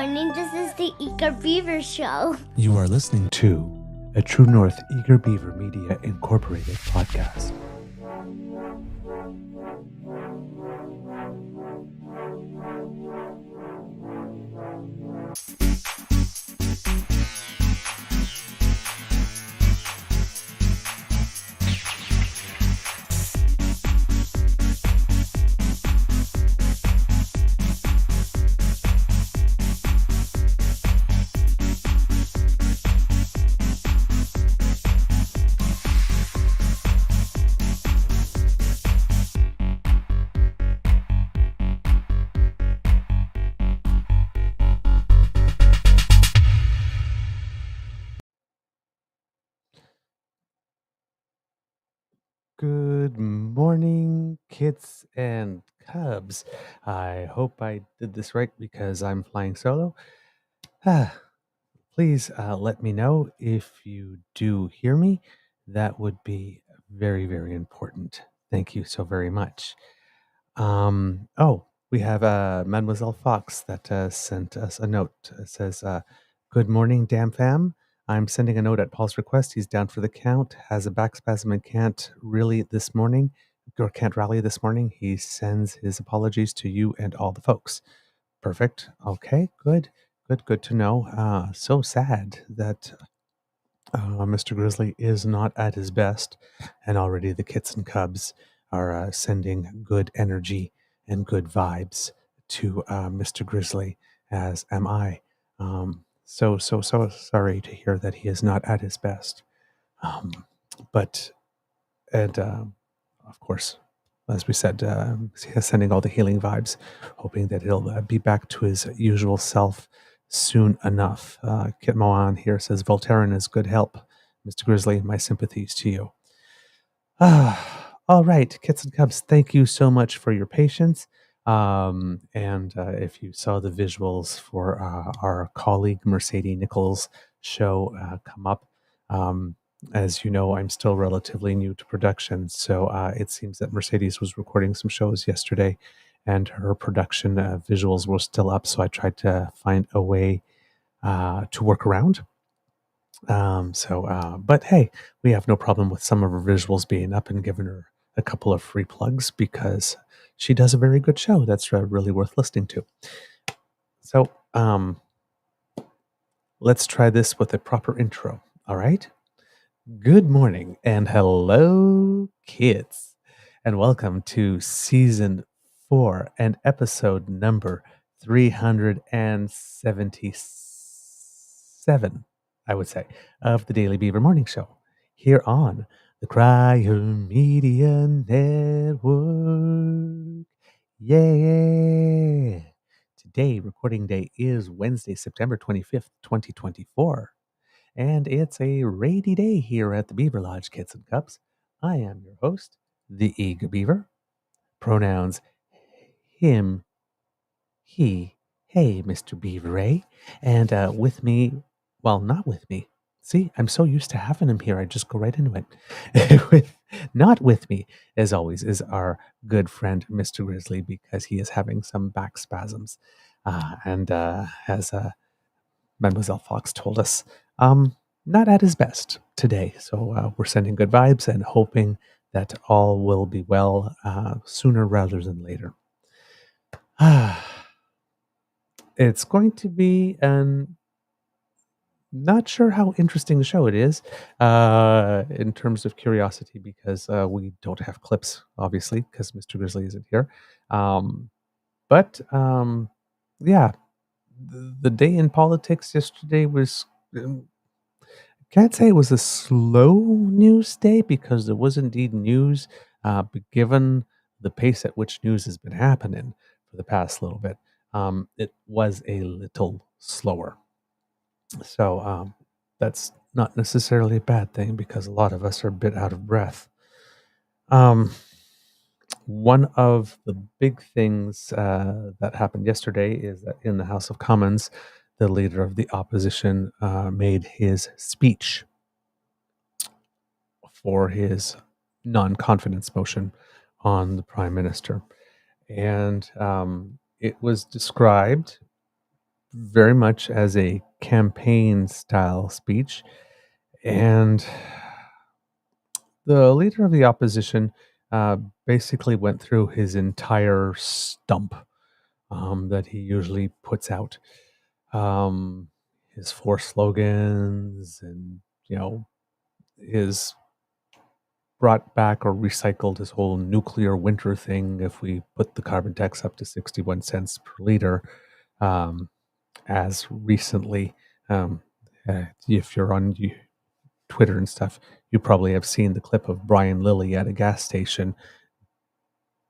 morning. This is the Eager Beaver Show. You are listening to a True North Eager Beaver Media Incorporated podcast. Good morning, kits and cubs. I hope I did this right because I'm flying solo. Please let me know if you do hear me. That would be very, very important. Thank you so very much. We have Mademoiselle Fox that sent us a note. It says, "Good morning, damn fam. I'm sending a note at Paul's request. He's down for the count, has a back spasm and can't rally this morning. He sends his apologies to you and all the folks." Perfect. Okay, good to know. So sad that Mr. Grizzly is not at his best, and already the kits and cubs are sending good energy and good vibes to Mr. Grizzly, as am I. So sorry to hear that he is not at his best. But of course, as we said, sending all the healing vibes, hoping that he'll be back to his usual self soon enough. Kit Moan here says, Voltaren is good help. Mr. Grizzly, my sympathies to you. All right, kits and cubs, thank you so much for your patience. If you saw the visuals for our colleague Mercedes Nichols' show come up, as you know, I'm still relatively new to production, so it seems that Mercedes was recording some shows yesterday, and her production visuals were still up, so I tried to find a way to work around. But hey, we have no problem with some of her visuals being up, and giving her a couple of free plugs because she does a very good show that's really worth listening to. So let's try this with a proper intro. All right. Good morning and hello, kids, and welcome to season 4 and episode number 377, I would say, of the Daily Beaver Morning Show here on the Crier Media Network. Yeah. Today, recording day is Wednesday, September 25th, 2024. And it's a rainy day here at the Beaver Lodge, kits and cubs. I am your host, the Eager Beaver. Pronouns him, he, hey, Mr. Beaver, and with me, well, not with me. See, I'm so used to having him here, I just go right into it. Not with me, as always, is our good friend, Mr. Grizzly, because he is having some back spasms. As Mademoiselle Fox told us, not at his best today. So we're sending good vibes and hoping that all will be well sooner rather than later. It's going to be an not sure how interesting the show it is in terms of curiosity, because we don't have clips, obviously, because Mr. Grizzly isn't here. Yeah, the day in politics yesterday was, can't say it was a slow news day, because there was indeed news, but given the pace at which news has been happening for the past little bit, it was a little slower. So that's not necessarily a bad thing, because a lot of us are a bit out of breath. One of the big things that happened yesterday is that in the House of Commons, the leader of the opposition made his speech for his non-confidence motion on the Prime Minister. And it was described very much as a campaign style speech. And the leader of the opposition uh, basically went through his entire stump that he usually puts out. Um, his four slogans and, you know, his brought back or recycled his whole nuclear winter thing if we put the carbon tax up to 61 cents per liter. Um, as recently, um, if you're on Twitter and stuff, you probably have seen the clip of Brian Lilly at a gas station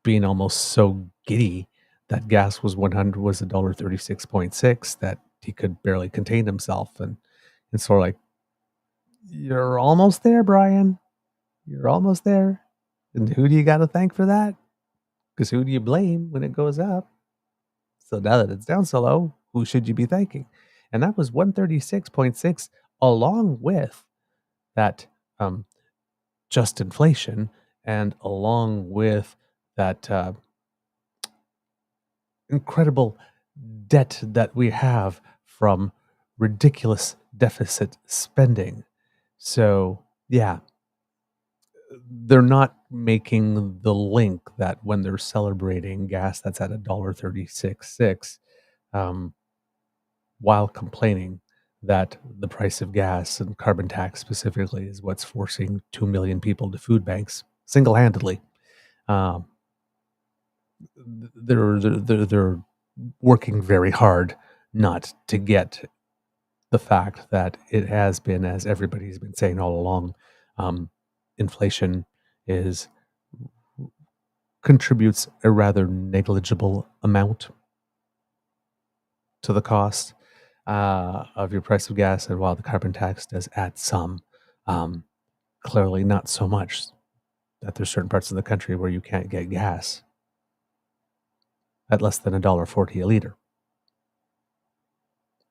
being almost so giddy that gas was $1.36.6 that he could barely contain himself, and it's sort of like, you're almost there, Brian. You're almost there. And who do you got to thank for that? Because who do you blame when it goes up? So now that it's down so low, who should you be thanking? And that was 136.6, along with that um, just inflation, and along with that incredible debt that we have from ridiculous deficit spending. So, yeah, they're not making the link that when they're celebrating gas that's at $1.36.6, um, while complaining that the price of gas and carbon tax specifically is what's forcing 2 million people to food banks single-handedly. Um, they're working very hard not to get the fact that it has been, as everybody's been saying all along, inflation is contributes a rather negligible amount to the cost of your price of gas, and while the carbon tax does add some, um, clearly not so much that there's certain parts of the country where you can't get gas at less than $1.40 a liter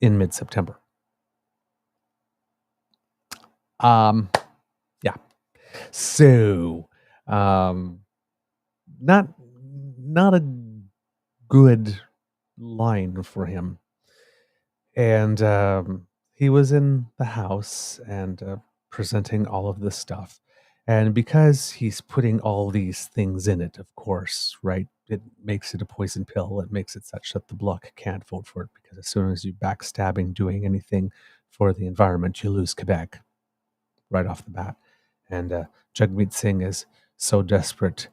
in mid-September. Um, yeah. So, um, not not a good line for him. And he was in the house and presenting all of this stuff. And because he's putting all these things in it, of course, right, it makes it a poison pill. It makes it such that the bloc can't vote for it, because as soon as you backstabbing doing anything for the environment, you lose Quebec right off the bat. And Jagmeet Singh is so desperate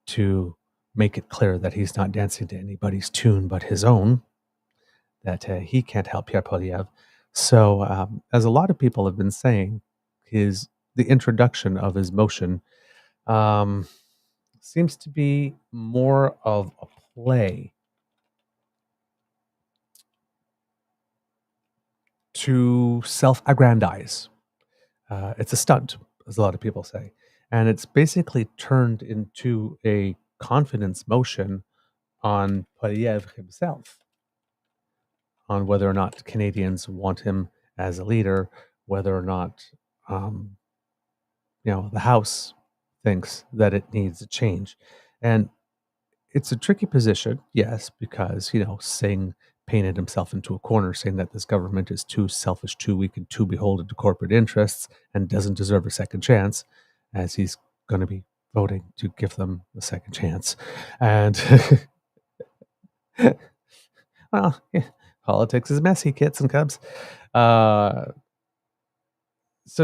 to make it clear that he's not dancing to anybody's tune but his own, that he can't help Pierre Poilievre. So, as a lot of people have been saying, the introduction of his motion um, seems to be more of a play to self-aggrandize. It's a stunt, as a lot of people say, and it's basically turned into a confidence motion on Poilievre himself, on whether or not Canadians want him as a leader, whether or not um, the House thinks that it needs a change. And it's a tricky position, yes, because, Singh painted himself into a corner saying that this government is too selfish, too weak, and too beholden to corporate interests and doesn't deserve a second chance, as he's going to be voting to give them a second chance. And, well, yeah, politics is messy, kits and cubs. So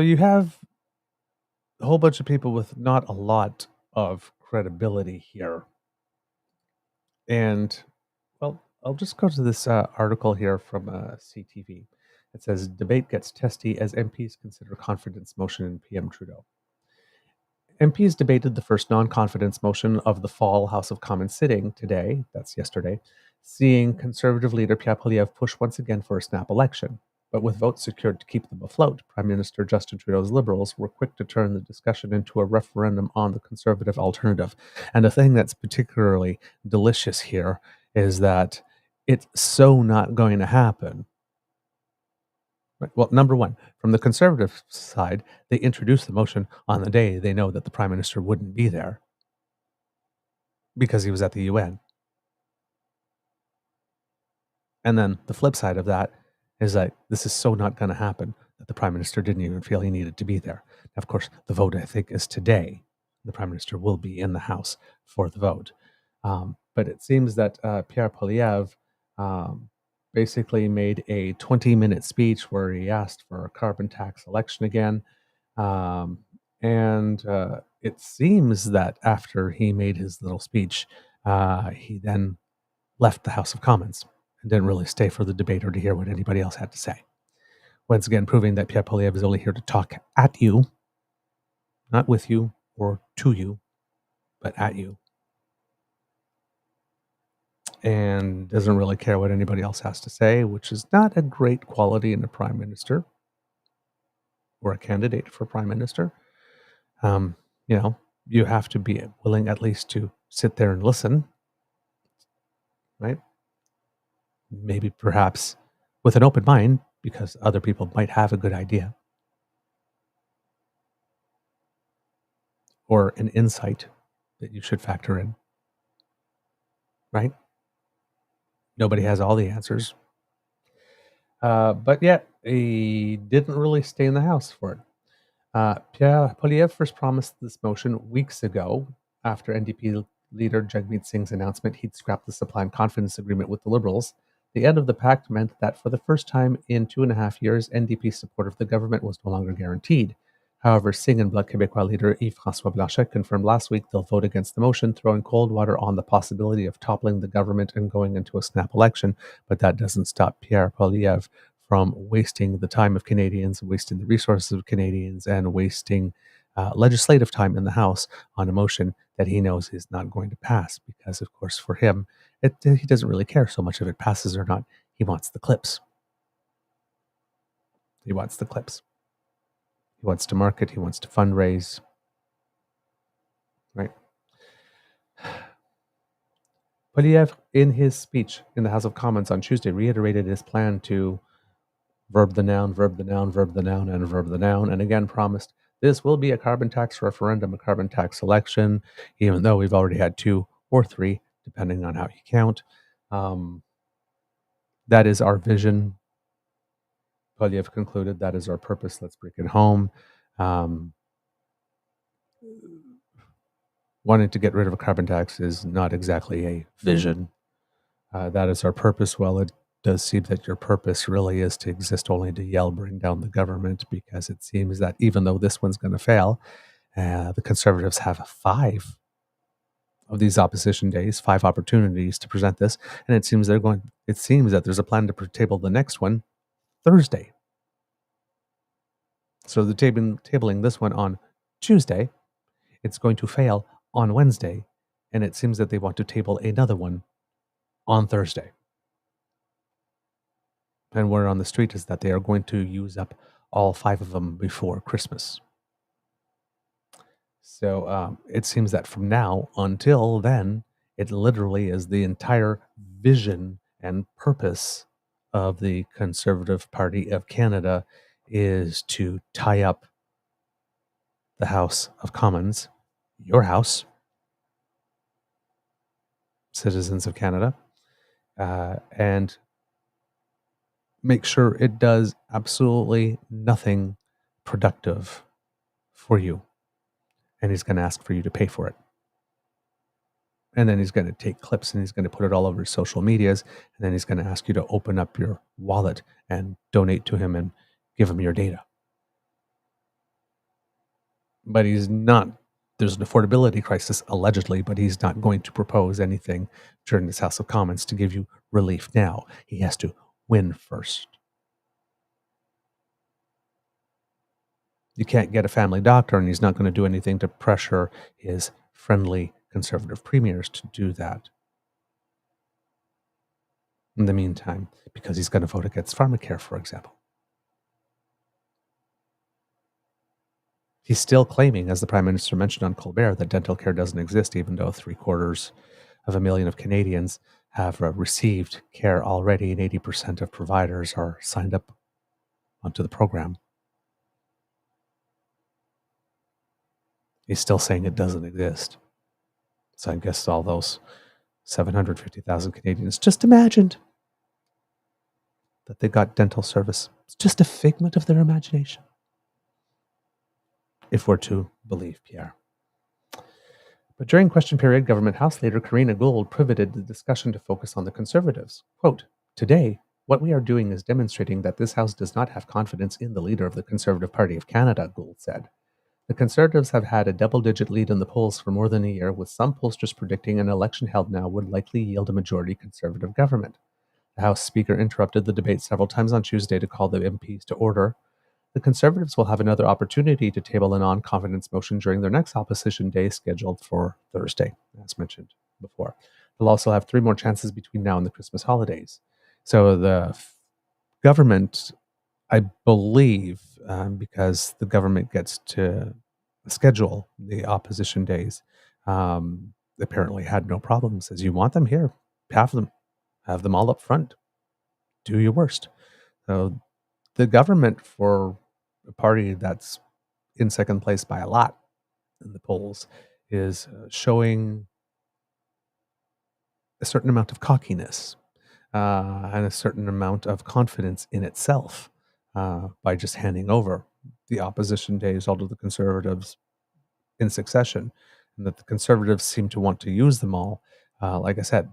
you have a whole bunch of people with not a lot of credibility here. And, well, I'll just go to this article here from CTV. It says, debate gets testy as MPs consider confidence motion in PM Trudeau. MPs debated the first non-confidence motion of the fall House of Commons sitting today, that's yesterday, seeing Conservative leader Pierre Poilievre push once again for a snap election. But with votes secured to keep them afloat, Prime Minister Justin Trudeau's Liberals were quick to turn the discussion into a referendum on the Conservative alternative. And the thing that's particularly delicious here is that it's so not going to happen. Right. Well, number one, from the Conservative side, they introduced the motion on the day they know that the Prime Minister wouldn't be there because he was at the UN. And then the flip side of that is that this is so not going to happen that the prime minister didn't even feel he needed to be there. Of course, the vote, I think, is today. The prime minister will be in the House for the vote. But it seems that Pierre Poilievre basically made a 20-minute speech where he asked for a carbon tax election again. And it seems that after he made his little speech, he then left the House of Commons and didn't really stay for the debate or to hear what anybody else had to say. Once again, proving that Pierre Poilievre is only here to talk at you, not with you or to you, but at you. And doesn't really care what anybody else has to say, which is not a great quality in a prime minister or a candidate for prime minister. You have to be willing at least to sit there and listen, right? Maybe perhaps with an open mind, because other people might have a good idea or an insight that you should factor in, right? Nobody has all the answers. But yet, he didn't really stay in the House for it. Pierre Poilievre first promised this motion weeks ago after NDP leader Jagmeet Singh's announcement he'd scrap the supply and confidence agreement with the Liberals. The end of the pact meant that for the first time in 2.5 years, NDP support of the government was no longer guaranteed. However, Singh and Bloc Québécois leader Yves-François Blanchet confirmed last week they'll vote against the motion, throwing cold water on the possibility of toppling the government and going into a snap election. But that doesn't stop Pierre Poilievre from wasting the time of Canadians, wasting the resources of Canadians, and wasting legislative time in the House on a motion that he knows is not going to pass. Because, of course, for him, he doesn't really care so much if it passes or not. He wants the clips. He wants the clips. He wants to market. He wants to fundraise. Right? Poilievre, in his speech in the House of Commons on Tuesday, reiterated his plan to verb the noun, verb the noun, verb the noun, and verb the noun, and again promised this will be a carbon tax referendum, a carbon tax election, even though we've already had 2 or 3, depending on how you count. That is our vision. Poilievre concluded, that is our purpose. Let's bring it home. Wanting to get rid of a carbon tax is not exactly a vision. That is our purpose. Well, it does seem that your purpose really is to exist only to yell, bring down the government, because it seems that even though this one's going to fail, the Conservatives have 5 of these opposition days, 5 opportunities to present this, and it seems that there's a plan to table the next one Thursday. So they're tabling this one on Tuesday. It's going to fail on Wednesday, and it seems that they want to table another one on Thursday. And word on the street is that they are going to use up all 5 of them before Christmas. So it seems that from now until then, it literally is the entire vision and purpose of the Conservative Party of Canada is to tie up the House of Commons, your house, citizens of Canada, and make sure it does absolutely nothing productive for you. And he's going to ask for you to pay for it. And then he's going to take clips and he's going to put it all over his social medias. And then he's going to ask you to open up your wallet and donate to him and give him your data. But there's an affordability crisis, allegedly, but he's not going to propose anything during this House of Commons to give you relief now. He has to win first. You can't get a family doctor, and he's not going to do anything to pressure his friendly Conservative premiers to do that. In the meantime, because he's going to vote against pharmacare, for example. He's still claiming, as the Prime Minister mentioned on Colbert, that dental care doesn't exist, even though 750,000 of Canadians have received care already, and 80% of providers are signed up onto the program. He's still saying it doesn't exist. So I guess all those 750,000 Canadians just imagined that they got dental service. It's just a figment of their imagination, if we're to believe Pierre. But during question period, Government House Leader Karina Gould pivoted the discussion to focus on the Conservatives. Quote, "Today, what we are doing is demonstrating that this House does not have confidence in the leader of the Conservative Party of Canada," Gould said. The Conservatives have had a double-digit lead in the polls for more than a year, with some pollsters predicting an election held now would likely yield a majority Conservative government. The House Speaker interrupted the debate several times on Tuesday to call the MPs to order. The Conservatives will have another opportunity to table a non-confidence motion during their next opposition day scheduled for Thursday, as mentioned before. They'll also have 3 more chances between now and the Christmas holidays. So the government, I believe, because the government gets to schedule the opposition days, apparently had no problems. Says, you want them here, have them all up front. Do your worst. So the government, for a party that's in second place by a lot in the polls, is showing a certain amount of cockiness and a certain amount of confidence in itself by just handing over the opposition days all to the Conservatives in succession, and that the Conservatives seem to want to use them all. Like I said,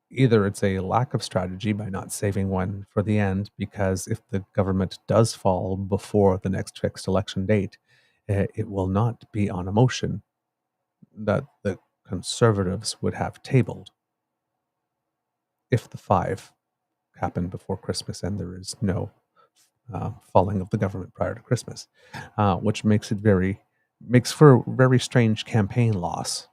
either it's a lack of strategy by not saving one for the end, because if the government does fall before the next fixed election date, it will not be on a motion that the Conservatives would have tabled if the 5 happen before Christmas and there is no falling of the government prior to Christmas, which makes for a very strange campaign loss.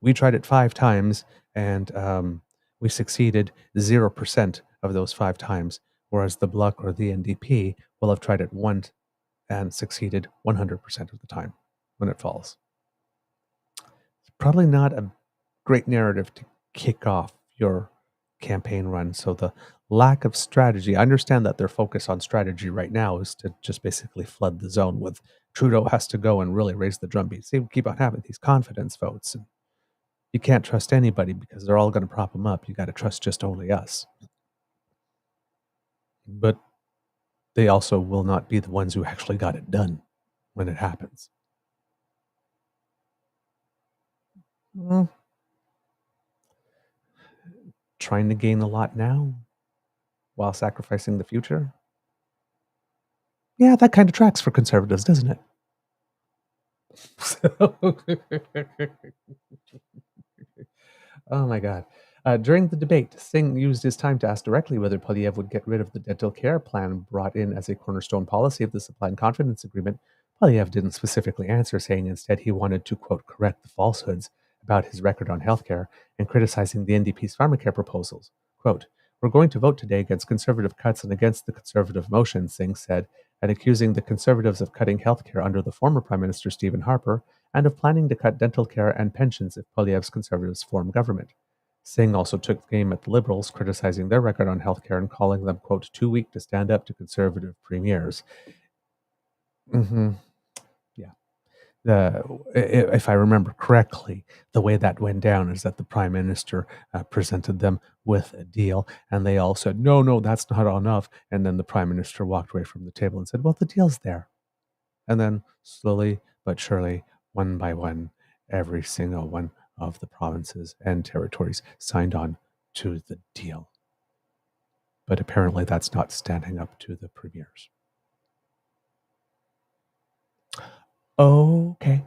We tried it 5 times, and we succeeded 0% of those 5 times, whereas the Bloc or the NDP will have tried it once and succeeded 100% of the time when it falls. It's probably not a great narrative to kick off your campaign run. So the lack of strategy, I understand that their focus on strategy right now is to just basically flood the zone with Trudeau has to go and really raise the drumbeat. See, we keep on having these confidence votes. And you can't trust anybody because they're all going to prop him up. You got to trust just only us. But they also will not be the ones who actually got it done when it happens. Well, trying to gain a lot now while sacrificing the future. Yeah, that kind of tracks for Conservatives, doesn't it? Oh my God. During the debate, Singh used his time to ask directly whether Poilievre would get rid of the dental care plan brought in as a cornerstone policy of the Supply and Confidence Agreement. Poilievre didn't specifically answer, saying instead he wanted to, quote, correct the falsehoods about his record on healthcare and criticizing the NDP's pharmacare proposals. Quote, "We're going to vote today against Conservative cuts and against the Conservative motion," Singh said, and accusing the Conservatives of cutting healthcare under the former Prime Minister Stephen Harper and of planning to cut dental care and pensions if Poilievre's Conservatives form government. Singh also took the game at the Liberals, criticizing their record on healthcare and calling them, quote, too weak to stand up to Conservative premiers. Yeah. If I remember correctly, the way that went down is that the Prime Minister presented them with a deal, and they all said, no, that's not enough. And then the Prime Minister walked away from the table and said, well, the deal's there. And then slowly but surely, one by one, every single one of the provinces and territories signed on to the deal. But apparently that's not standing up to the premiers. Okay.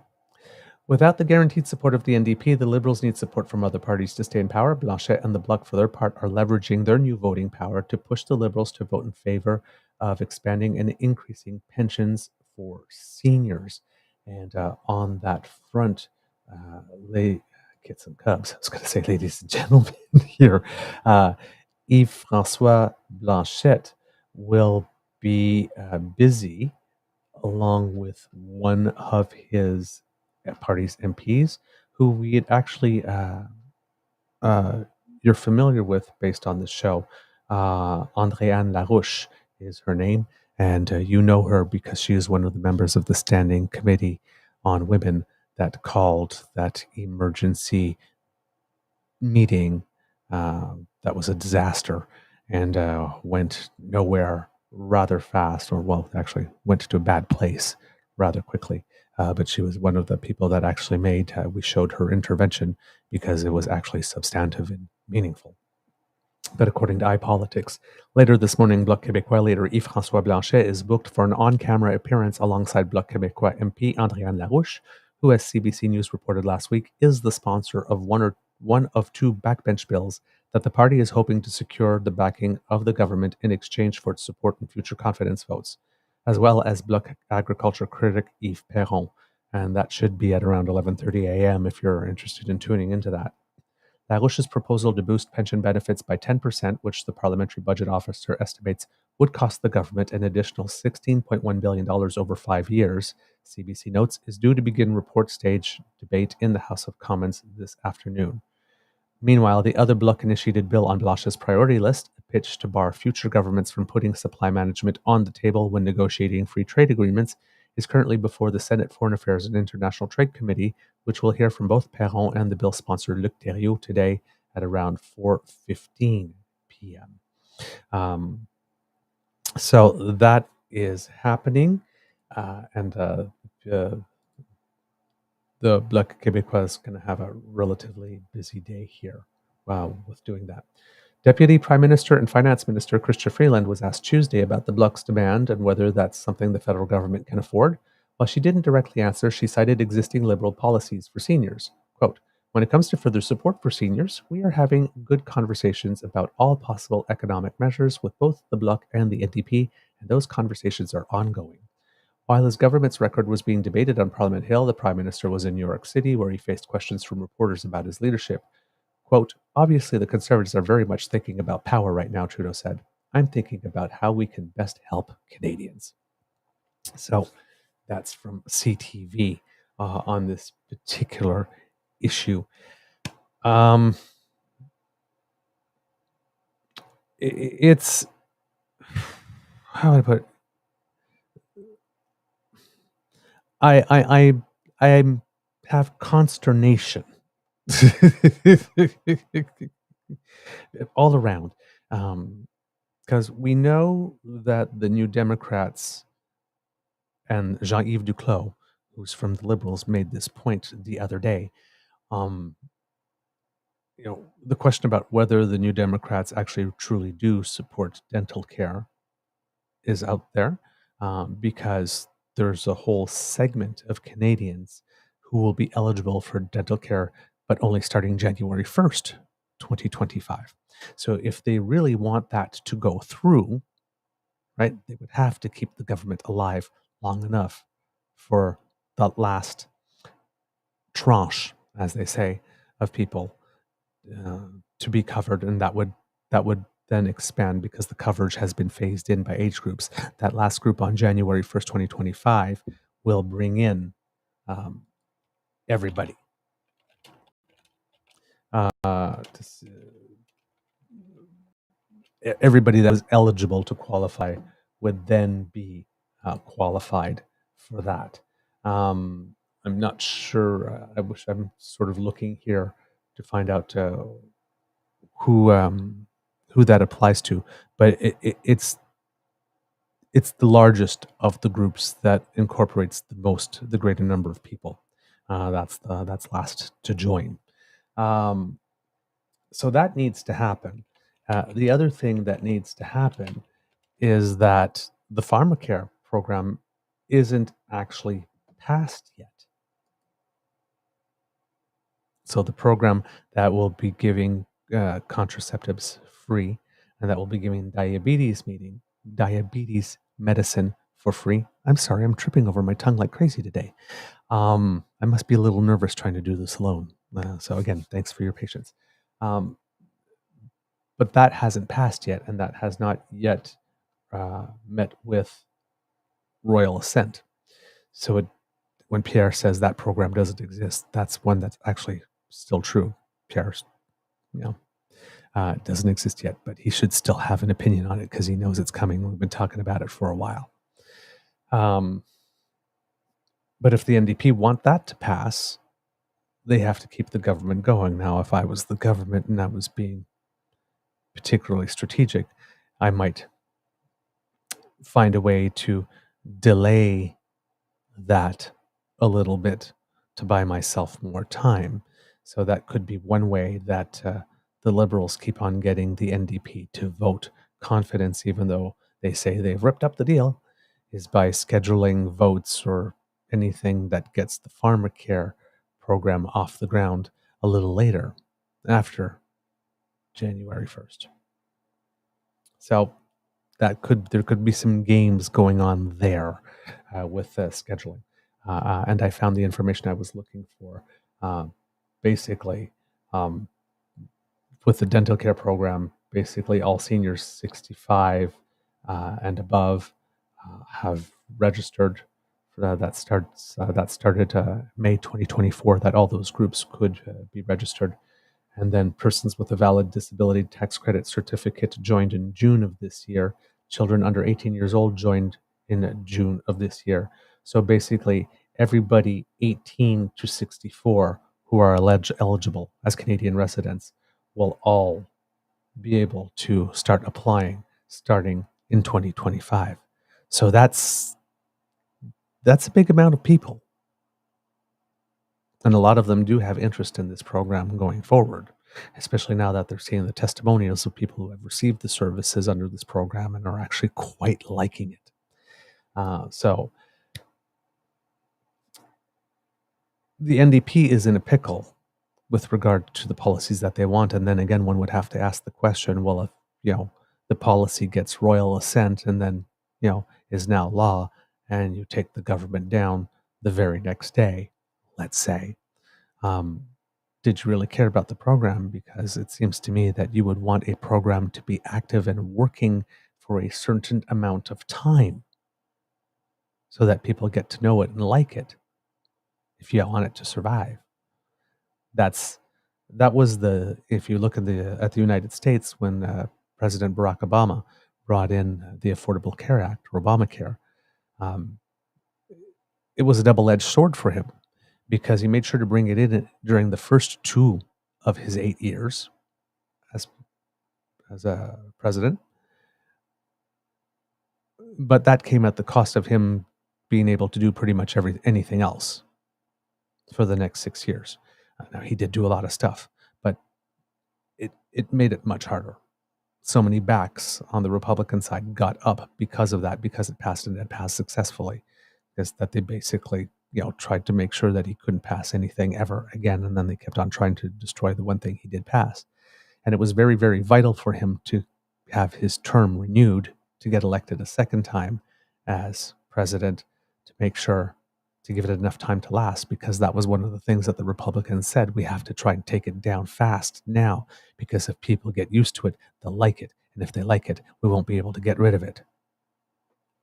Without the guaranteed support of the NDP, the Liberals need support from other parties to stay in power. Blanchet and the Bloc, for their part, are leveraging their new voting power to push the Liberals to vote in favor of expanding and increasing pensions for seniors. And on that front, kids and cubs, I was going to say ladies and gentlemen here, Yves-François Blanchet will be busy along with one of his party's MPs, who we had actually you're familiar with based on the show. Andréane Larouche is her name, and you know her because she is one of the members of the Standing Committee on Women that called that emergency meeting that was a disaster. and went nowhere rather fast, or well, actually went to a bad place rather quickly. But she was one of the people that actually we showed her intervention because it was actually substantive and meaningful. But according to iPolitics, later this morning, Bloc Québécois leader Yves-François Blanchet is booked for an on-camera appearance alongside Bloc Québécois MP Andréane Larouche, who, as CBC News reported last week, is the sponsor of one of two backbench bills that the party is hoping to secure the backing of the government in exchange for its support in future confidence votes, as well as Bloc agriculture critic Yves Perron. And that should be at around 11:30 a.m. if you're interested in tuning into that. Larouche's proposal to boost pension benefits by 10%, which the parliamentary budget officer estimates would cost the government an additional $16.1 billion over 5 years, CBC notes, is due to begin report stage debate in the House of Commons this afternoon. Meanwhile, the other Bloc-initiated bill on Blanchet's priority list, a pitch to bar future governments from putting supply management on the table when negotiating free trade agreements, is currently before the Senate Foreign Affairs and International Trade Committee, which will hear from both Perron and the bill sponsor Luc Thériault today at around 4:15 p.m. So that is happening, and the Bloc Québécois is going to have a relatively busy day here with doing that. Deputy Prime Minister and Finance Minister Chrystia Freeland was asked Tuesday about the Bloc's demand and whether that's something the federal government can afford. While she didn't directly answer, she cited existing Liberal policies for seniors. Quote, "When it comes to further support for seniors, we are having good conversations about all possible economic measures with both the Bloc and the NDP, and those conversations are ongoing." While his government's record was being debated on Parliament Hill, the Prime Minister was in New York City, where he faced questions from reporters about his leadership. Quote, "Obviously, the Conservatives are very much thinking about power right now," Trudeau said. "I'm thinking about how we can best help Canadians." So that's from CTV on this particular issue. It's, how would I put it? I have consternation all around, because we know that the New Democrats and Jean-Yves Duclos, who's from the Liberals, made this point the other day. The question about whether the New Democrats actually truly do support dental care is out there, because there's a whole segment of Canadians who will be eligible for dental care, but only starting January 1st, 2025. So if they really want that to go through, right, they would have to keep the government alive long enough for that last tranche, as they say, of people to be covered, and that would then expand because the coverage has been phased in by age groups. That last group on January 1st, 2025 will bring in everybody. Everybody that was eligible to qualify would then be qualified for that. I'm not sure. I'm sort of looking here to find out who that applies to, but it's the largest of the groups that incorporates the greater number of people. That's last to join. So that needs to happen. The other thing that needs to happen is that the pharmacare program isn't actually passed yet. So the program that will be giving contraceptives free, and that will be giving diabetes medicine for free. I'm sorry, I'm tripping over my tongue like crazy today. I must be a little nervous trying to do this alone. So again, thanks for your patience. But that hasn't passed yet, and that has not yet met with royal assent. So when Pierre says that program doesn't exist, that's one that's actually still true. Pierre's, doesn't exist yet, but he should still have an opinion on it because he knows it's coming. We've been talking about it for a while. But if the NDP want that to pass, they have to keep the government going. Now, if I was the government and I was being particularly strategic, I might find a way to delay that a little bit to buy myself more time. So that could be one way that the Liberals keep on getting the NDP to vote confidence, even though they say they've ripped up the deal, is by scheduling votes or anything that gets the pharma care program off the ground a little later, after January 1st. So there could be some games going on there with scheduling. And I found the information I was looking for. Basically, um, with the dental care program, basically all seniors 65 and above have registered. That started May 2024. That all those groups could be registered. And then persons with a valid disability tax credit certificate joined in June of this year. Children under 18 years old joined in June of this year. So basically, everybody 18 to 64 who are eligible as Canadian residents will all be able to start applying starting in 2025. So that's a big amount of people. And a lot of them do have interest in this program going forward, especially now that they're seeing the testimonials of people who have received the services under this program and are actually quite liking it. So the NDP is in a pickle with regard to the policies that they want. And then again, one would have to ask the question, well, if, the policy gets royal assent and then, is now law, and you take the government down the very next day, let's say, did you really care about the program? Because it seems to me that you would want a program to be active and working for a certain amount of time so that people get to know it and like it if you want it to survive. That was if you look at the United States, when President Barack Obama brought in the Affordable Care Act, or Obamacare, um, it was a double-edged sword for him because he made sure to bring it in during the first 2 of his 8 years as a president. But that came at the cost of him being able to do pretty much anything else for the next 6 years. Now, he did do a lot of stuff, but it made it much harder. So many backs on the Republican side got up because of that, because it passed and it passed successfully. Is that they basically, tried to make sure that he couldn't pass anything ever again, and then they kept on trying to destroy the one thing he did pass. And it was very, very vital for him to have his term renewed, to get elected a second time as president, to make sure to give it enough time to last, because that was one of the things that the Republicans said, we have to try and take it down fast now, because if people get used to it, they'll like it. And if they like it, we won't be able to get rid of it.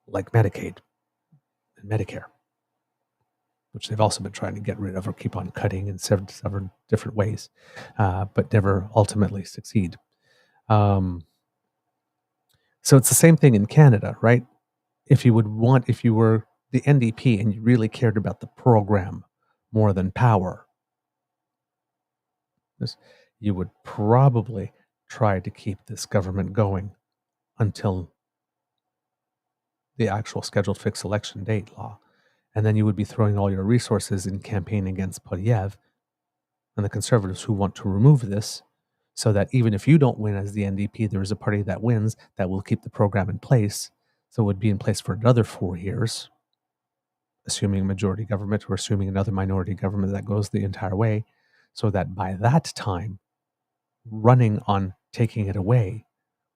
Like Medicaid and Medicare, which they've also been trying to get rid of or keep on cutting in several different ways, but never ultimately succeed. So it's the same thing in Canada, right? If you were the NDP and you really cared about the program more than power, you would probably try to keep this government going until the actual scheduled fixed election date law. And then you would be throwing all your resources in campaign against Poilievre and the Conservatives who want to remove this, so that even if you don't win as the NDP, there is a party that wins that will keep the program in place. So it would be in place for another 4 years, assuming a majority government or assuming another minority government that goes the entire way, so that by that time, running on taking it away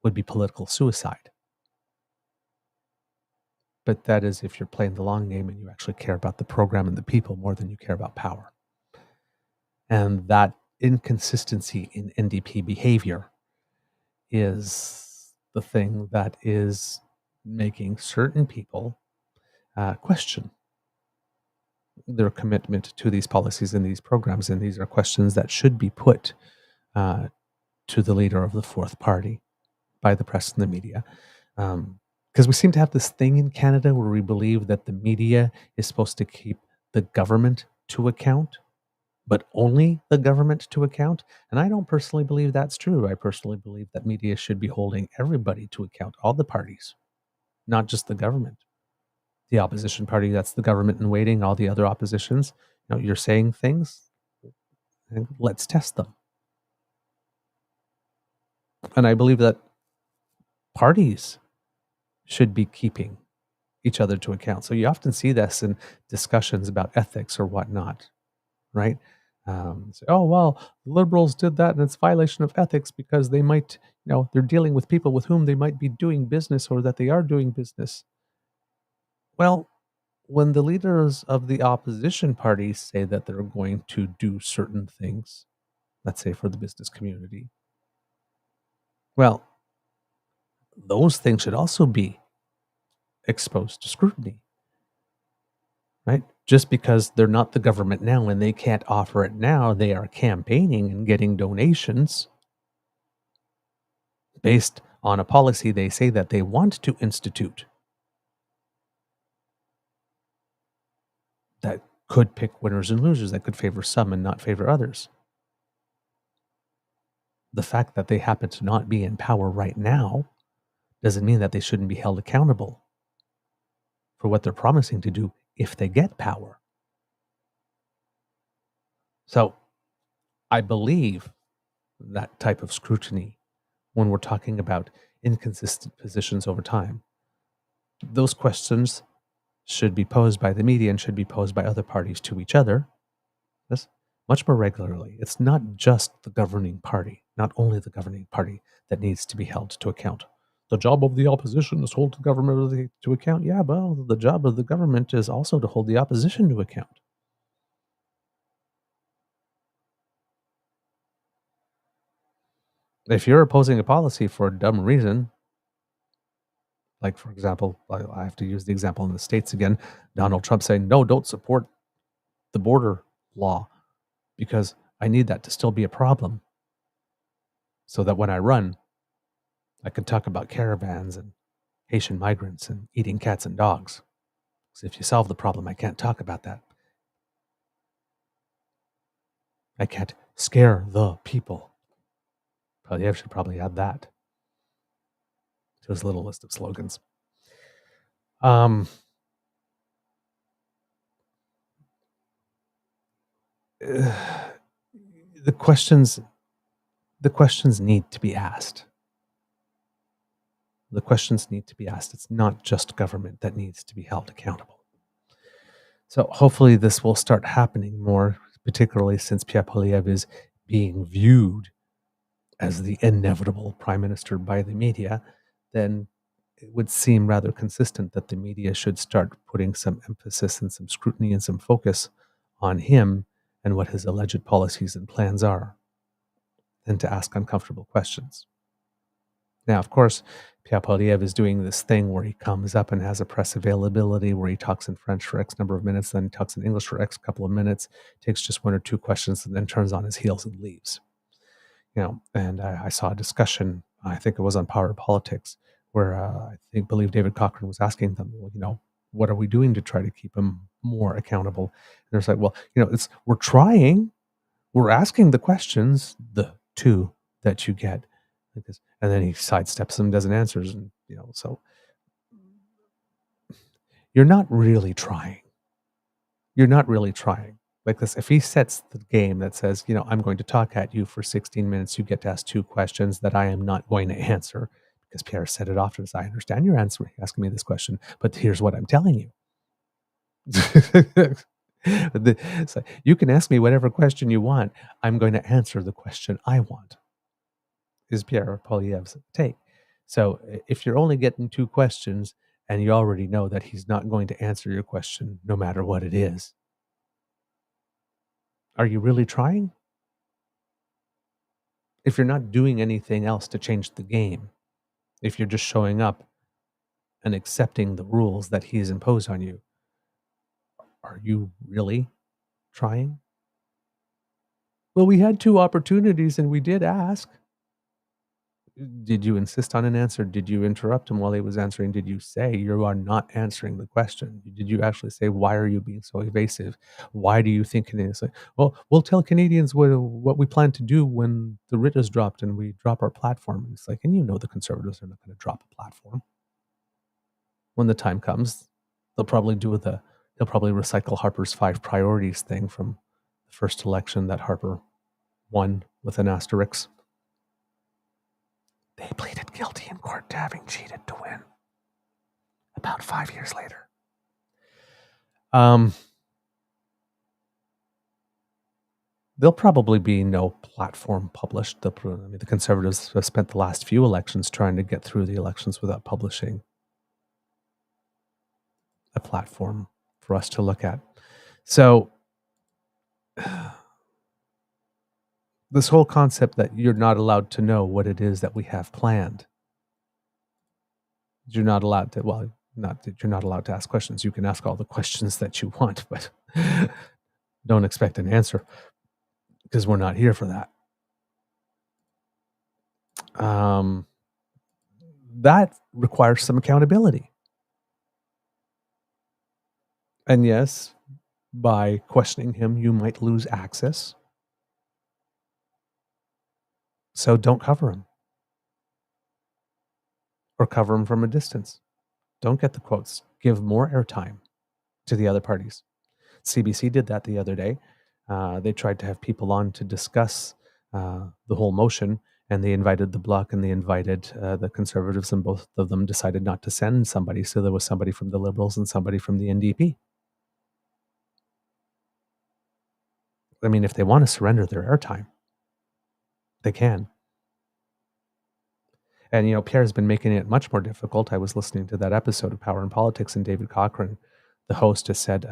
would be political suicide. But that is if you're playing the long game and you actually care about the program and the people more than you care about power. And that inconsistency in NDP behavior is the thing that is making certain people question their commitment to these policies and these programs. And these are questions that should be put to the leader of the fourth party by the press and the media. Because we seem to have this thing in Canada where we believe that the media is supposed to keep the government to account but only the government to account. And I don't personally believe that's true. I personally believe that media should be holding everybody to account, all the parties, not just the government. The opposition party, that's the government in waiting, all the other oppositions. You're saying things, and let's test them. And I believe that parties should be keeping each other to account. So you often see this in discussions about ethics or whatnot, right? Say, oh, well, liberals did that and it's violation of ethics because they might, they're dealing with people with whom they might be doing business or that they are doing business. Well, when the leaders of the opposition parties say that they're going to do certain things, let's say for the business community, well, those things should also be exposed to scrutiny, right? Just because they're not the government now and they can't offer it now, they are campaigning and getting donations based on a policy they say that they want to institute that could pick winners and losers, that could favor some and not favor others. The fact that they happen to not be in power right now doesn't mean that they shouldn't be held accountable for what they're promising to do if they get power. So I believe that type of scrutiny when we're talking about inconsistent positions over time. Those questions should be posed by the media and should be posed by other parties to each other. Yes, much more regularly. It's not just the governing party, not only the governing party that needs to be held to account. The job of the opposition is to hold the government to account. Yeah, well, the job of the government is also to hold the opposition to account. If you're opposing a policy for a dumb reason, like, for example, I have to use the example in the States again, Donald Trump saying, no, don't support the border law because I need that to still be a problem so that when I run, I can talk about caravans and Haitian migrants and eating cats and dogs. Because if you solve the problem, I can't talk about that. I can't scare the people. Probably should probably add that to his little list of slogans. The questions need to be asked. The questions need to be asked. It's not just government that needs to be held accountable. So hopefully this will start happening more, particularly since Pierre Poilievre is being viewed as the inevitable prime minister by the media. Then it would seem rather consistent that the media should start putting some emphasis and some scrutiny and some focus on him and what his alleged policies and plans are, than to ask uncomfortable questions. Now, of course, Pierre Poilievre is doing this thing where he comes up and has a press availability where he talks in French for X number of minutes, then he talks in English for X couple of minutes, takes just one or two questions, and then turns on his heels and leaves. And I saw a discussion, I think it was on Power Politics, where believe David Cochrane was asking them, well, what are we doing to try to keep him more accountable? And there's like, well, we're trying, we're asking the questions, the two that you get, and then he sidesteps them, doesn't answers, and so you're not really trying. You're not really trying. Like this, if he sets the game that says, I'm going to talk at you for 16 minutes, you get to ask two questions that I am not going to answer, because Pierre set it off as, I understand you're asking me this question, but here's what I'm telling you. So you can ask me whatever question you want. I'm going to answer the question I want, is Pierre Poilievre's take. So if you're only getting two questions and you already know that he's not going to answer your question no matter what it is, are you really trying? If you're not doing anything else to change the game, if you're just showing up and accepting the rules that he's imposed on you, are you really trying? Well, we had two opportunities and we did ask. Did you insist on an answer? Did you interrupt him while he was answering? Did you say, you are not answering the question? Did you actually say, why are you being so evasive? Why do you think Canadians say, well, we'll tell Canadians what we plan to do when the writ is dropped and we drop our platform? And it's like, and you know the Conservatives are not going to drop a platform. When the time comes, they'll probably recycle Harper's 5 priorities thing from the first election that Harper won with an asterisk. They pleaded guilty in court to having cheated to win. About 5 years later. There'll probably be no platform published. The Conservatives have spent the last few elections trying to get through the elections without publishing a platform for us to look at. So this whole concept that you're not allowed to know what it is that we have planned. You're not allowed to, well, not that you're not allowed to ask questions. You can ask all the questions that you want, but don't expect an answer because we're not here for that. That requires some accountability. And yes, by questioning him, you might lose access. So don't cover him. Or cover him from a distance. Don't get the quotes. Give more airtime to the other parties. CBC did that the other day. They tried to have people on to discuss the whole motion, and they invited the Bloc and they invited the Conservatives, and both of them decided not to send somebody. So there was somebody from the Liberals and somebody from the NDP. I mean, if they want to surrender their airtime, they can. And, Pierre's been making it much more difficult. I was listening to that episode of Power and Politics, and David Cochrane, the host, has said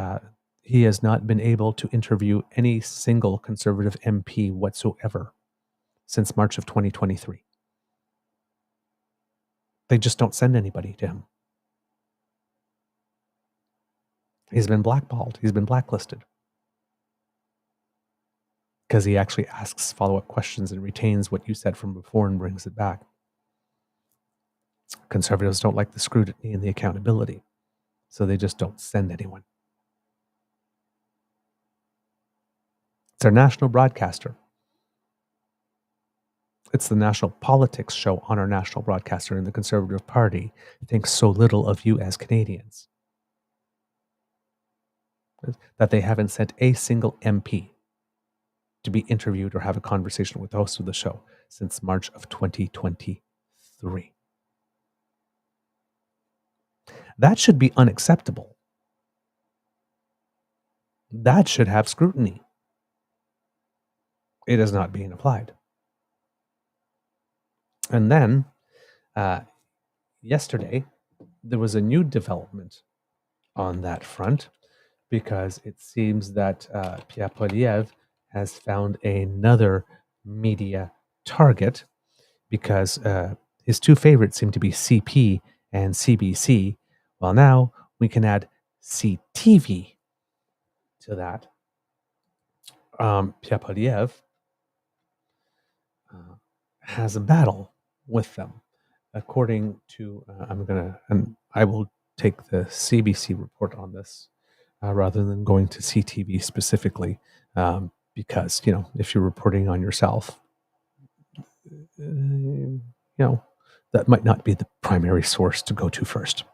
he has not been able to interview any single Conservative MP whatsoever since March of 2023. They just don't send anybody to him. He's been blackballed. He's been blacklisted. Because he actually asks follow-up questions and retains what you said from before and brings it back. Conservatives don't like the scrutiny and the accountability, so they just don't send anyone. It's our national broadcaster. It's the national politics show on our national broadcaster, and the Conservative Party thinks so little of you as Canadians that they haven't sent a single MP to be interviewed or have a conversation with the host of the show since March of 2023. That should be unacceptable. That should have scrutiny. It is not being applied. And then, yesterday, there was a new development on that front, because it seems that Pierre Poilievre has found another media target, because his two favorites seem to be CP and CBC. Well, now we can add CTV to that. Pierre Poilievre has a battle with them, according to I will take the CBC report on this rather than going to CTV specifically, because if you're reporting on yourself, that might not be the primary source to go to first.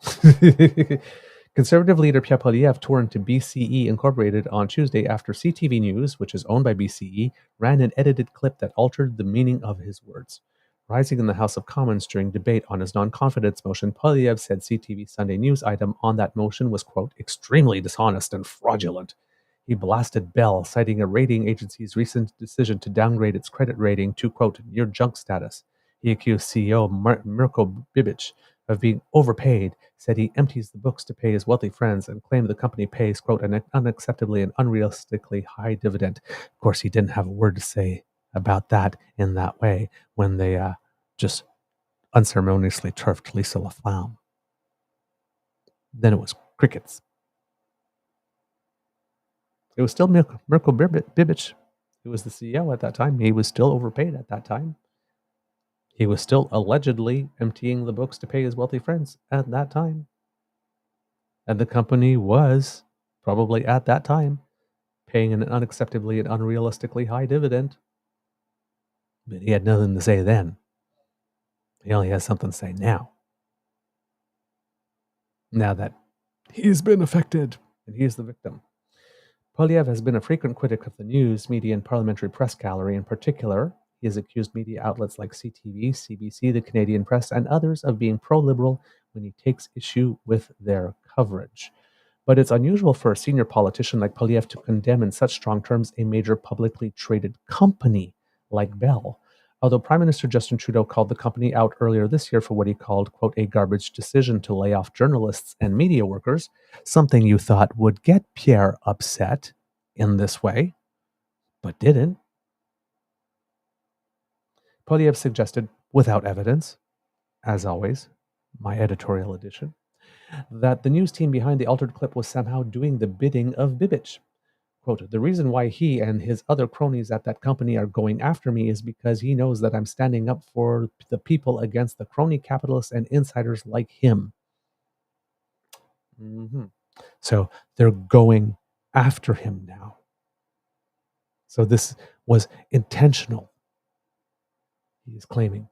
Conservative leader Pierre Poilievre tore into BCE Incorporated on Tuesday after CTV News, which is owned by BCE, ran an edited clip that altered the meaning of his words. Rising in the House of Commons during debate on his non-confidence motion, Poilievre said CTV Sunday News item on that motion was, quote, extremely dishonest and fraudulent. He blasted Bell, citing a rating agency's recent decision to downgrade its credit rating to, quote, near junk status. He accused CEO Mirko Bibic of being overpaid, said he empties the books to pay his wealthy friends, and claimed the company pays, quote, an unacceptably and unrealistically high dividend. Of course, he didn't have a word to say about that in that way when they just unceremoniously turfed Lisa Laflamme. Then it was crickets. It was still Mirko Bibic, who was the CEO at that time. He was still overpaid at that time. He was still allegedly emptying the books to pay his wealthy friends at that time. And the company was, probably at that time, paying an unacceptably and unrealistically high dividend. But he had nothing to say then. He only has something to say now. Now that he's been affected and he's the victim. Polyev has been a frequent critic of the news, media, and parliamentary press gallery in particular. He has accused media outlets like CTV, CBC, the Canadian Press, and others of being pro-liberal when he takes issue with their coverage. But it's unusual for a senior politician like Polyev to condemn in such strong terms a major publicly traded company like Bell. Although Prime Minister Justin Trudeau called the company out earlier this year for what he called, quote, a garbage decision to lay off journalists and media workers, something you thought would get Pierre upset in this way, but didn't. Polyev suggested, without evidence, as always, my editorial edition, that the news team behind the altered clip was somehow doing the bidding of Bibic. Quote, the reason why he and his other cronies at that company are going after me is because he knows that I'm standing up for the people against the crony capitalists and insiders like him. So they're going after him now. So this was intentional, he is claiming.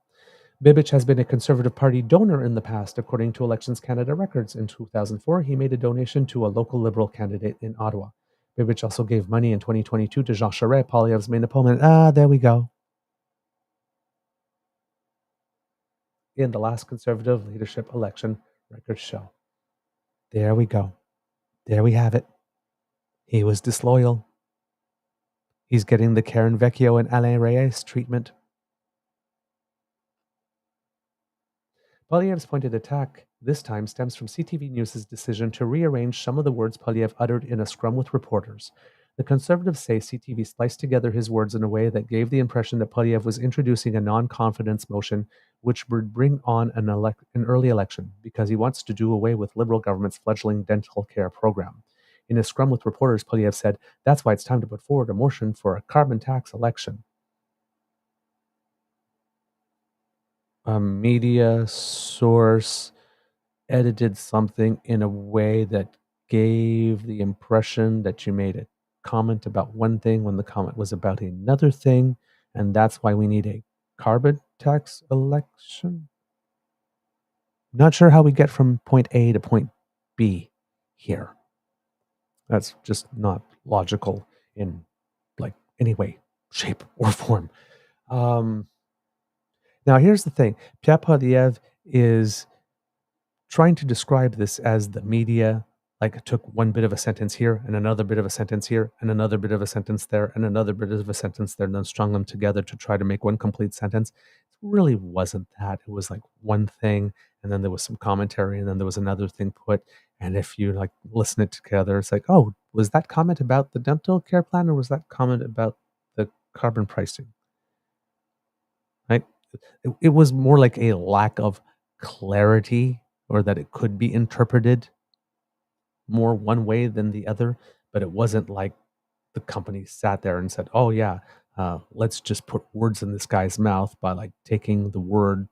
Bibic has been a Conservative Party donor in the past, according to Elections Canada records. In 2004, he made a donation to a local Liberal candidate in Ottawa. Bibic also gave money in 2022 to Jean Charest, Poilievre's main opponent. There we go. In the last Conservative leadership election, records show. There we go. There we have it. He was disloyal. He's getting the Karen Vecchio and Alain Reyes treatment. Poilievre's pointed attack this time stems from CTV News' decision to rearrange some of the words Poilievre uttered in a scrum with reporters. The Conservatives say CTV spliced together his words in a way that gave the impression that Poilievre was introducing a non-confidence motion which would bring on an early election because he wants to do away with Liberal government's fledgling dental care program. In a scrum with reporters, Poilievre said, that's why it's time to put forward a motion for a carbon tax election. A media source edited something in a way that gave the impression that you made a comment about one thing when the comment was about another thing, and that's why we need a carbon tax election. Not sure how we get from point A to point B here. That's just not logical in like any way, shape, or form. Now here's the thing. Pierre Poilievre is trying to describe this as the media, like took one bit of a sentence here and another bit of a sentence here and another bit of a sentence there and another bit of a sentence there and then strung them together to try to make one complete sentence. It really wasn't that. It was like one thing and then there was some commentary and then there was another thing put. And if you like listen it together, it's like, oh, was that comment about the dental care plan or was that comment about the carbon pricing? Right? It was more like a lack of clarity or that it could be interpreted more one way than the other, but it wasn't like the company sat there and said, oh yeah, let's just put words in this guy's mouth by like taking the word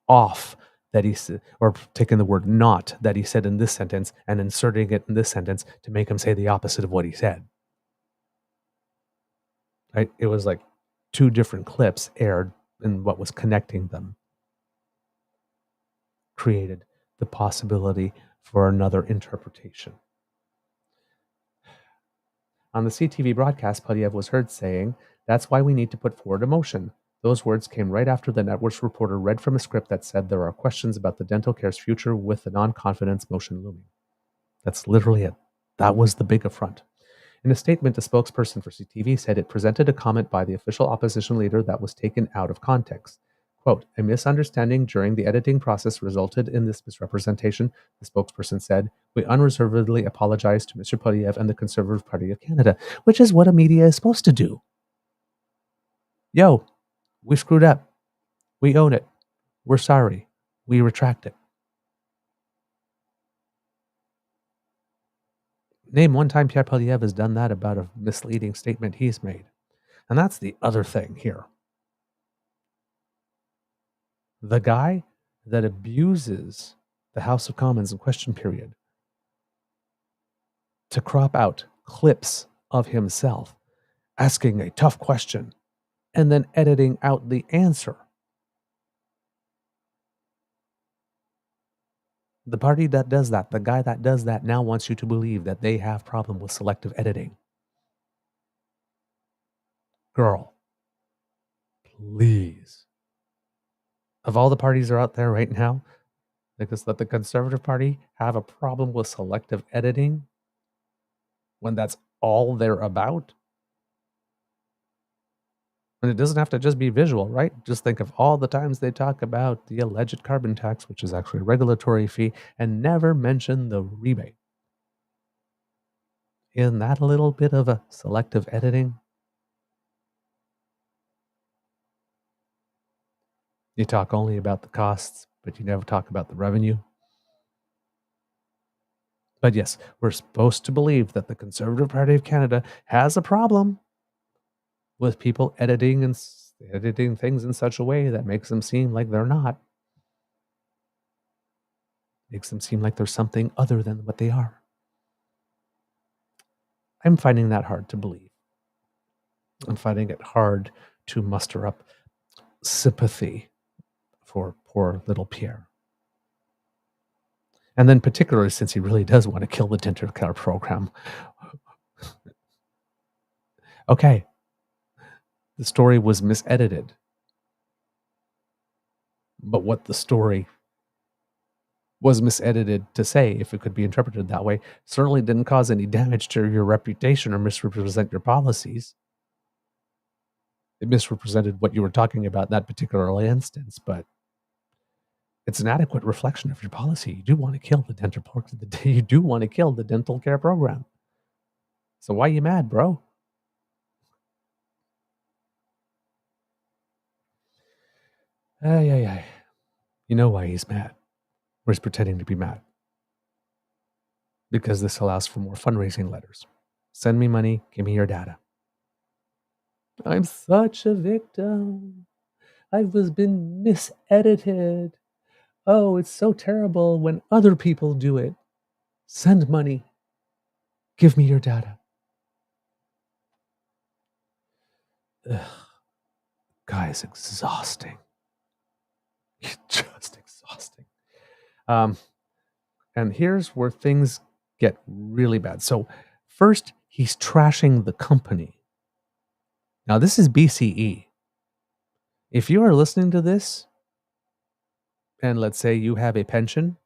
off that he said, or taking the word not that he said in this sentence and inserting it in this sentence to make him say the opposite of what he said. Right? It was like two different clips aired and what was connecting them created the possibility for another interpretation. On the CTV broadcast, Poilievre was heard saying, that's why we need to put forward a motion. Those words came right after the network's reporter read from a script that said there are questions about the dental care's future with the non-confidence motion looming. That's literally it. That was the big affront. In a statement, a spokesperson for CTV said it presented a comment by the official opposition leader that was taken out of context. Quote, a misunderstanding during the editing process resulted in this misrepresentation, the spokesperson said. We unreservedly apologize to Mr. Poilievre and the Conservative Party of Canada, which is what a media is supposed to do. Yo, we screwed up. We own it. We're sorry. We retract it. Name one time Pierre Poilievre has done that about a misleading statement he's made. And that's the other thing here. The guy that abuses the House of Commons in question period to crop out clips of himself asking a tough question and then editing out the answer. The party that does that, the guy that does that now wants you to believe that they have problem with selective editing. Girl, please. Of all the parties that are out there right now, because let the Conservative Party have a problem with selective editing when that's all they're about. And it doesn't have to just be visual, right? Just think of all the times they talk about the alleged carbon tax, which is actually a regulatory fee, and never mention the rebate. Isn't that a little bit of a selective editing? You talk only about the costs, but you never talk about the revenue. But yes, we're supposed to believe that the Conservative Party of Canada has a problem with people editing things in such a way that makes them seem like they're not. Makes them seem like they're something other than what they are. I'm finding that hard to believe. I'm finding it hard to muster up sympathy for poor little Pierre. And then particularly since he really does want to kill the dental care program. Okay, the story was misedited. But what the story was misedited to say, if it could be interpreted that way, certainly didn't cause any damage to your reputation or misrepresent your policies. It misrepresented what you were talking about in that particular instance, but it's an adequate reflection of your policy. You do want to kill the you do want to kill the dental care program. So why are you mad, bro? Ay. You know why he's mad. Or he's pretending to be mad. Because this allows for more fundraising letters. Send me money, give me your data. I'm such a victim. I was been misedited. Oh, it's so terrible when other people do it. Send money. Give me your data. Ugh. Guys, exhausting. Just exhausting. And here's where things get really bad. So first, he's trashing the company. Now, this is BCE. If you are listening to this, and let's say you have a pension,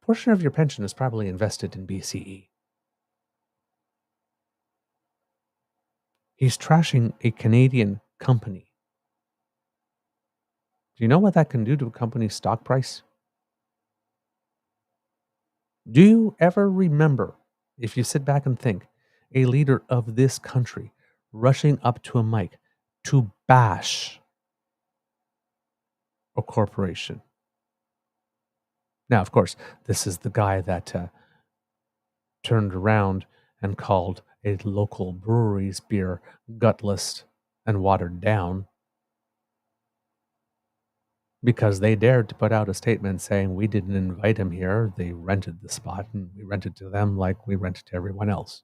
a portion of your pension is probably invested in BCE. He's trashing a Canadian company. Do you know what that can do to a company's stock price? Do you ever remember, if you sit back and think, a leader of this country rushing up to a mic to bash a corporation? Now, of course, this is the guy that turned around and called a local brewery's beer gutless and watered down because they dared to put out a statement saying we didn't invite him here. They rented the spot and we rented to them like we rented to everyone else.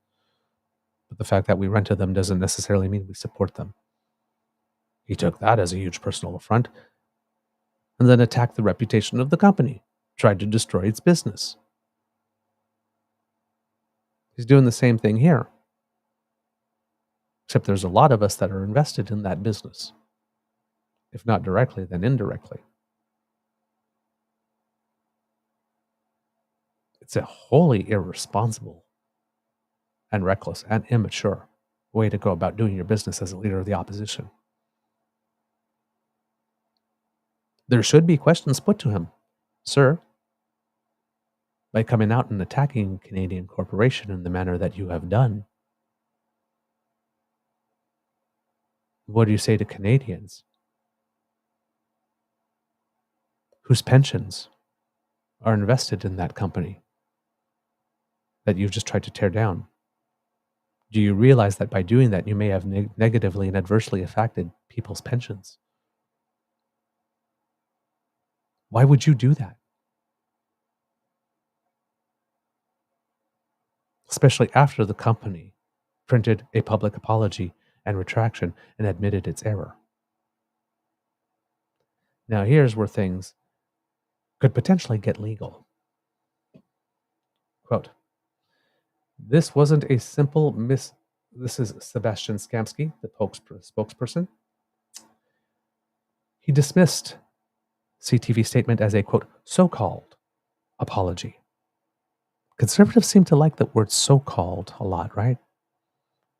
But the fact that we rented them doesn't necessarily mean we support them. He took that as a huge personal affront and then attacked the reputation of the company, tried to destroy its business. He's doing the same thing here. Except there's a lot of us that are invested in that business. If not directly, then indirectly. It's a wholly irresponsible and reckless and immature way to go about doing your business as a leader of the opposition. There should be questions put to him. Sir, by coming out and attacking a Canadian corporation in the manner that you have done, what do you say to Canadians whose pensions are invested in that company that you've just tried to tear down? Do you realize that by doing that, you may have negatively and adversely affected people's pensions? Why would you do that? Especially after the company printed a public apology and retraction and admitted its error. Now, here's where things could potentially get legal. Quote, this wasn't a simple This is Sebastian Skamsky, the spokesperson. He dismissed CTV statement as a, quote, so-called apology. Conservatives seem to like the word so-called a lot, right?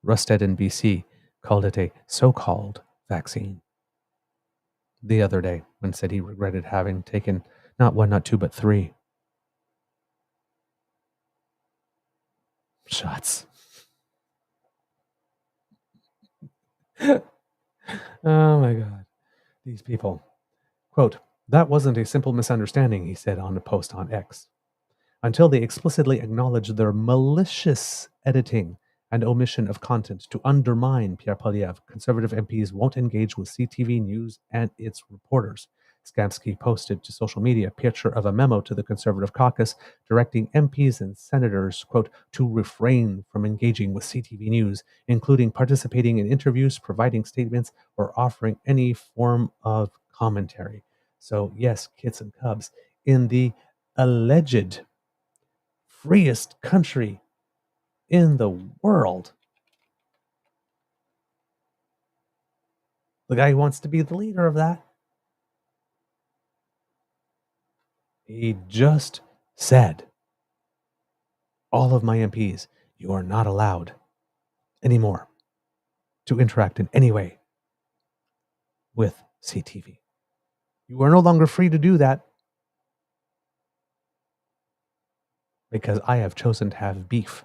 Rusted in BC called it a so-called vaccine the other day when said he regretted having taken not one, not two, but 3 shots. Oh my God. These people. Quote, that wasn't a simple misunderstanding, he said on a post on X. Until they explicitly acknowledge their malicious editing and omission of content to undermine Pierre Poilievre, Conservative MPs won't engage with CTV News and its reporters. Skamsky posted to social media a picture of a memo to the Conservative caucus directing MPs and senators, quote, to refrain from engaging with CTV News, including participating in interviews, providing statements, or offering any form of commentary. So, yes, kits and cubs, in the alleged freest country in the world, the guy who wants to be the leader of that, he just said, all of my MPs, you are not allowed anymore to interact in any way with CTV. You are no longer free to do that because I have chosen to have beef.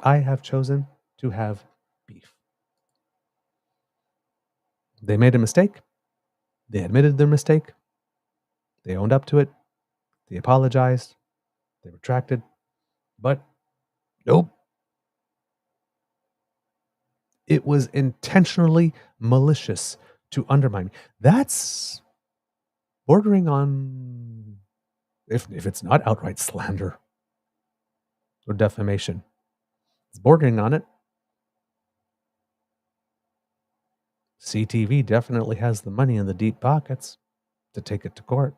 I have chosen to have beef. They made a mistake. They admitted their mistake. They owned up to it. They apologized. They retracted. But nope. It was intentionally malicious to undermine me. That's bordering on, if it's not outright slander or defamation, it's bordering on it. CTV definitely has the money in the deep pockets to take it to court.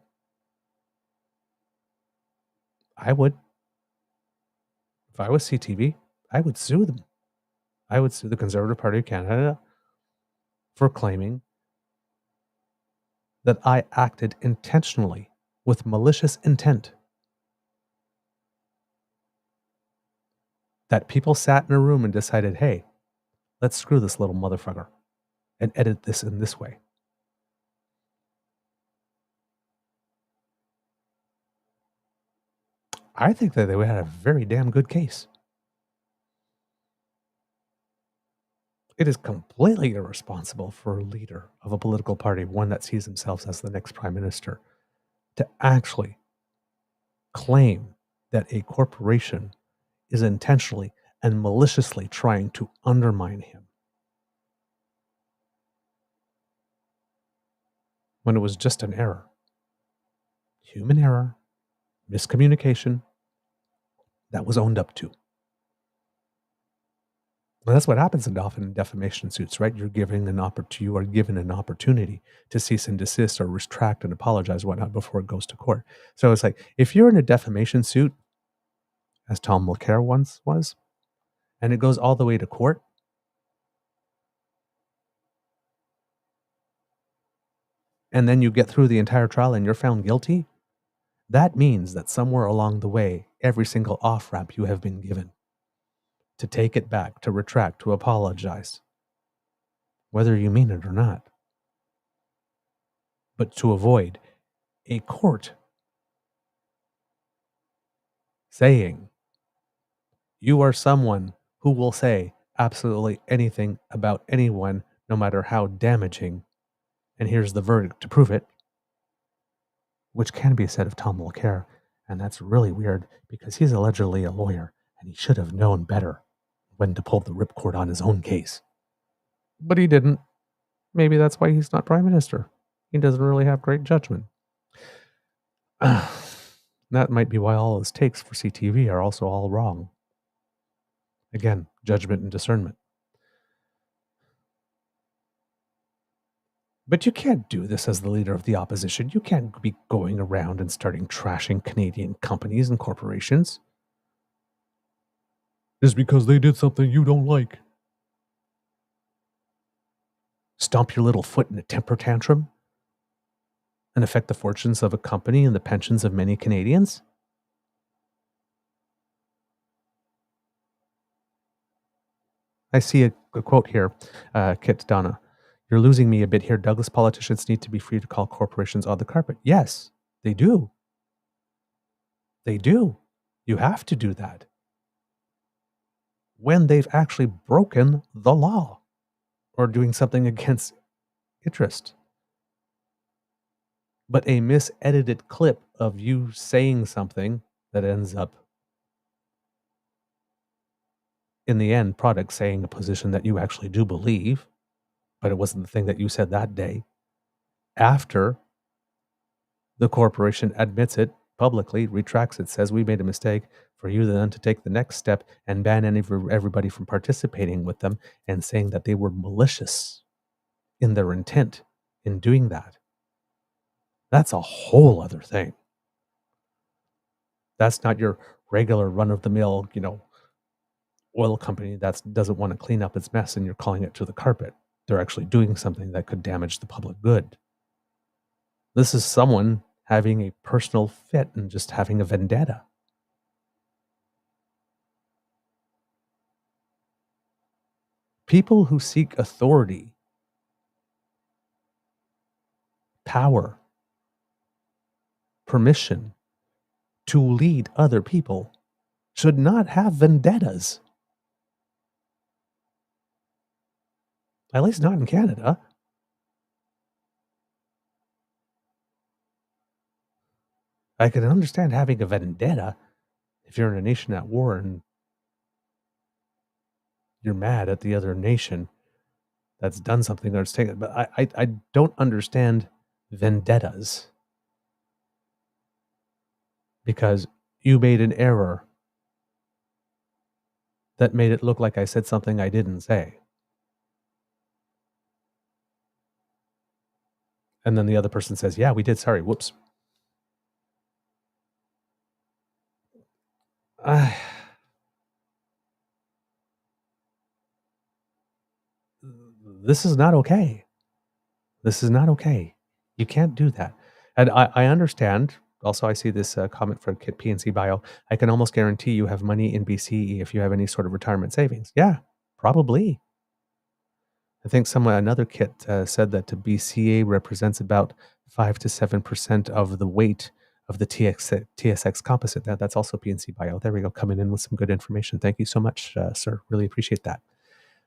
I would. If I was CTV, I would sue them. I would sue the Conservative Party of Canada for claiming that I acted intentionally with malicious intent. That people sat in a room and decided, hey, let's screw this little motherfucker and edit this in this way. I think that they would have a very damn good case. It is completely irresponsible for a leader of a political party, one that sees themselves as the next prime minister, to actually claim that a corporation is intentionally and maliciously trying to undermine him when it was just an error. Human error, miscommunication, that was owned up to. Well, that's what happens often in defamation suits, right? You are given an opportunity to cease and desist or retract and apologize, whatnot, before it goes to court. So it's like, if you're in a defamation suit, as Tom Mulcair once was, and it goes all the way to court, and then you get through the entire trial and you're found guilty, that means that somewhere along the way, every single off-ramp you have been given to take it back, to retract, to apologize, whether you mean it or not, but to avoid a court saying, you are someone who will say absolutely anything about anyone, no matter how damaging, and here's the verdict to prove it, which can be said of Tom Mulcair, and that's really weird because he's allegedly a lawyer, and he should have known better when to pull the ripcord on his own case. But he didn't. Maybe that's why he's not prime minister. He doesn't really have great judgment. That might be why all his takes for CTV are also all wrong. Again, judgment and discernment. But you can't do this as the leader of the opposition. You can't be going around and starting trashing Canadian companies and corporations just because they did something you don't like. Stomp your little foot in a temper tantrum and affect the fortunes of a company and the pensions of many Canadians? I see a quote here, Kit Donna. You're losing me a bit here. Douglas politicians need to be free to call corporations on the carpet. Yes, they do. They do. You have to do that when they've actually broken the law or doing something against interest. But a misedited clip of you saying something that ends up in the end product saying a position that you actually do believe, but it wasn't the thing that you said that day, after the corporation admits it publicly, retracts it, says we made a mistake, for you then to take the next step and ban everybody from participating with them and saying that they were malicious in their intent in doing that. That's a whole other thing. That's not your regular run-of-the-mill, oil company that doesn't want to clean up its mess and you're calling it to the carpet. They're actually doing something that could damage the public good. This is someone having a personal fit and just having a vendetta. People who seek authority, power, permission to lead other people should not have vendettas. At least not in Canada. I can understand having a vendetta if you're in a nation at war and you're mad at the other nation that's done something or it's taken. But I don't understand vendettas because you made an error that made it look like I said something I didn't say. And then the other person says, yeah, we did. Sorry. Whoops. This is not okay. This is not okay. You can't do that. And I understand. Also, I see this comment from Kit PNC Bio. I can almost guarantee you have money in BCE if you have any sort of retirement savings. Yeah, probably. I think another Kit said that BCA represents about 5 to 7% of the weight of the TSX composite. That's also PNC Bio. There we go, coming in with some good information. Thank you so much, sir. Really appreciate that.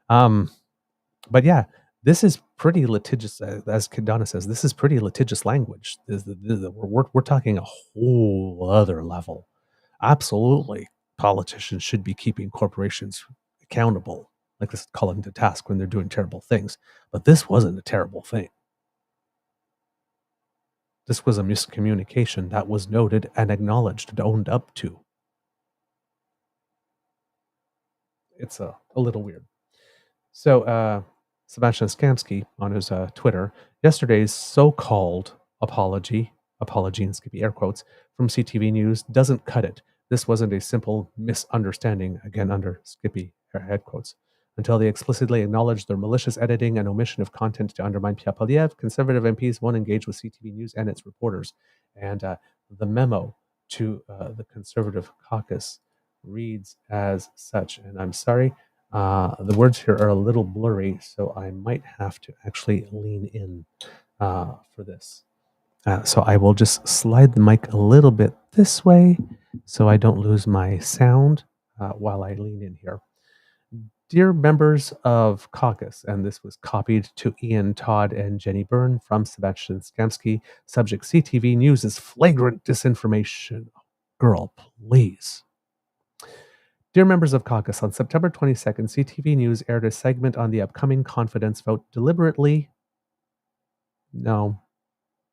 But yeah, this is pretty litigious, as Kadana says. This is pretty litigious language. We're talking a whole other level. Absolutely, politicians should be keeping corporations accountable, like this, calling to task when they're doing terrible things. But this wasn't a terrible thing. This was a miscommunication that was noted and acknowledged and owned up to. It's a little weird. So, Sebastian Skamsky on his Twitter, yesterday's so-called apology in Skippy air quotes, from CTV News doesn't cut it. This wasn't a simple misunderstanding, again under Skippy head quotes. Until they explicitly acknowledge their malicious editing and omission of content to undermine Pierre Poilievre, Conservative MPs won't engage with CTV News and its reporters. And the memo to the Conservative caucus reads as such, and I'm sorry, the words here are a little blurry, so I might have to actually lean in for this. So I will just slide the mic a little bit this way so I don't lose my sound while I lean in here. Dear members of caucus, and this was copied to Ian Todd and Jenny Byrne from Sebastian Skamsky, subject CTV News is flagrant disinformation. Girl, please. Dear members of caucus, on September 22nd, CTV News aired a segment on the upcoming confidence vote deliberately, no,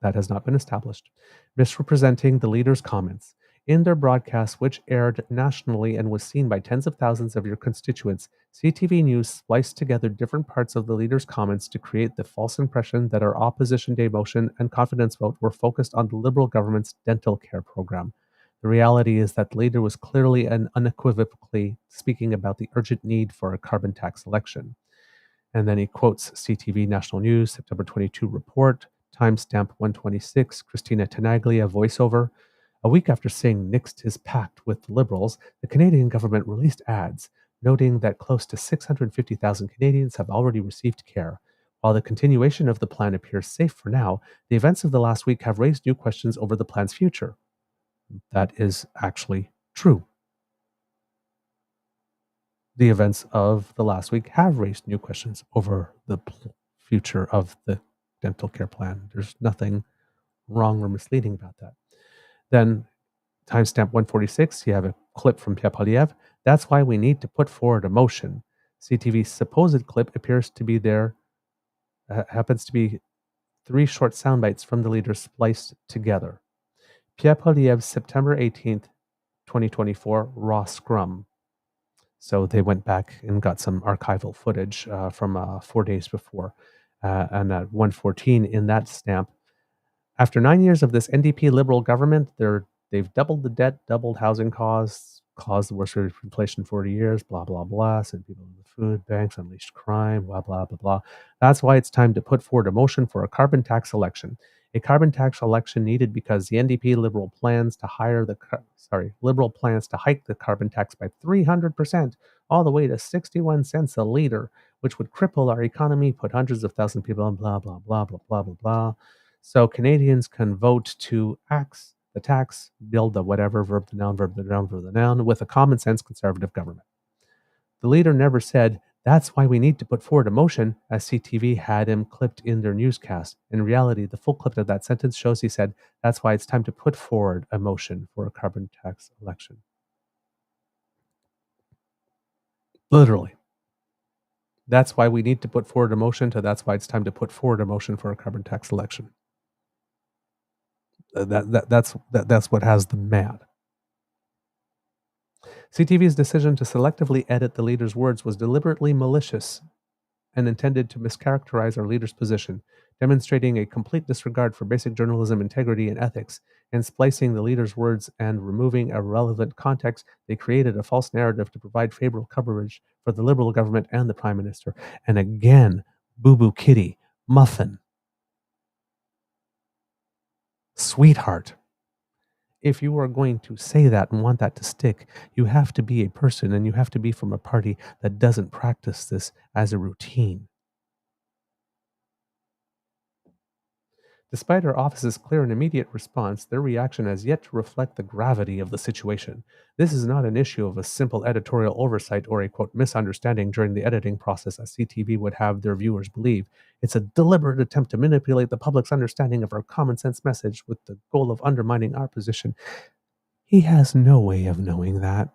that has not been established, misrepresenting the leader's comments. In their broadcast, which aired nationally and was seen by tens of thousands of your constituents, CTV News spliced together different parts of the leader's comments to create the false impression that our Opposition Day motion and confidence vote were focused on the Liberal government's dental care program. The reality is that the leader was clearly and unequivocally speaking about the urgent need for a carbon tax election. And then he quotes CTV National News, September 22 report, timestamp 126, Christina Tenaglia voiceover. A week after saying nixed his pact with the Liberals, the Canadian government released ads noting that close to 650,000 Canadians have already received care. While the continuation of the plan appears safe for now, the events of the last week have raised new questions over the plan's future. That is actually true. The events of the last week have raised new questions over the future of the dental care plan. There's nothing wrong or misleading about that. Then, timestamp 146, you have a clip from Pierre Poilievre. That's why we need to put forward a motion. CTV's supposed clip appears to be there, happens to be 3 short sound bites from the leader spliced together. Pierre Poilievre's September 18th, 2024 raw scrum. So they went back and got some archival footage from 4 days before. And at 114 in that stamp, after 9 years of this NDP Liberal government, they've doubled the debt, doubled housing costs, caused the worst rate of inflation in 40 years, blah, blah, blah, sent people to the food banks, unleashed crime, blah, blah, blah, blah. That's why it's time to put forward a motion for a carbon tax election. A carbon tax election needed because the NDP Liberal plans to hike the carbon tax by 300%, all the way to 61 cents a liter, which would cripple our economy, put hundreds of thousands of people on blah, blah, blah, blah, blah, blah, blah. So Canadians can vote to axe the tax, build the whatever, verb the noun, verb the noun, verb the noun, with a common sense conservative government. The leader never said, that's why we need to put forward a motion, as CTV had him clipped in their newscast. In reality, the full clip of that sentence shows he said, that's why it's time to put forward a motion for a carbon tax election. Literally. That's why we need to put forward a motion to that's why it's time to put forward a motion for a carbon tax election. That's what has them mad. CTV's decision to selectively edit the leader's words was deliberately malicious and intended to mischaracterize our leader's position, demonstrating a complete disregard for basic journalism integrity and ethics. In splicing the leader's words and removing irrelevant context, they created a false narrative to provide favorable coverage for the Liberal government and the Prime Minister. And again, boo-boo kitty, muffin, sweetheart. If you are going to say that and want that to stick, you have to be a person and you have to be from a party that doesn't practice this as a routine. Despite our office's clear and immediate response, their reaction has yet to reflect the gravity of the situation. This is not an issue of a simple editorial oversight or a, quote, misunderstanding during the editing process, as CTV would have their viewers believe. It's a deliberate attempt to manipulate the public's understanding of our common sense message with the goal of undermining our position. He has no way of knowing that.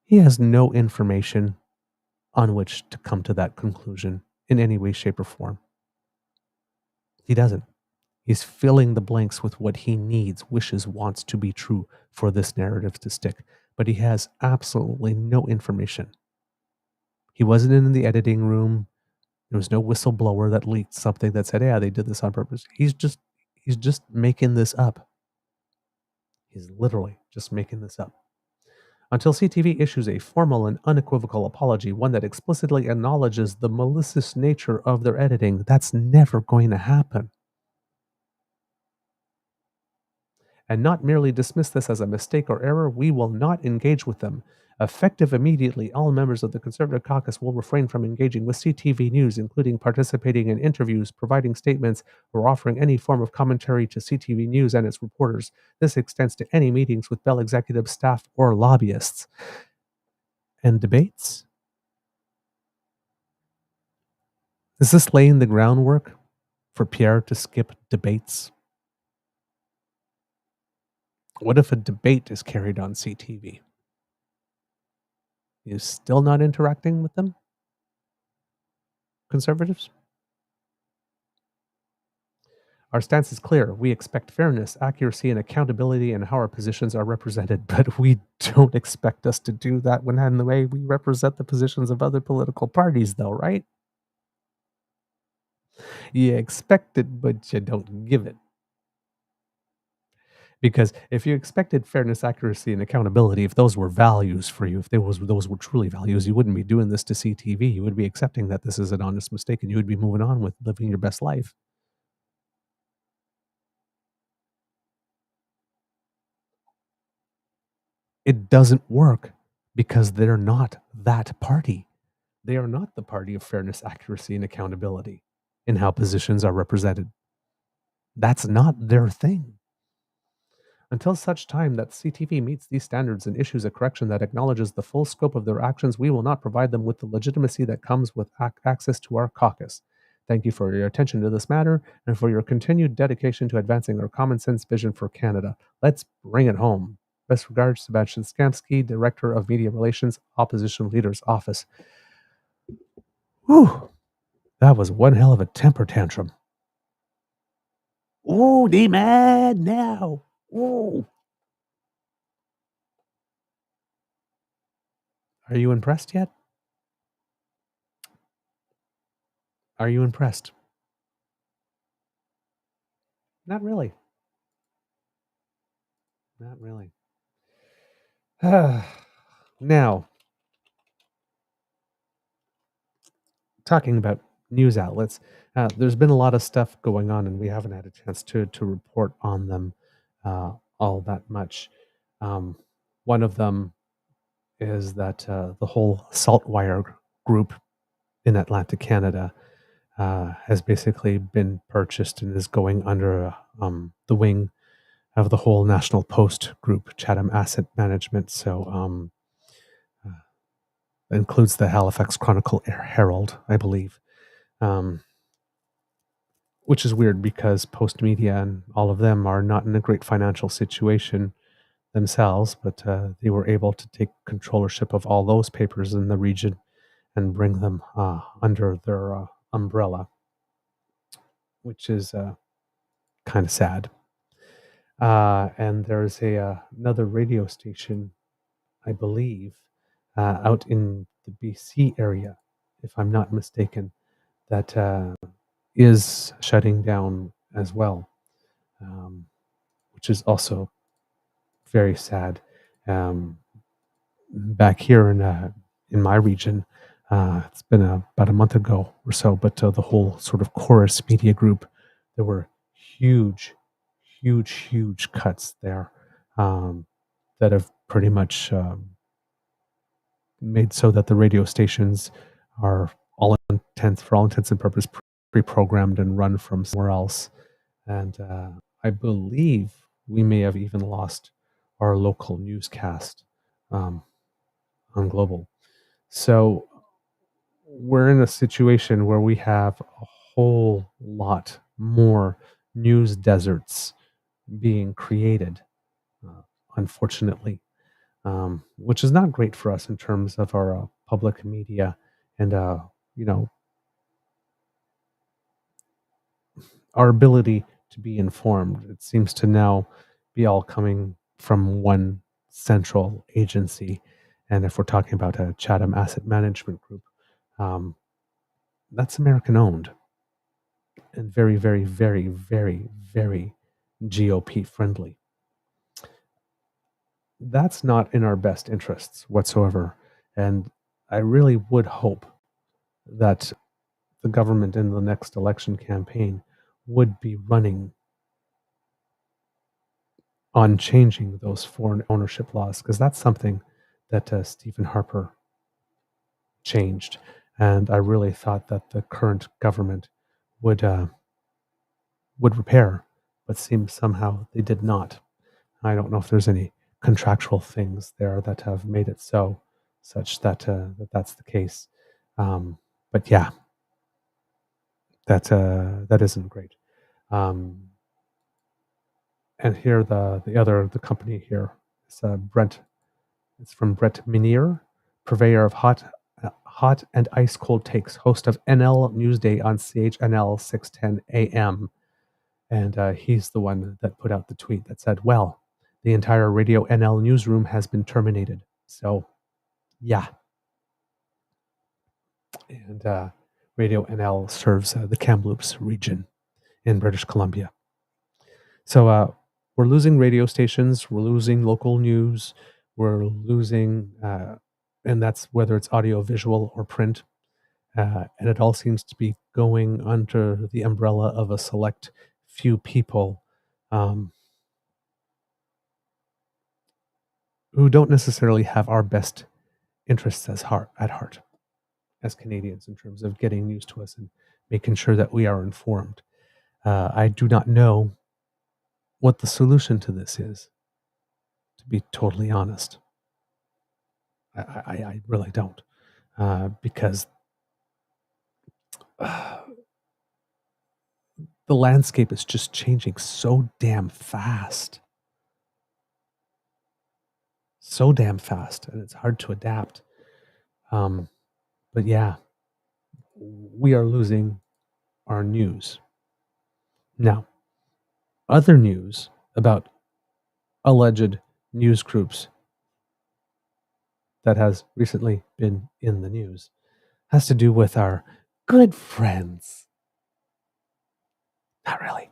He has no information on which to come to that conclusion in any way, shape, or form. He doesn't. He's filling the blanks with what he needs, wishes, wants to be true for this narrative to stick. But he has absolutely no information. He wasn't in the editing room. There was no whistleblower that leaked something that said, yeah, they did this on purpose. He's just making this up. He's literally just making this up. Until CTV issues a formal and unequivocal apology, one that explicitly acknowledges the malicious nature of their editing, that's never going to happen. And not merely dismiss this as a mistake or error, we will not engage with them. Effective immediately, all members of the Conservative caucus will refrain from engaging with CTV News, including participating in interviews, providing statements, or offering any form of commentary to CTV News and its reporters. This extends to any meetings with Bell executive staff or lobbyists. And debates? Is this laying the groundwork for Pierre to skip debates? What if a debate is carried on CTV? You still not interacting with them, conservatives? Our stance is clear. We expect fairness, accuracy, and accountability in how our positions are represented, but we don't expect us to do that when in the way we represent the positions of other political parties, though, right? You expect it, but you don't give it. Because if you expected fairness, accuracy, and accountability, if those were values for you, if those were truly values, you wouldn't be doing this to CTV. You would be accepting that this is an honest mistake, and you would be moving on with living your best life. It doesn't work because they're not that party. They are not the party of fairness, accuracy, and accountability in how positions are represented. That's not their thing. Until such time that CTV meets these standards and issues a correction that acknowledges the full scope of their actions, we will not provide them with the legitimacy that comes with access to our caucus. Thank you for your attention to this matter and for your continued dedication to advancing our common sense vision for Canada. Let's bring it home. Best regards, Sebastian Skamsky, Director of Media Relations, Opposition Leader's Office. Whew, that was one hell of a temper tantrum. Oh, they mad now. Oh. Are you impressed yet? Are you impressed? Not really. Not really. Now, talking about news outlets, there's been a lot of stuff going on, and we haven't had a chance to report on them all that much. Um, one of them is that the whole Saltwire group in Atlantic Canada has basically been purchased and is going under the wing of the whole National Post group, Chatham Asset Management. So uh, that includes the Halifax Chronicle Herald, I believe, um, which is weird because Post Media and all of them are not in a great financial situation themselves, but they were able to take controllership of all those papers in the region and bring them under their umbrella, which is kind of sad. And there's another radio station, I believe, out in the BC area, if I'm not mistaken, that is shutting down as well, which is also very sad. Um, Back here in my region, it's been about a month ago or so, but the whole sort of Chorus Media Group, there were huge, huge cuts there that have pretty much made so that the radio stations are for all intents and purposes, pre-programmed and run from somewhere else. And I believe we may have even lost our local newscast um, on Global. So we're in a situation where we have a whole lot more news deserts being created, unfortunately, which is not great for us in terms of our public media and, you know, our ability to be informed. It seems to now be all coming from one central agency. And if we're talking about a Chatham Asset Management Group, um, that's American owned and very GOP friendly. That's not in our best interests whatsoever. And I really would hope that the government in the next election campaign would be running on changing those foreign ownership laws, because that's something that Stephen Harper changed. And I really thought that the current government would repair, but seems somehow they did not. I don't know if there's any contractual things there that have made it such that that's the case. But yeah, that isn't great. Um, and here the company here is Brent. It's from Brett Minier, purveyor of hot and ice cold takes, host of NL Newsday on CHNL 610 AM. And he's the one that put out the tweet that said, well, the entire Radio NL newsroom has been terminated. So, yeah. And Radio NL serves the Kamloops region in British Columbia. So we're losing radio stations, we're losing local news, we're losing, and that's whether it's audio, visual, or print. And it all seems to be going under the umbrella of a select few people um, who don't necessarily have our best interests at heart as Canadians in terms of getting news to us and making sure that we are informed. I do not know what the solution to this is, to be totally honest. I really don't, because the landscape is just changing so damn fast. So damn fast, and it's hard to adapt. But yeah, we are losing our news. Now, other news about alleged news groups that has recently been in the news has to do with our good friends. Not really.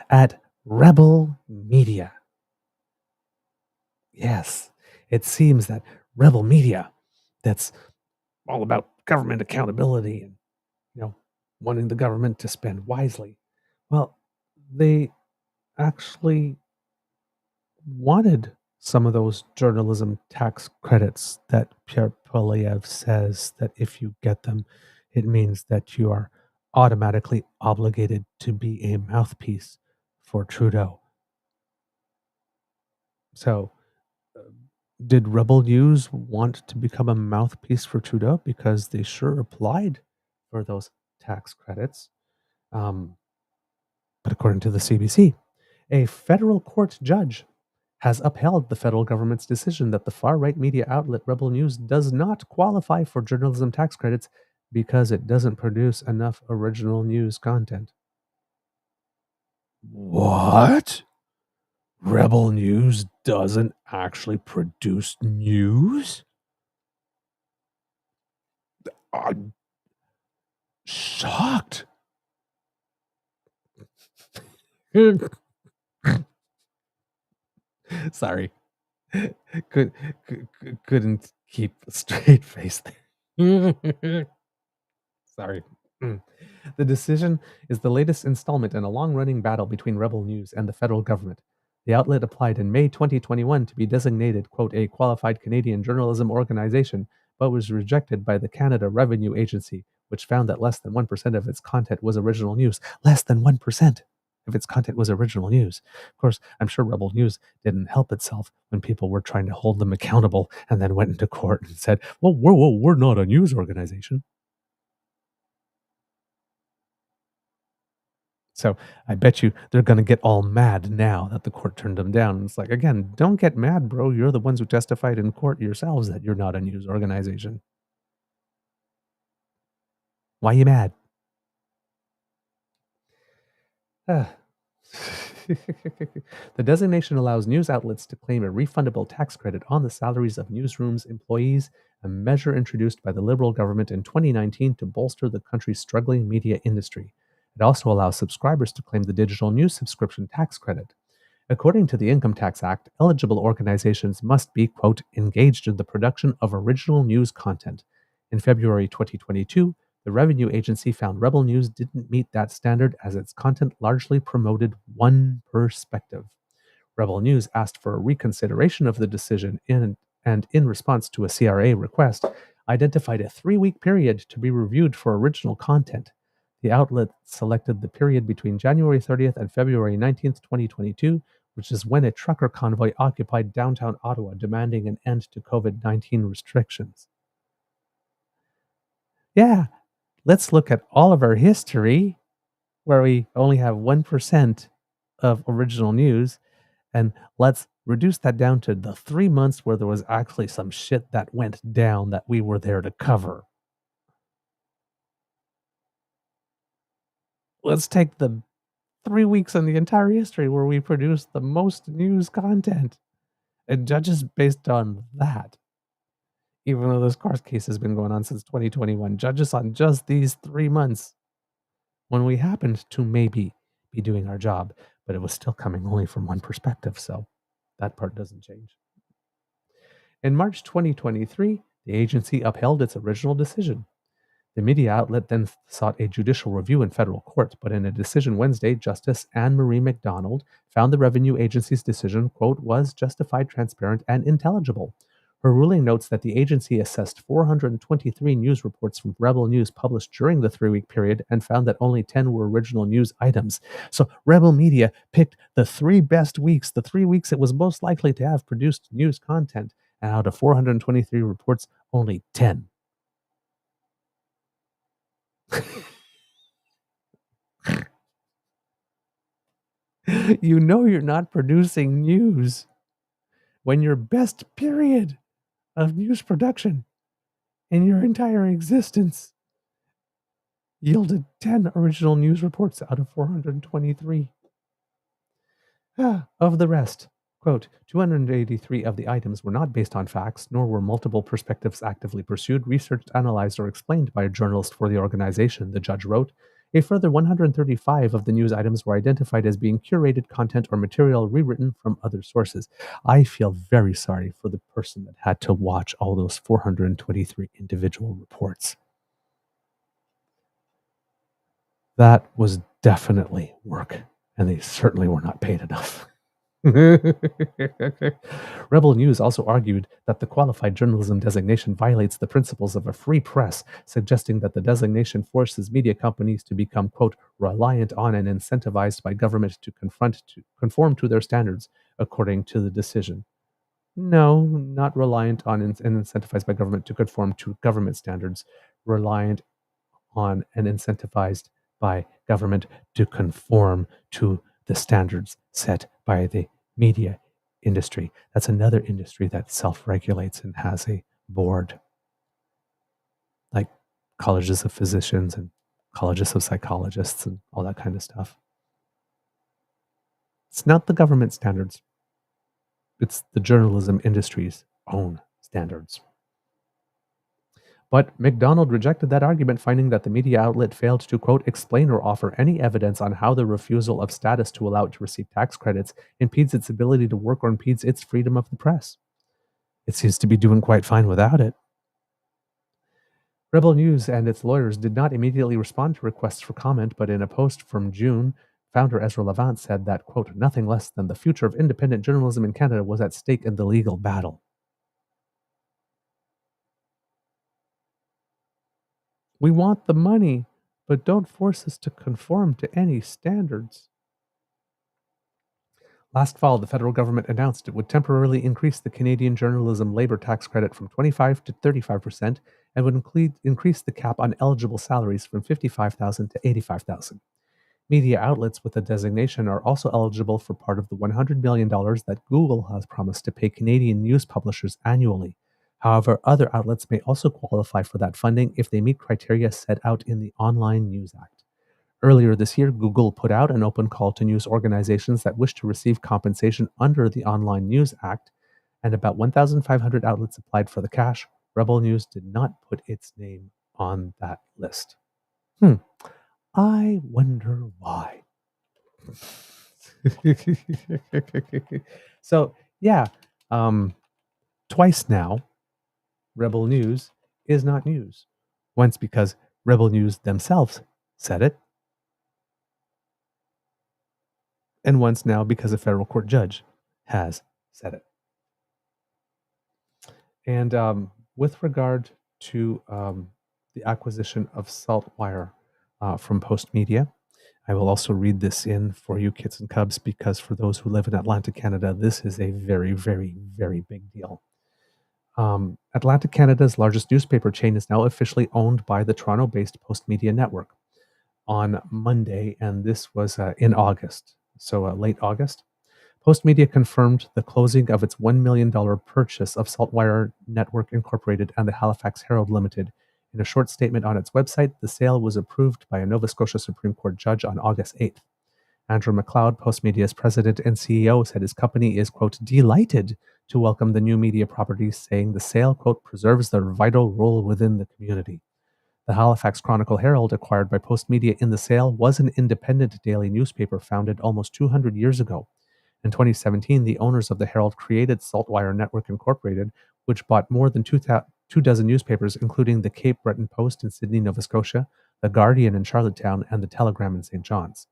At Rebel Media. Yes, it seems that Rebel Media, that's all about government accountability and, wanting the government to spend wisely. Well, they actually wanted some of those journalism tax credits that Pierre Poilievre says that if you get them, it means that you are automatically obligated to be a mouthpiece for Trudeau. So, did Rebel News want to become a mouthpiece for Trudeau? Because they sure applied for those tax credits. But according to the CBC, a federal court judge has upheld the federal government's decision that the far-right media outlet Rebel News does not qualify for journalism tax credits because it doesn't produce enough original news content. What? Rebel News doesn't actually produce news? I'm shocked. Sorry. Couldn't keep a straight face there. Sorry. The decision is the latest installment in a long-running battle between Rebel News and the federal government. The outlet applied in May 2021 to be designated, quote, a qualified Canadian journalism organization, but was rejected by the Canada Revenue Agency, which found that less than 1% of its content was original news. Less than 1% of its content was original news. Of course, I'm sure Rebel News didn't help itself when people were trying to hold them accountable and then went into court and said, well, we're not a news organization. So I bet you they're going to get all mad now that the court turned them down. It's like, again, don't get mad, bro. You're the ones who testified in court yourselves that you're not a news organization. Why are you mad? The designation allows news outlets to claim a refundable tax credit on the salaries of newsrooms employees, a measure introduced by the Liberal government in 2019 to bolster the country's struggling media industry. It also allows subscribers to claim the digital news subscription tax credit. According to the Income Tax Act, eligible organizations must be, quote, engaged in the production of original news content. In February 2022, the Revenue Agency found Rebel News didn't meet that standard as its content largely promoted one perspective. Rebel News asked for a reconsideration of the decision and in response to a CRA request, identified a 3-week period to be reviewed for original content. The outlet selected the period between January 30th and February 19th, 2022, which is when a trucker convoy occupied downtown Ottawa, demanding an end to COVID-19 restrictions. Yeah, let's look at all of our history where we only have 1% of original news, and let's reduce that down to the 3 months where there was actually some shit that went down that we were there to cover. Let's take the 3 weeks in the entire history where we produced the most news content and judge us based on that. Even though this court case has been going on since 2021, judge us on just these 3 months when we happened to maybe be doing our job, but it was still coming only from one perspective, so that part doesn't change. In March 2023, the agency upheld its original decision. The media outlet then sought a judicial review in federal court, but in a decision Wednesday, Justice Anne Marie McDonald found the revenue agency's decision, quote, was justified, transparent, and intelligible. Her ruling notes that the agency assessed 423 news reports from Rebel News published during the 3-week period and found that only 10 were original news items. So Rebel Media picked the 3 best weeks, the 3 weeks it was most likely to have produced news content, and out of 423 reports, only 10. You know you're not producing news when your best period of news production in your entire existence yielded 10 original news reports out of 423. Of the rest, quote, 283 of the items were not based on facts, nor were multiple perspectives actively pursued, researched, analyzed, or explained by a journalist for the organization, the judge wrote. A further 135 of the news items were identified as being curated content or material rewritten from other sources. I feel very sorry for the person that had to watch all those 423 individual reports. That was definitely work, and they certainly were not paid enough. Rebel News also argued that the qualified journalism designation violates the principles of a free press, suggesting that the designation forces media companies to become, quote, reliant on and incentivized by government to conform to their standards, according to the decision. No, not reliant on and incentivized by government to conform to government standards, reliant on and incentivized by government to conform to the standards set by the media industry. That's another industry that self-regulates and has a board, like colleges of physicians and colleges of psychologists and all that kind of stuff. It's not the government standards. It's the journalism industry's own standards. But McDonald rejected that argument, finding that the media outlet failed to, quote, explain or offer any evidence on how the refusal of status to allow it to receive tax credits impedes its ability to work or impedes its freedom of the press. It seems to be doing quite fine without it. Rebel News and its lawyers did not immediately respond to requests for comment, but in a post from June, founder Ezra Levant said that, quote, nothing less than the future of independent journalism in Canada was at stake in the legal battle. We want the money, but don't force us to conform to any standards. Last fall, the federal government announced it would temporarily increase the Canadian journalism labor tax credit from 25% to 35% and would increase the cap on eligible salaries from $55,000 to $85,000. Media outlets with the designation are also eligible for part of the $100 million that Google has promised to pay Canadian news publishers annually. However, other outlets may also qualify for that funding if they meet criteria set out in the Online News Act. Earlier this year, Google put out an open call to news organizations that wish to receive compensation under the Online News Act, and about 1,500 outlets applied for the cash. Rebel News did not put its name on that list. I wonder why. So, yeah, twice now, Rebel News is not news. Once because Rebel News themselves said it, and once now because a federal court judge has said it. And with regard to the acquisition of Saltwire from Post Media, I will also read this in for you kids and cubs, because for those who live in Atlantic Canada, this is a very, very, very big deal. Atlantic Canada's largest newspaper chain is now officially owned by the Toronto-based Post Media Network on Monday, and this was in August, so late August. Postmedia confirmed the closing of its $1 million purchase of Saltwire Network Incorporated and the Halifax Herald Limited. In a short statement on its website, the sale was approved by a Nova Scotia Supreme Court judge on August 8th. Andrew McLeod, Postmedia's president and CEO, said his company is, quote, delighted to welcome the new media properties, saying the sale, quote, preserves their vital role within the community. The Halifax Chronicle Herald, acquired by Postmedia in the sale, was an independent daily newspaper founded almost 200 years ago. In 2017, the owners of the Herald created Saltwire Network Incorporated, which bought more than two dozen newspapers, including the Cape Breton Post in Sydney, Nova Scotia, the Guardian in Charlottetown, and the Telegram in St. John's.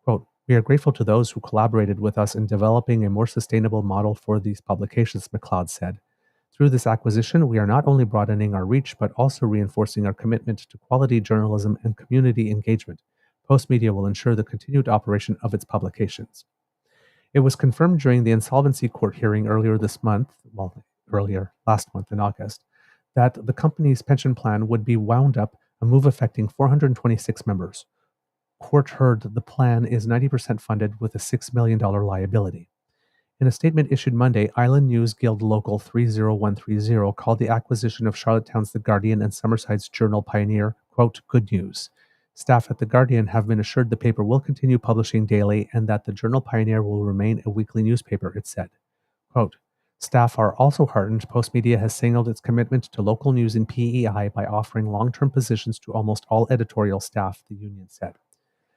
Quote, we are grateful to those who collaborated with us in developing a more sustainable model for these publications, McLeod said. Through this acquisition, we are not only broadening our reach, but also reinforcing our commitment to quality journalism and community engagement. Postmedia will ensure the continued operation of its publications. It was confirmed during the insolvency court hearing last month in August, that the company's pension plan would be wound up, a move affecting 426 members. Court heard the plan is 90% funded with a $6 million liability. In a statement issued Monday, Island News Guild Local 30130 called the acquisition of Charlottetown's The Guardian and Summerside's Journal Pioneer, quote, good news. Staff at The Guardian have been assured the paper will continue publishing daily and that the Journal Pioneer will remain a weekly newspaper, it said. Quote, staff are also heartened Postmedia has signaled its commitment to local news in PEI by offering long-term positions to almost all editorial staff, the union said.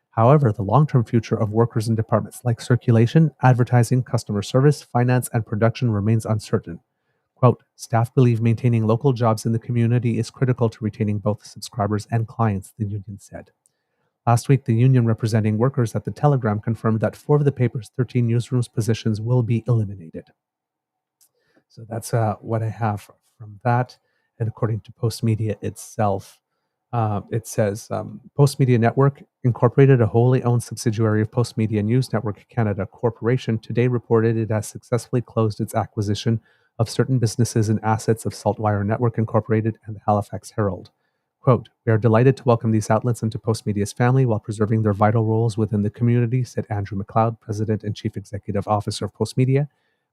However, the long-term future of workers in departments like circulation, advertising, customer service, finance, and production remains uncertain. Quote, staff believe maintaining local jobs in the community is critical to retaining both subscribers and clients, the union said. Last week, the union representing workers at the Telegram confirmed that 4 of the paper's 13 newsrooms positions will be eliminated. So that's what I have from that. And according to Postmedia itself, it says Postmedia Network Incorporated, a wholly owned subsidiary of Postmedia News Network Canada Corporation, today reported it has successfully closed its acquisition of certain businesses and assets of Saltwire Network Incorporated and the Halifax Herald. Quote, we are delighted to welcome these outlets into Postmedia's family while preserving their vital roles within the community, said Andrew McLeod, President and Chief Executive Officer of Postmedia.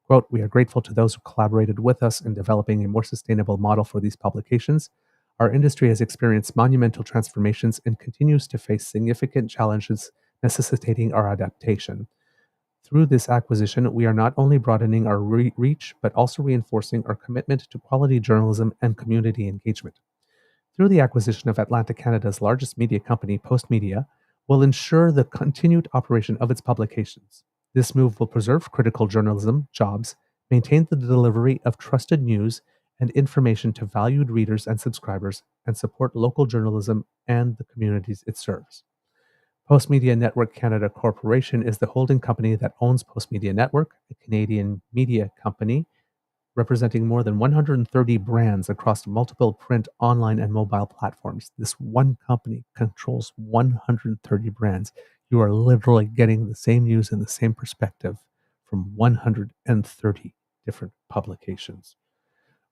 Quote, we are grateful to those who collaborated with us in developing a more sustainable model for these publications. Our industry has experienced monumental transformations and continues to face significant challenges necessitating our adaptation. Through this acquisition, we are not only broadening our reach, but also reinforcing our commitment to quality journalism and community engagement. Through the acquisition of Atlantic Canada's largest media company, Postmedia, will ensure the continued operation of its publications. This move will preserve critical journalism jobs, maintain the delivery of trusted news and information to valued readers and subscribers, and support local journalism and the communities it serves. Postmedia Network Canada Corporation is the holding company that owns Postmedia Network, a Canadian media company representing more than 130 brands across multiple print, online, and mobile platforms. This one company controls 130 brands. You are literally getting the same news and the same perspective from 130 different publications.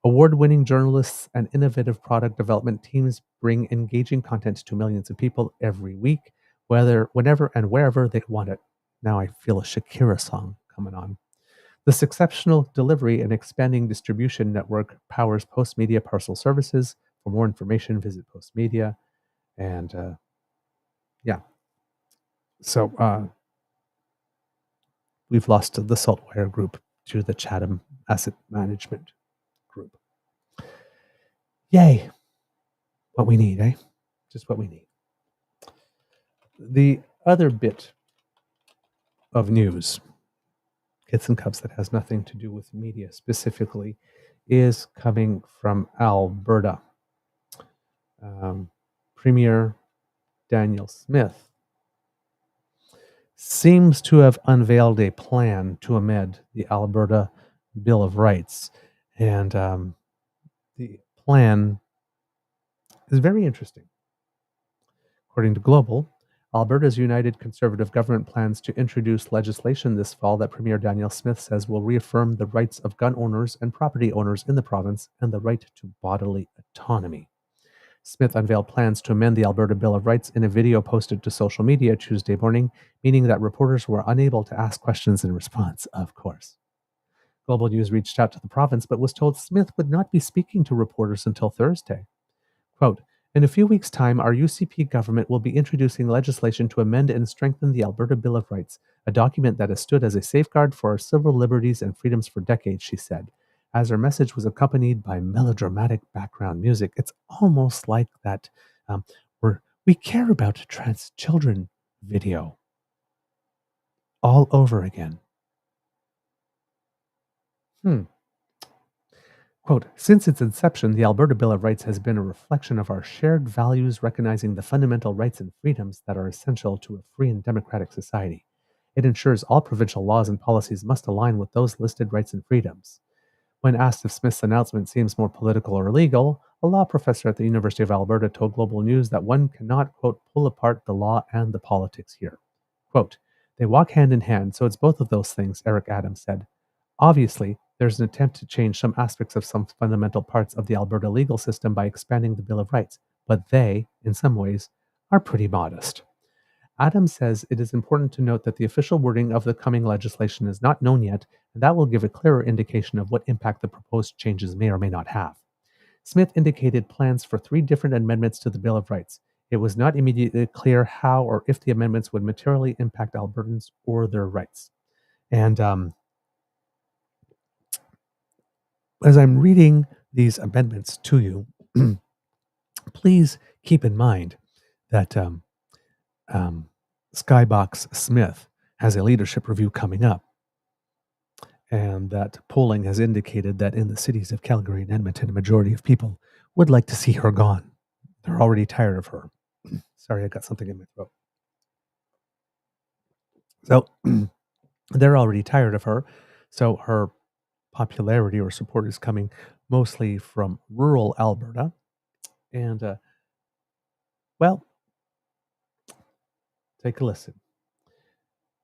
Award-winning journalists and innovative product development teams bring engaging content to millions of people every week, whenever and wherever they want it. Now I feel a Shakira song coming on. This exceptional delivery and expanding distribution network powers Postmedia Parcel Services. For more information, visit Postmedia. And so we've lost the Saltwire Group to the Chatham Asset Management Group. Yay. What we need, eh? Just what we need. The other bit of news, Kits and Cups, that has nothing to do with media specifically, is coming from Alberta. Premier Daniel Smith seems to have unveiled a plan to amend the Alberta Bill of Rights. And the plan is very interesting. According to Global, Alberta's United Conservative Government plans to introduce legislation this fall that Premier Daniel Smith says will reaffirm the rights of gun owners and property owners in the province and the right to bodily autonomy. Smith unveiled plans to amend the Alberta Bill of Rights in a video posted to social media Tuesday morning, meaning that reporters were unable to ask questions in response, of course. Global News reached out to the province but was told Smith would not be speaking to reporters until Thursday. Quote, in a few weeks' time, our UCP government will be introducing legislation to amend and strengthen the Alberta Bill of Rights, a document that has stood as a safeguard for our civil liberties and freedoms for decades, she said. As her message was accompanied by melodramatic background music, it's almost like that um, we care about trans children video all over again. Hmm. Quote, since its inception, the Alberta Bill of Rights has been a reflection of our shared values recognizing the fundamental rights and freedoms that are essential to a free and democratic society. It ensures all provincial laws and policies must align with those listed rights and freedoms. When asked if Smith's announcement seems more political or legal, a law professor at the University of Alberta told Global News that one cannot, quote, pull apart the law and the politics here. Quote, they walk hand in hand, so it's both of those things, Eric Adams said. Obviously, there's an attempt to change some aspects of some fundamental parts of the Alberta legal system by expanding the Bill of Rights, but they, in some ways, are pretty modest. Adams says it is important to note that the official wording of the coming legislation is not known yet, and that will give a clearer indication of what impact the proposed changes may or may not have. Smith indicated plans for 3 different amendments to the Bill of Rights. It was not immediately clear how or if the amendments would materially impact Albertans or their rights. And as I'm reading these amendments to you, please keep in mind that Skybox Smith has a leadership review coming up, and that polling has indicated that in the cities of Calgary and Edmonton, a majority of people would like to see her gone. They're already tired of her. Sorry, I got something in my throat. So they're already tired of her. So her popularity or support is coming mostly from rural Alberta. And, well, take a listen.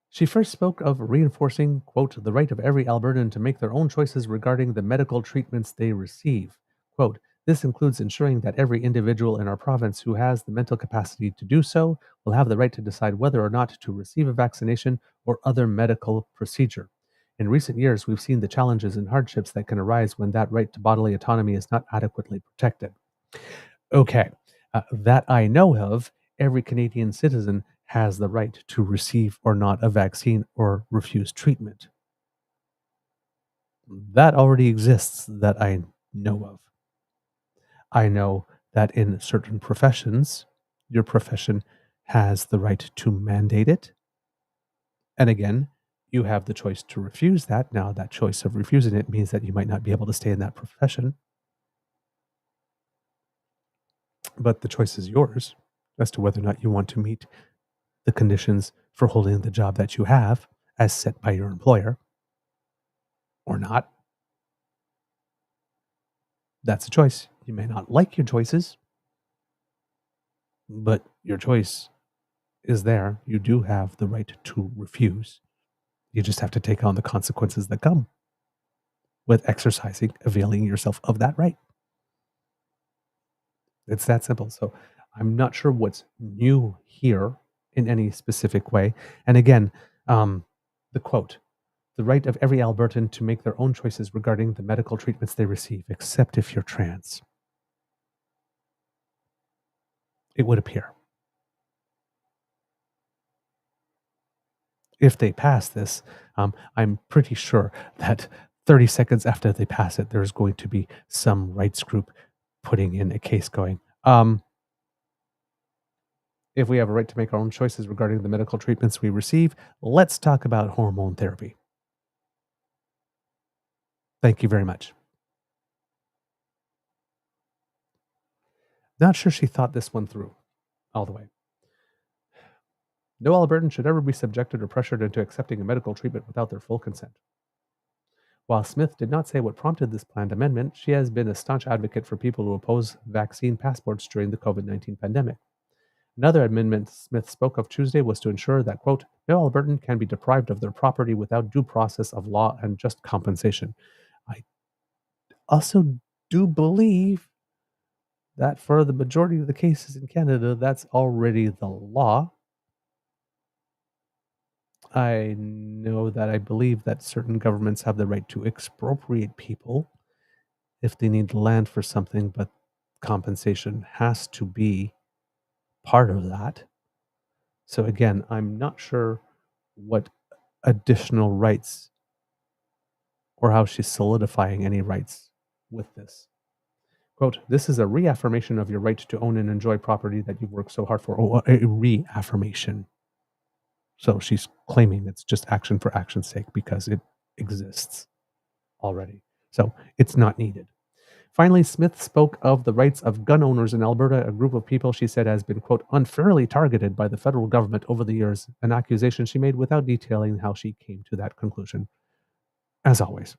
She first spoke of reinforcing, quote, the right of every Albertan to make their own choices regarding the medical treatments they receive. Quote, this includes ensuring that every individual in our province who has the mental capacity to do so will have the right to decide whether or not to receive a vaccination or other medical procedure. In recent years, we've seen the challenges and hardships that can arise when that right to bodily autonomy is not adequately protected. Okay, that I know of, every Canadian citizen has the right to receive or not a vaccine or refuse treatment. That already exists that I know of. I know that in certain professions, your profession has the right to mandate it. And again, you have the choice to refuse that. Now, that choice of refusing it means that you might not be able to stay in that profession, but the choice is yours as to whether or not you want to meet the conditions for holding the job that you have as set by your employer or not. That's a choice. You may not like your choices, but your choice is there. You do have the right to refuse. You just have to take on the consequences that come with exercising, availing yourself of that right. It's that simple. So I'm not sure what's new here in any specific way. And again, the quote, the right of every Albertan to make their own choices regarding the medical treatments they receive, except if you're trans. It would appear. If they pass this, I'm pretty sure that 30 seconds after they pass it, there's going to be some rights group putting in a case going, if we have a right to make our own choices regarding the medical treatments we receive, let's talk about hormone therapy. Thank you very much. Not sure she thought this one through all the way. No Albertan should ever be subjected or pressured into accepting a medical treatment without their full consent. While Smith did not say what prompted this planned amendment, she has been a staunch advocate for people who oppose vaccine passports during the COVID-19 pandemic. Another amendment Smith spoke of Tuesday was to ensure that, quote, no Albertan can be deprived of their property without due process of law and just compensation. I also do believe that for the majority of the cases in Canada, that's already the law. I know that I believe that certain governments have the right to expropriate people if they need the land for something, but compensation has to be part of that. So again, I'm not sure what additional rights or how she's solidifying any rights with this. Quote, this is a reaffirmation of your right to own and enjoy property that you've worked so hard for. Oh, a reaffirmation. So she's claiming it's just action for action's sake because it exists already. So it's not needed. Finally, Smith spoke of the rights of gun owners in Alberta, a group of people she said has been, quote, unfairly targeted by the federal government over the years, an accusation she made without detailing how she came to that conclusion. As always,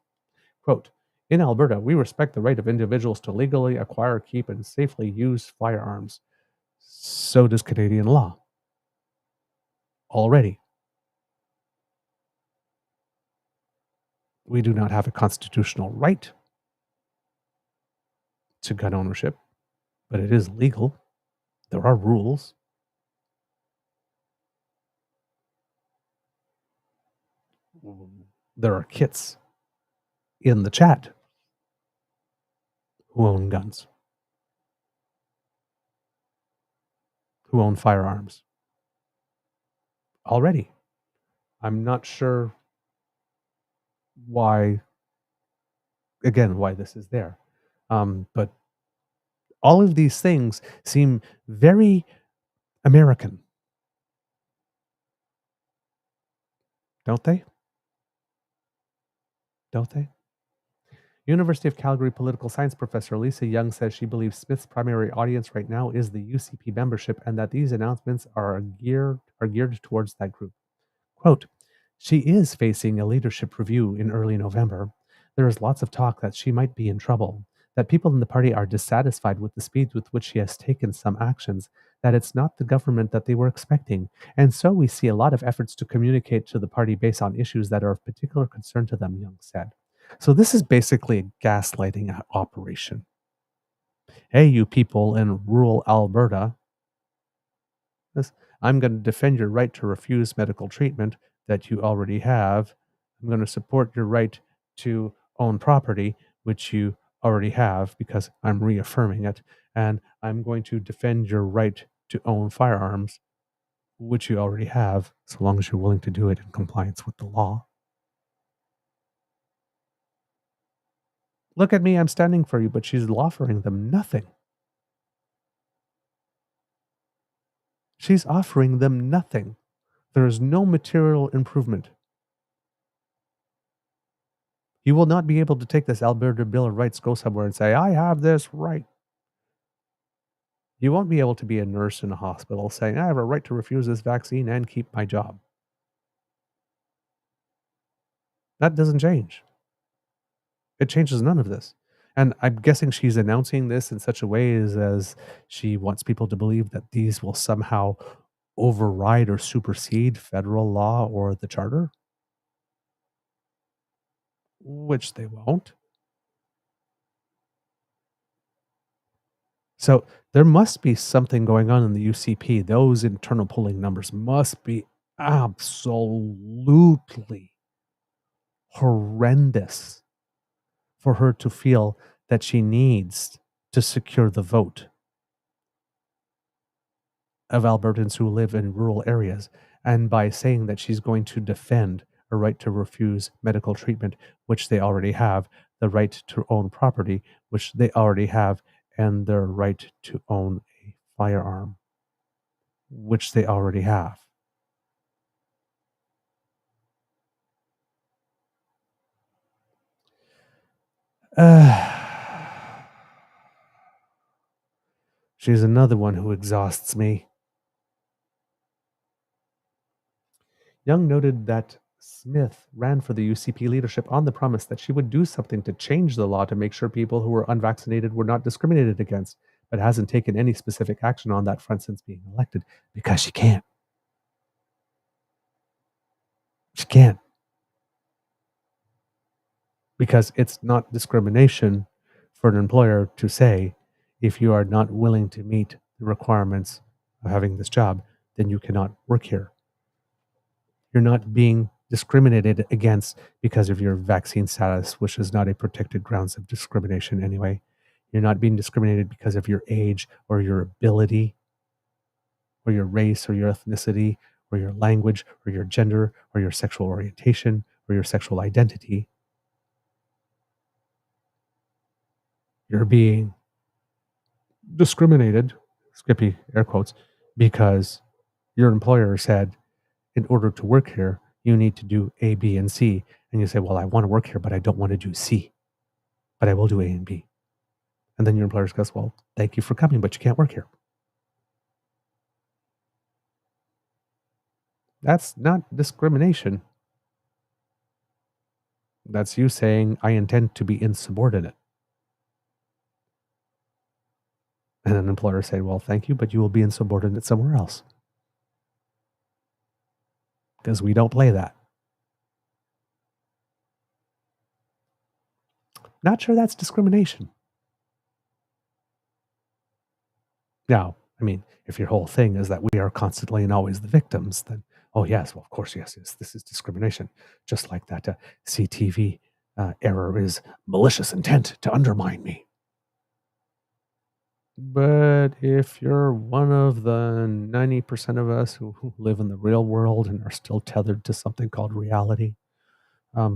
quote, in Alberta, we respect the right of individuals to legally acquire, keep, and safely use firearms. So does Canadian law. Already. We do not have a constitutional right to gun ownership, but it is legal. There are rules. There are kits in the chat who own guns, who own firearms already. I'm not sure why, again, why this is there. But all of these things seem very American, don't they? Don't they? University of Calgary political science professor Lisa Young says she believes Smith's primary audience right now is the UCP membership and that these announcements are geared towards that group. Quote, she is facing a leadership review in early November. There is lots of talk that she might be in trouble, that people in the party are dissatisfied with the speed with which she has taken some actions, that it's not the government that they were expecting. And so we see a lot of efforts to communicate to the party based on issues that are of particular concern to them, Young said. So this is basically a gaslighting operation. Hey, you people in rural Alberta, I'm going to defend your right to refuse medical treatment that you already have. I'm going to support your right to own property, which you already have, because I'm reaffirming it. And I'm going to defend your right to own firearms, which you already have, so long as you're willing to do it in compliance with the law. Look at me, I'm standing for you, but she's offering them nothing. She's offering them nothing. There is no material improvement. You will not be able to take this Alberta Bill of Rights, go somewhere and say, I have this right. You won't be able to be a nurse in a hospital saying, I have a right to refuse this vaccine and keep my job. That doesn't change. It changes none of this. And I'm guessing she's announcing this in such a way as she wants people to believe that these will somehow override or supersede federal law or the charter, which they won't. So there must be something going on in the UCP. Those internal polling numbers must be absolutely horrendous for her to feel that she needs to secure the vote of Albertans who live in rural areas. And by saying that she's going to defend a right to refuse medical treatment, which they already have, the right to own property, which they already have, and their right to own a firearm, which they already have. She's another one who exhausts me. Young noted that Smith ran for the UCP leadership on the promise that she would do something to change the law to make sure people who were unvaccinated were not discriminated against, but hasn't taken any specific action on that front since being elected because she can't. She can't. Because it's not discrimination for an employer to say, If you are not willing to meet the requirements of having this job, then you cannot work here. You're not being discriminated against because of your vaccine status, which is not a protected grounds of discrimination anyway. You're not being discriminated because of your age or your ability or your race or your ethnicity or your language or your gender or your sexual orientation or your sexual identity. You're being discriminated, Skippy air quotes, because your employer said, in order to work here, you need to do A, B, and C. And you say, well, I want to work here, but I don't want to do C, but I will do A and B. And then your employer goes, well, thank you for coming, but you can't work here. That's not discrimination. That's you saying, I intend to be insubordinate. And an employer say, well, thank you, but you will be insubordinate somewhere else. Because we don't play that. Not sure that's discrimination. Now, I mean, if your whole thing is that we are constantly and always the victims, then, oh, yes, well, of course, yes, this is discrimination. Just like that CTV error is malicious intent to undermine me. But if you're one of the 90% of us who live in the real world and are still tethered to something called reality, I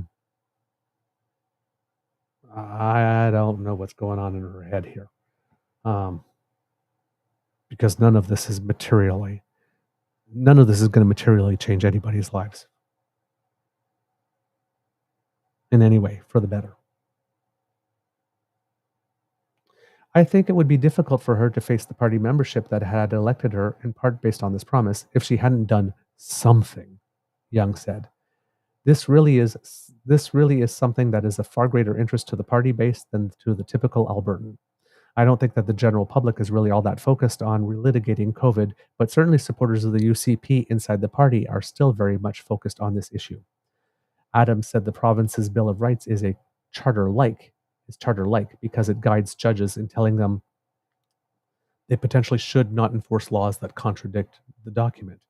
don't know what's going on in her head here. Because none of this is going to materially change anybody's lives in any way for the better. I think it would be difficult for her to face the party membership that had elected her, in part based on this promise, if she hadn't done something, Young said. This really is something that is of far greater interest to the party base than to the typical Albertan. I don't think that the general public is really all that focused on relitigating COVID, but certainly supporters of the UCP inside the party are still very much focused on this issue. Adams said the province's Bill of Rights is charter-like because it guides judges in telling them they potentially should not enforce laws that contradict the document.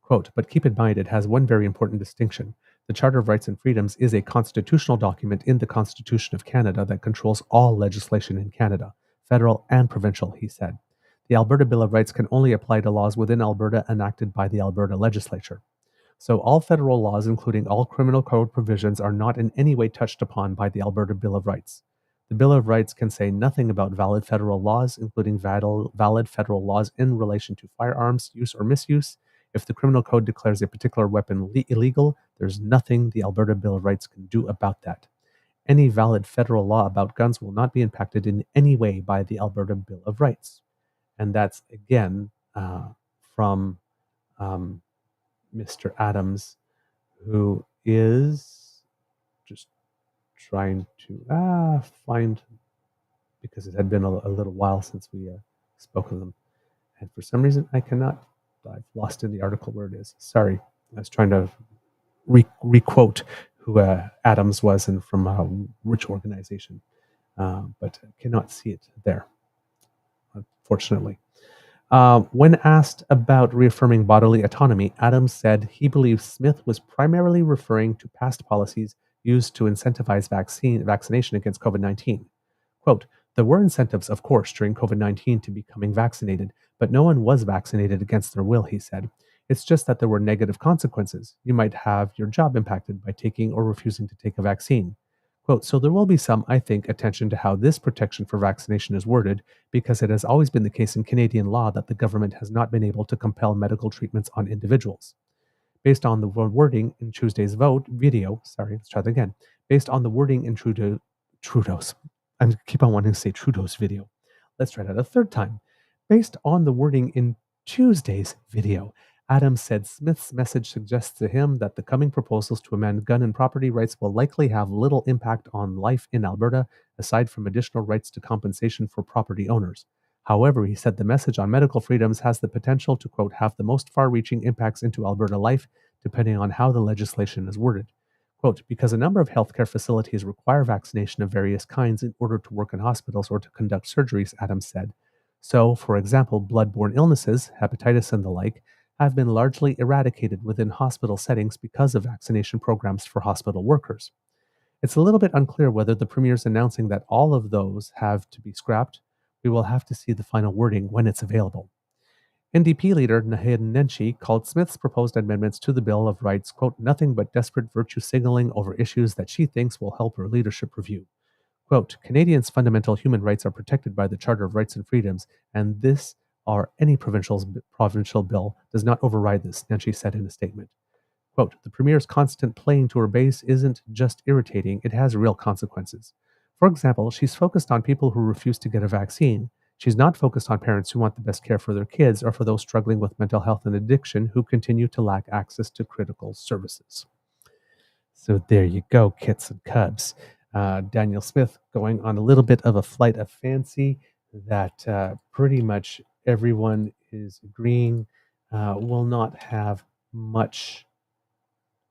Quote, but keep in mind it has one very important distinction. The Charter of Rights and Freedoms is a constitutional document in the Constitution of Canada that controls all legislation in Canada, federal and provincial, he said. The Alberta Bill of Rights can only apply to laws within Alberta enacted by the Alberta legislature. So all federal laws, including all criminal code provisions, are not in any way touched upon by the Alberta Bill of Rights. The Bill of Rights can say nothing about valid federal laws, including valid federal laws in relation to firearms, use or misuse. If the criminal code declares a particular weapon illegal, there's nothing the Alberta Bill of Rights can do about that. Any valid federal law about guns will not be impacted in any way by the Alberta Bill of Rights. And that's, again, from Mr. Adams, who is just trying to find, because it had been a little while since we spoke of them. And for some reason, I've lost in the article where it is. Sorry, I was trying to requote who Adams was and from which organization, but I cannot see it there, unfortunately. When asked about reaffirming bodily autonomy, Adams said he believes Smith was primarily referring to past policies used to incentivize vaccination against COVID-19. Quote, there were incentives, of course, during COVID-19 to becoming vaccinated, but no one was vaccinated against their will, he said. It's just that there were negative consequences. You might have your job impacted by taking or refusing to take a vaccine. Quote, so there will be some, I think, attention to how this protection for vaccination is worded, because it has always been the case in Canadian law that the government has not been able to compel medical treatments on individuals. Based on the wording in Tuesday's based on the wording in Trudeau's, I keep on wanting to say Trudeau's video. Let's try that a third time. Based on the wording in Tuesday's video, Adams said Smith's message suggests to him that the coming proposals to amend gun and property rights will likely have little impact on life in Alberta, aside from additional rights to compensation for property owners. However, he said the message on medical freedoms has the potential to, quote, have the most far-reaching impacts into Alberta life, depending on how the legislation is worded. Quote, because a number of healthcare facilities require vaccination of various kinds in order to work in hospitals or to conduct surgeries, Adams said. So, for example, blood-borne illnesses, hepatitis and the like, have been largely eradicated within hospital settings because of vaccination programs for hospital workers. It's a little bit unclear whether the Premier's announcing that all of those have to be scrapped. We will have to see the final wording when it's available. NDP leader Naheed Nenshi called Smith's proposed amendments to the Bill of Rights, quote, nothing but desperate virtue signaling over issues that she thinks will help her leadership review. Quote, Canadians' fundamental human rights are protected by the Charter of Rights and Freedoms, and this or any provincial bill does not override this, Nenshi said in a statement. Quote, the Premier's constant playing to her base isn't just irritating, it has real consequences. For example, she's focused on people who refuse to get a vaccine. She's not focused on parents who want the best care for their kids or for those struggling with mental health and addiction who continue to lack access to critical services. So there you go, kits and cubs. Daniel Smith going on a little bit of a flight of fancy that pretty much everyone is agreeing will not have much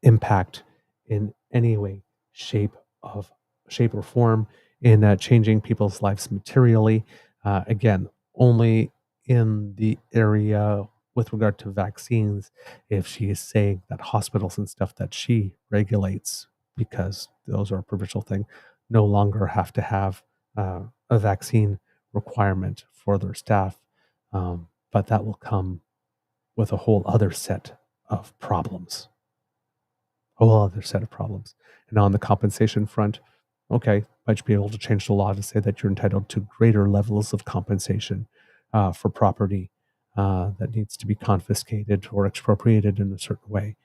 impact in any way, shape or form in changing people's lives materially. Again, only in the area with regard to vaccines, if she is saying that hospitals and stuff that she regulates, because those are a provincial thing, no longer have to have a vaccine requirement for their staff. But that will come with a whole other set of problems. A whole other set of problems. And on the compensation front, okay, might you be able to change the law to say that you're entitled to greater levels of compensation for property that needs to be confiscated or expropriated in a certain way.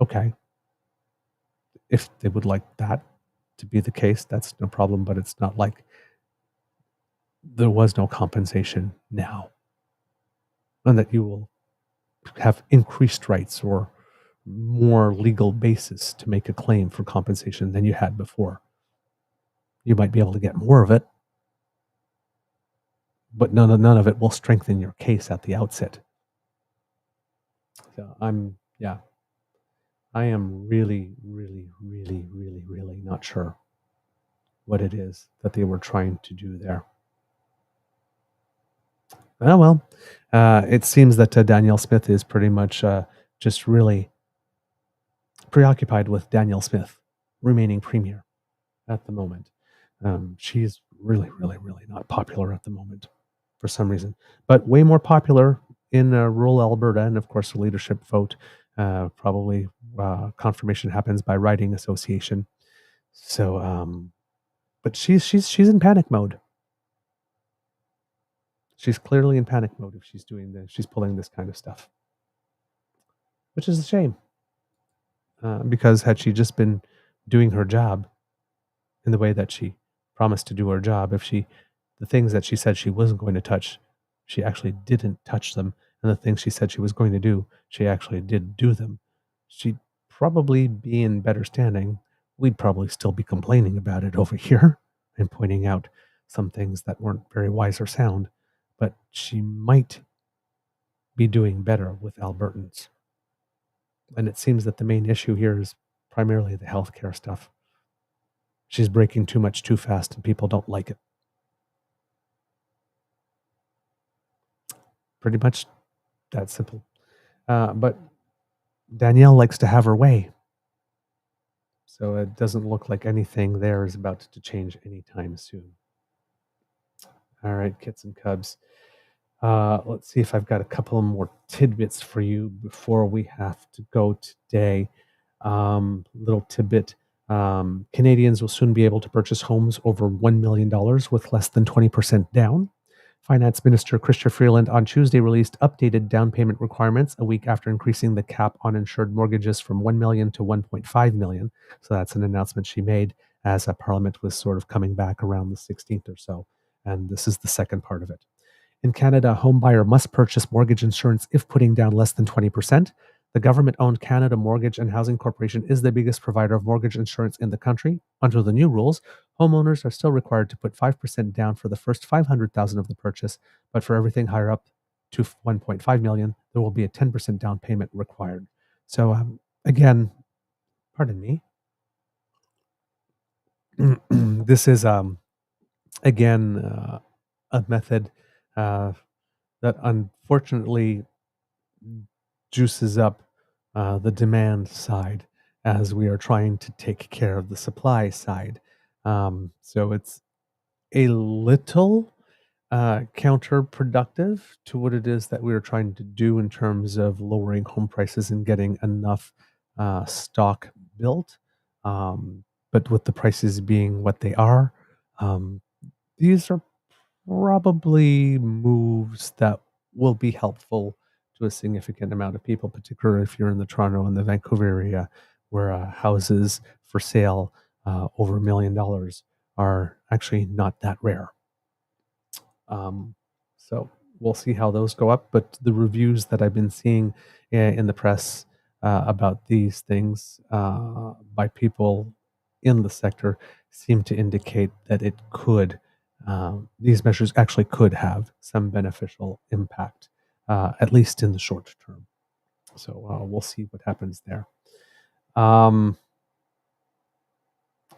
Okay. If they would like that to be the case, that's no problem, but it's not like there was no compensation now. And that you will have increased rights or more legal basis to make a claim for compensation than you had before. You might be able to get more of it, but none of it will strengthen your case at the outset. So I am really, really, really, really, really not sure what it is that they were trying to do there. Oh, well, it seems that Danielle Smith is pretty much just really preoccupied with Danielle Smith remaining premier at the moment. She's really, really, really not popular at the moment for some reason, but way more popular in rural Alberta. And of course, the leadership vote, probably confirmation happens by riding association. So, but she's in panic mode. She's clearly in panic mode if she's pulling this kind of stuff, which is a shame. Because had she just been doing her job in the way that she promised to do her job, the things that she said she wasn't going to touch, she actually didn't touch them, and the things she said she was going to do, she actually did do them, she'd probably be in better standing. We'd probably still be complaining about it over here and pointing out some things that weren't very wise or sound, but she might be doing better with Albertans. And it seems that the main issue here is primarily the healthcare stuff. She's breaking too much too fast and people don't like it. Pretty much that simple. But Danielle likes to have her way. So it doesn't look like anything there is about to change anytime soon. All right, kits and cubs. Let's see if I've got a couple more tidbits for you before we have to go today. Little tidbit. Canadians will soon be able to purchase homes over $1 million with less than 20% down. Finance Minister Chrystia Freeland on Tuesday released updated down payment requirements a week after increasing the cap on insured mortgages from $1 million to $1.5 million. So that's an announcement she made as Parliament was sort of coming back around the 16th or so. And this is the second part of it. In Canada, a home buyer must purchase mortgage insurance if putting down less than 20%. The government-owned Canada Mortgage and Housing Corporation is the biggest provider of mortgage insurance in the country. Under the new rules, homeowners are still required to put 5% down for the first $500,000 of the purchase, but for everything higher up to $1.5 million, there will be a 10% down payment required. So Again, pardon me. This is again a method uh, that unfortunately juices up the demand side as we are trying to take care of the supply side. So it's a little counterproductive to what it is that we are trying to do in terms of lowering home prices and getting enough stock built. Um, but with the prices being what they are, um, these are probably moves that will be helpful to a significant amount of people, particularly if you're in the Toronto and the Vancouver area, where houses for sale over $1 million are actually not that rare. Um, so we'll see how those go up. But the reviews that I've been seeing in the press about these things by people in the sector seem to indicate that it could, these measures actually could have some beneficial impact, at least in the short term. So we'll see what happens there. Um,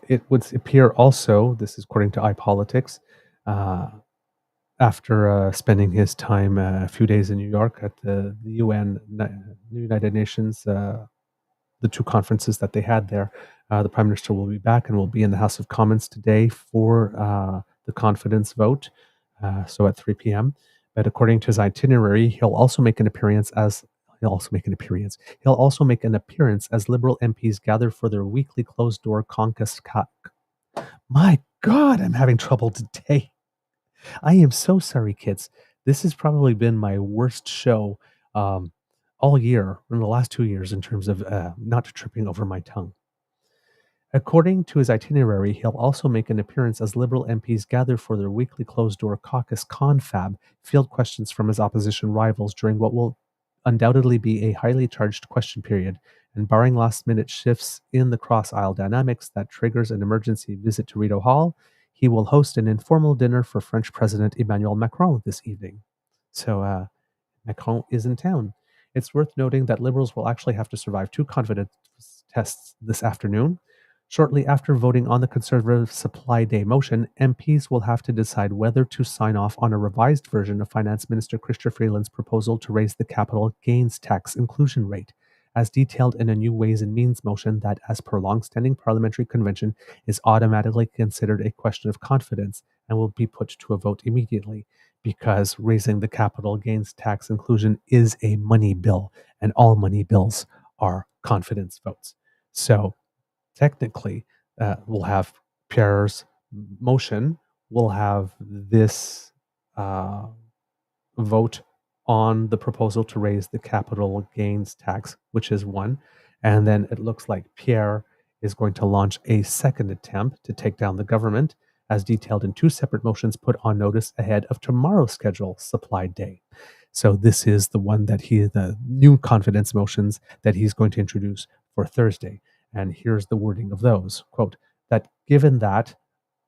it would appear also, this is according to iPolitics, uh, after spending his time a few days in New York at the UN, United Nations, the two conferences that they had there. The Prime Minister will be back and will be in the House of Commons today for the confidence vote, so at 3 p.m. But according to his itinerary, he'll also make an appearance as Liberal MPs gather for their weekly closed-door caucus. My God, I'm having trouble today. I am so sorry, kids. This has probably been my worst show um, all year, in the last 2 years, in terms of not tripping over my tongue. According to his itinerary, he'll also make an appearance as Liberal MPs gather for their weekly closed-door caucus confab, field questions from his opposition rivals during what will undoubtedly be a highly charged question period, and barring last-minute shifts in the cross-aisle dynamics that triggers an emergency visit to Rideau Hall, he will host an informal dinner for French President Emmanuel Macron this evening. So, Macron is in town. It's worth noting that Liberals will actually have to survive two confidence tests this afternoon. Shortly after voting on the Conservative Supply Day motion, MPs will have to decide whether to sign off on a revised version of Finance Minister Chrystia Freeland's proposal to raise the capital gains tax inclusion rate, as detailed in a new Ways and Means motion that, as per long-standing parliamentary convention, is automatically considered a question of confidence and will be put to a vote immediately, because raising the capital gains tax inclusion is a money bill, and all money bills are confidence votes. So technically, we'll have Pierre's motion, we'll have this vote on the proposal to raise the capital gains tax, which is one. And then it looks like Pierre is going to launch a second attempt to take down the government, as detailed in two separate motions put on notice ahead of tomorrow's scheduled supply day. So this is the new confidence motions that he's going to introduce for Thursday. And here's the wording of those. Quote, that given that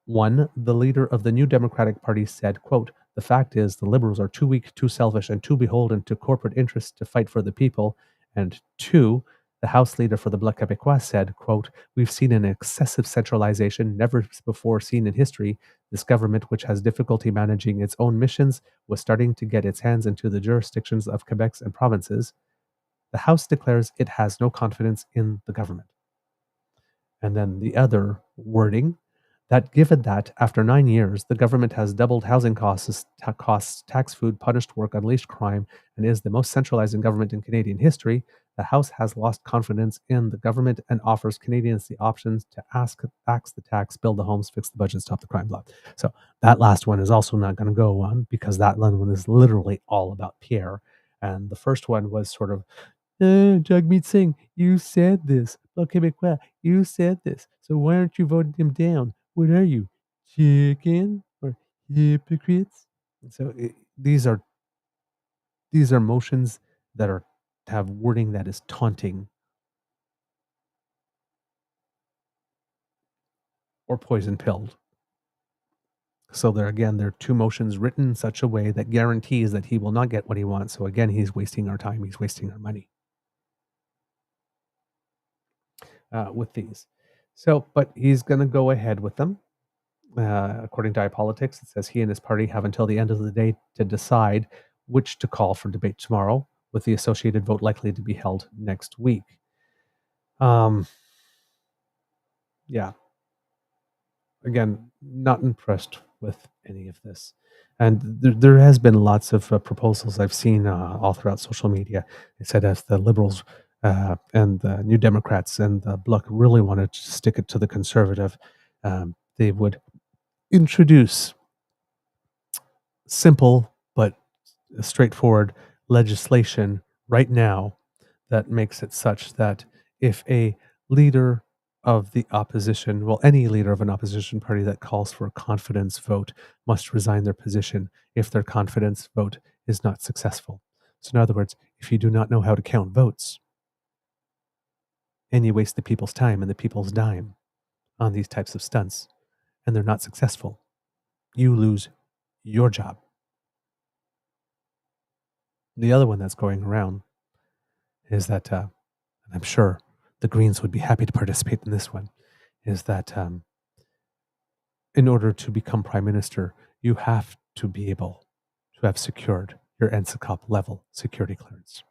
one, the leader of the New Democratic Party said, quote, the fact is the Liberals are too weak, too selfish, and too beholden to corporate interests to fight for the people. And two, the House leader for the Bloc Québécois said, quote, we've seen an excessive centralization never before seen in history. This government, which has difficulty managing its own missions, was starting to get its hands into the jurisdictions of Quebec's and provinces. The House declares it has no confidence in the government. And then the other wording, that given that after 9 years, the government has doubled housing costs, tax food, punished work, unleashed crime, and is the most centralizing government in Canadian history, the House has lost confidence in the government and offers Canadians the options to axe the tax, build the homes, fix the budget, stop the crime. Blah. So that last one is also not going to go on, because that one is literally all about Pierre. And the first one was sort of, Jagmeet Singh, you said this. Bloc Québécois, you said this. So why aren't you voting him down? What are you, chicken or hypocrites? So these are motions that are have wording that is taunting or poison pilled. So they're two motions written in such a way that guarantees that he will not get what he wants. So again, he's wasting our time. He's wasting our money. with these. So, but he's going to go ahead with them. According to iPolitics, it says he and his party have until the end of the day to decide which to call for debate tomorrow, with the associated vote likely to be held next week. Yeah. Again, not impressed with any of this. And there has been lots of proposals I've seen all throughout social media. They said if the Liberals and the New Democrats and the Bloc really wanted to stick it to the Conservative, they would introduce simple but straightforward legislation right now that makes it such that if a leader of the opposition, well, any leader of an opposition party that calls for a confidence vote must resign their position if their confidence vote is not successful. So, in other words, if you do not know how to count votes and you waste the people's time and the people's dime on these types of stunts and they're not successful, you lose your job. The other one that's going around is that, and I'm sure the Greens would be happy to participate in this one, is that in order to become prime minister, you have to be able to have secured your NSICOP level security clearance.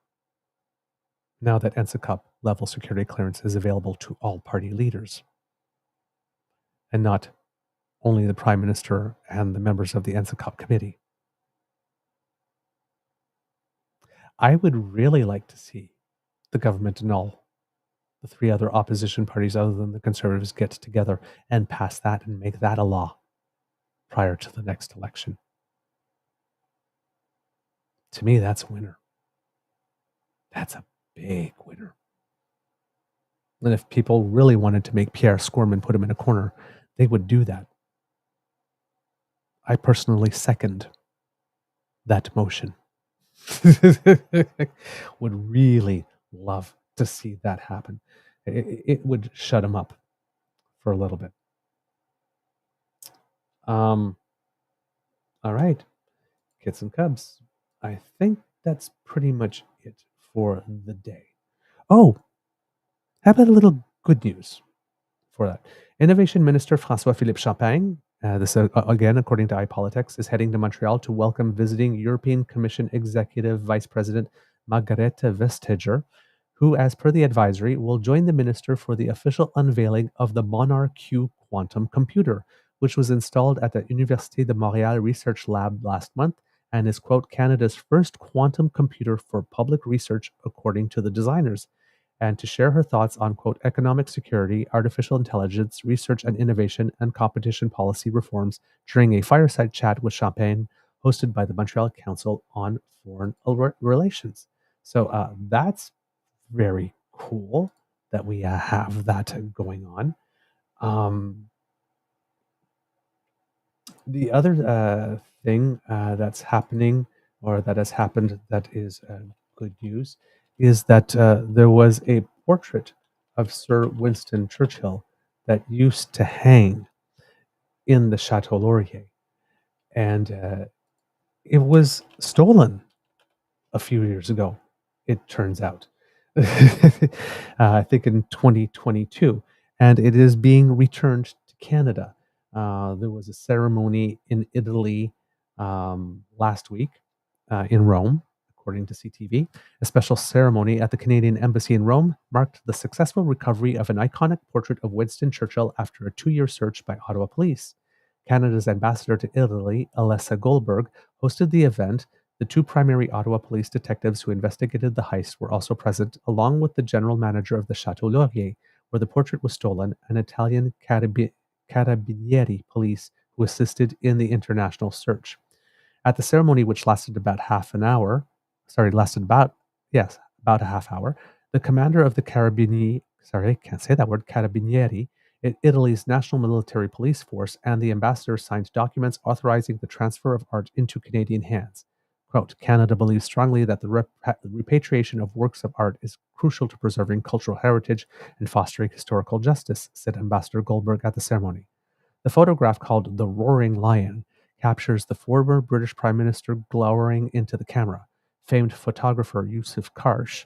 Now that NSICOP level security clearance is available to all party leaders and not only the prime minister and the members of the NSICOP committee. I would really like to see the government and all the three other opposition parties other than the Conservatives get together and pass that and make that a law prior to the next election. To me, that's a winner. That's a big winner. And if people really wanted to make Pierre squirm and put him in a corner, they would do that. I personally second that motion. Would really love to see that happen. It would shut him up for a little bit. All right, kids and cubs. I think that's pretty much it for the day. Oh, how about a little good news for that? Innovation Minister François-Philippe Champagne, this again, according to iPolitics, is heading to Montreal to welcome visiting European Commission Executive Vice President Margrethe Vestager, who, as per the advisory, will join the minister for the official unveiling of the Monarch Q quantum computer, which was installed at the Université de Montréal Research Lab last month and is, quote, Canada's first quantum computer for public research, according to the designers, and to share her thoughts on, quote, economic security, artificial intelligence, research and innovation, and competition policy reforms during a fireside chat with Champagne hosted by the Montreal Council on Foreign Relations. So that's very cool that we have that going on. The other thing that's happening, or that has happened, that is good news, is that there was a portrait of Sir Winston Churchill that used to hang in the Chateau Laurier, and it was stolen a few years ago, it turns out. I think in 2022, and it is being returned to Canada. There was a ceremony in Italy last week in Rome, according to CTV. A special ceremony at the Canadian Embassy in Rome marked the successful recovery of an iconic portrait of Winston Churchill after a 2-year search by Ottawa police. Canada's ambassador to Italy, Alessa Goldberg, hosted the event. The two primary Ottawa police detectives who investigated the heist were also present, along with the general manager of the Chateau Laurier, where the portrait was stolen, and Italian Carabinieri police who assisted in the international search. At the ceremony, which lasted about about a half hour, the commander of the Carabinieri, Italy's national military police force, and the ambassador signed documents authorizing the transfer of art into Canadian hands. Quote, Canada believes strongly that the repatriation of works of art is crucial to preserving cultural heritage and fostering historical justice, said Ambassador Goldberg at the ceremony. The photograph, called The Roaring Lion, captures the former British Prime Minister glowering into the camera. Famed photographer Yusuf Karsh,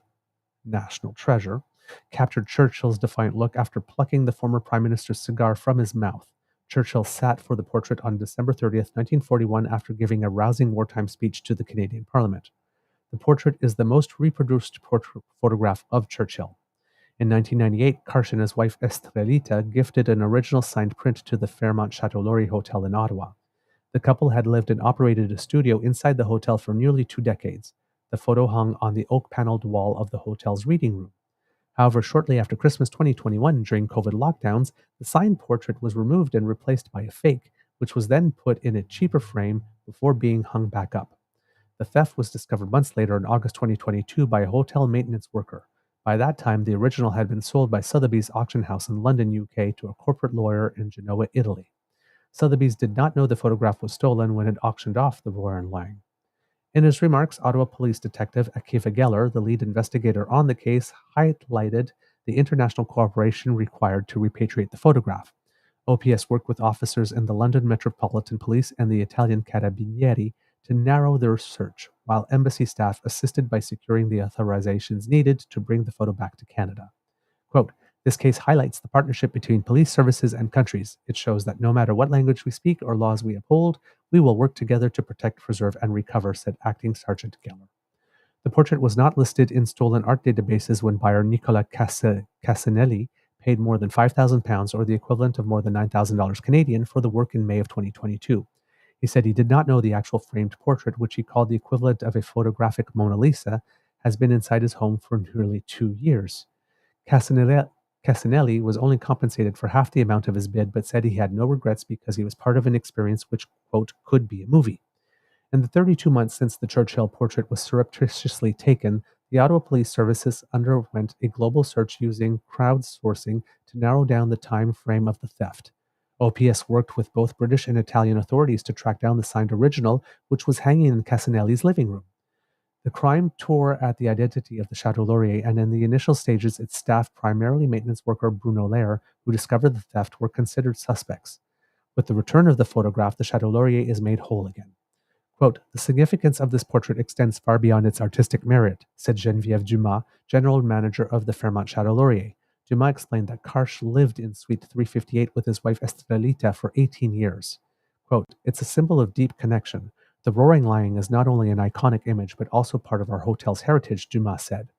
national treasure, captured Churchill's defiant look after plucking the former Prime Minister's cigar from his mouth. Churchill sat for the portrait on December 30th, 1941, after giving a rousing wartime speech to the Canadian Parliament. The portrait is the most reproduced photograph of Churchill. In 1998, Karsh and his wife Estrelita gifted an original signed print to the Fairmont Chateau Laurier Hotel in Ottawa. The couple had lived and operated a studio inside the hotel for nearly 2 decades. The photo hung on the oak-paneled wall of the hotel's reading room. However, shortly after Christmas 2021, during COVID lockdowns, the signed portrait was removed and replaced by a fake, which was then put in a cheaper frame before being hung back up. The theft was discovered months later in August 2022 by a hotel maintenance worker. By that time, the original had been sold by Sotheby's auction house in London, UK, to a corporate lawyer in Genoa, Italy. Sotheby's did not know the photograph was stolen when it auctioned off the Royal Lang. In his remarks, Ottawa Police Detective Akiva Geller, the lead investigator on the case, highlighted the international cooperation required to repatriate the photograph. OPS worked with officers in the London Metropolitan Police and the Italian Carabinieri to narrow their search, while embassy staff assisted by securing the authorizations needed to bring the photo back to Canada. Quote, "This case highlights the partnership between police services and countries. It shows that no matter what language we speak or laws we uphold, we will work together to protect, preserve, and recover," said Acting Sergeant Geller. The portrait was not listed in stolen art databases when buyer Nicola Casanelli paid more than £5,000 or the equivalent of more than $9,000 Canadian for the work in May of 2022. He said he did not know the actual framed portrait, which he called the equivalent of a photographic Mona Lisa, has been inside his home for nearly 2 years. Casanelli was only compensated for half the amount of his bid, but said he had no regrets because he was part of an experience which, quote, could be a movie. In the 32 months since the Churchill portrait was surreptitiously taken, the Ottawa Police Services underwent a global search using crowdsourcing to narrow down the time frame of the theft. OPS worked with both British and Italian authorities to track down the signed original, which was hanging in Casanelli's living room. The crime tore at the identity of the Chateau Laurier, and in the initial stages, its staff, primarily maintenance worker Bruno Lair, who discovered the theft, were considered suspects. With the return of the photograph, the Chateau Laurier is made whole again. Quote, "The significance of this portrait extends far beyond its artistic merit," said Geneviève Dumas, general manager of the Fairmont Chateau Laurier. Dumas explained that Karsh lived in Suite 358 with his wife Estrelita for 18 years. Quote, "It's a symbol of deep connection. The Roaring Lion is not only an iconic image, but also part of our hotel's heritage," Dumas said.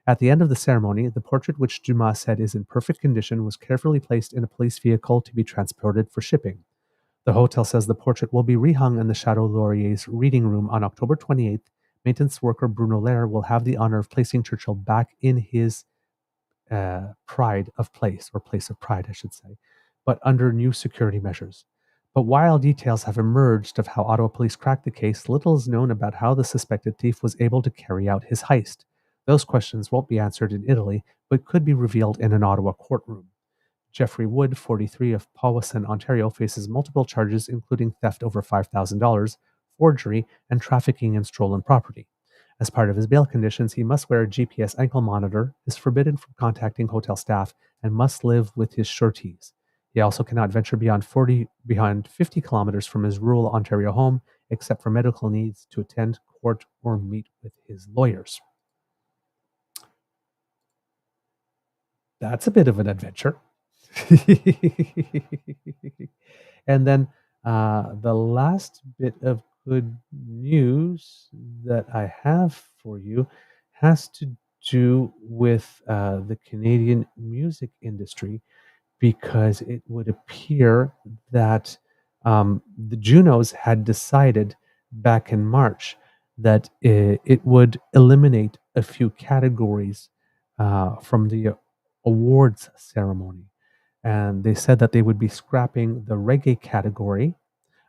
At the end of the ceremony, the portrait, which Dumas said is in perfect condition, was carefully placed in a police vehicle to be transported for shipping. The hotel says the portrait will be rehung in the Chateau Laurier's reading room on October 28th. Maintenance worker Bruno Lair will have the honor of placing Churchill back in his pride of place, or place of pride, I should say, but under new security measures. But while details have emerged of how Ottawa police cracked the case, little is known about how the suspected thief was able to carry out his heist. Those questions won't be answered in Italy, but could be revealed in an Ottawa courtroom. Jeffrey Wood, 43, of Powassan, Ontario, faces multiple charges, including theft over $5,000, forgery, and trafficking in stolen property. As part of his bail conditions, he must wear a GPS ankle monitor, is forbidden from contacting hotel staff, and must live with his sureties. He also cannot venture beyond 50 kilometers from his rural Ontario home, except for medical needs, to attend court or meet with his lawyers. That's a bit of an adventure. And then the last bit of good news that I have for you has to do with the Canadian music industry, because it would appear that the Junos had decided back in March that it would eliminate a few categories from the awards ceremony. And they said that they would be scrapping the reggae category,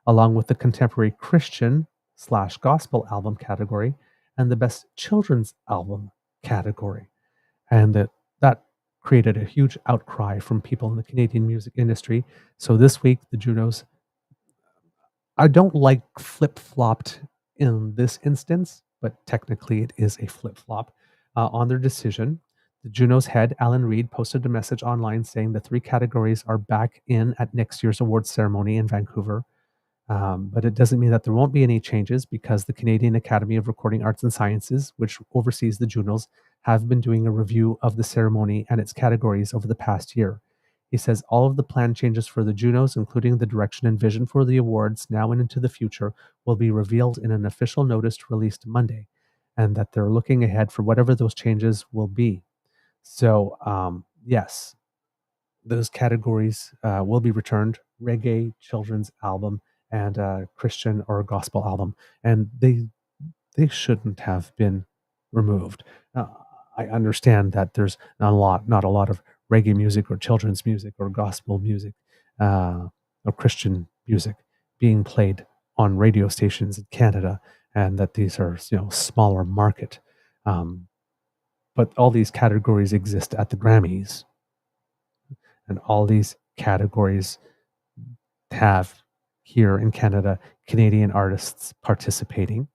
along with the contemporary Christian/gospel album category, and the best children's album category. And that created a huge outcry from people in the Canadian music industry. So this week, the Junos, I don't like flip-flopped in this instance, but technically it is a flip-flop on their decision. The Junos head, Alan Reid, posted a message online saying the 3 categories are back in at next year's awards ceremony in Vancouver. But it doesn't mean that there won't be any changes, because the Canadian Academy of Recording Arts and Sciences, which oversees the Junos, have been doing a review of the ceremony and its categories over the past year. He says all of the planned changes for the Junos, including the direction and vision for the awards now and into the future, will be revealed in an official notice released Monday, and that they're looking ahead for whatever those changes will be. So, yes, those categories will be returned: reggae, children's album, and Christian or gospel album. And they shouldn't have been removed. Uh, I understand that there's not a lot of reggae music or children's music or gospel music or Christian music being played on radio stations in Canada, and that these are smaller market. Um, but all these categories exist at the Grammys, and all these categories have here in Canada Canadian artists participating.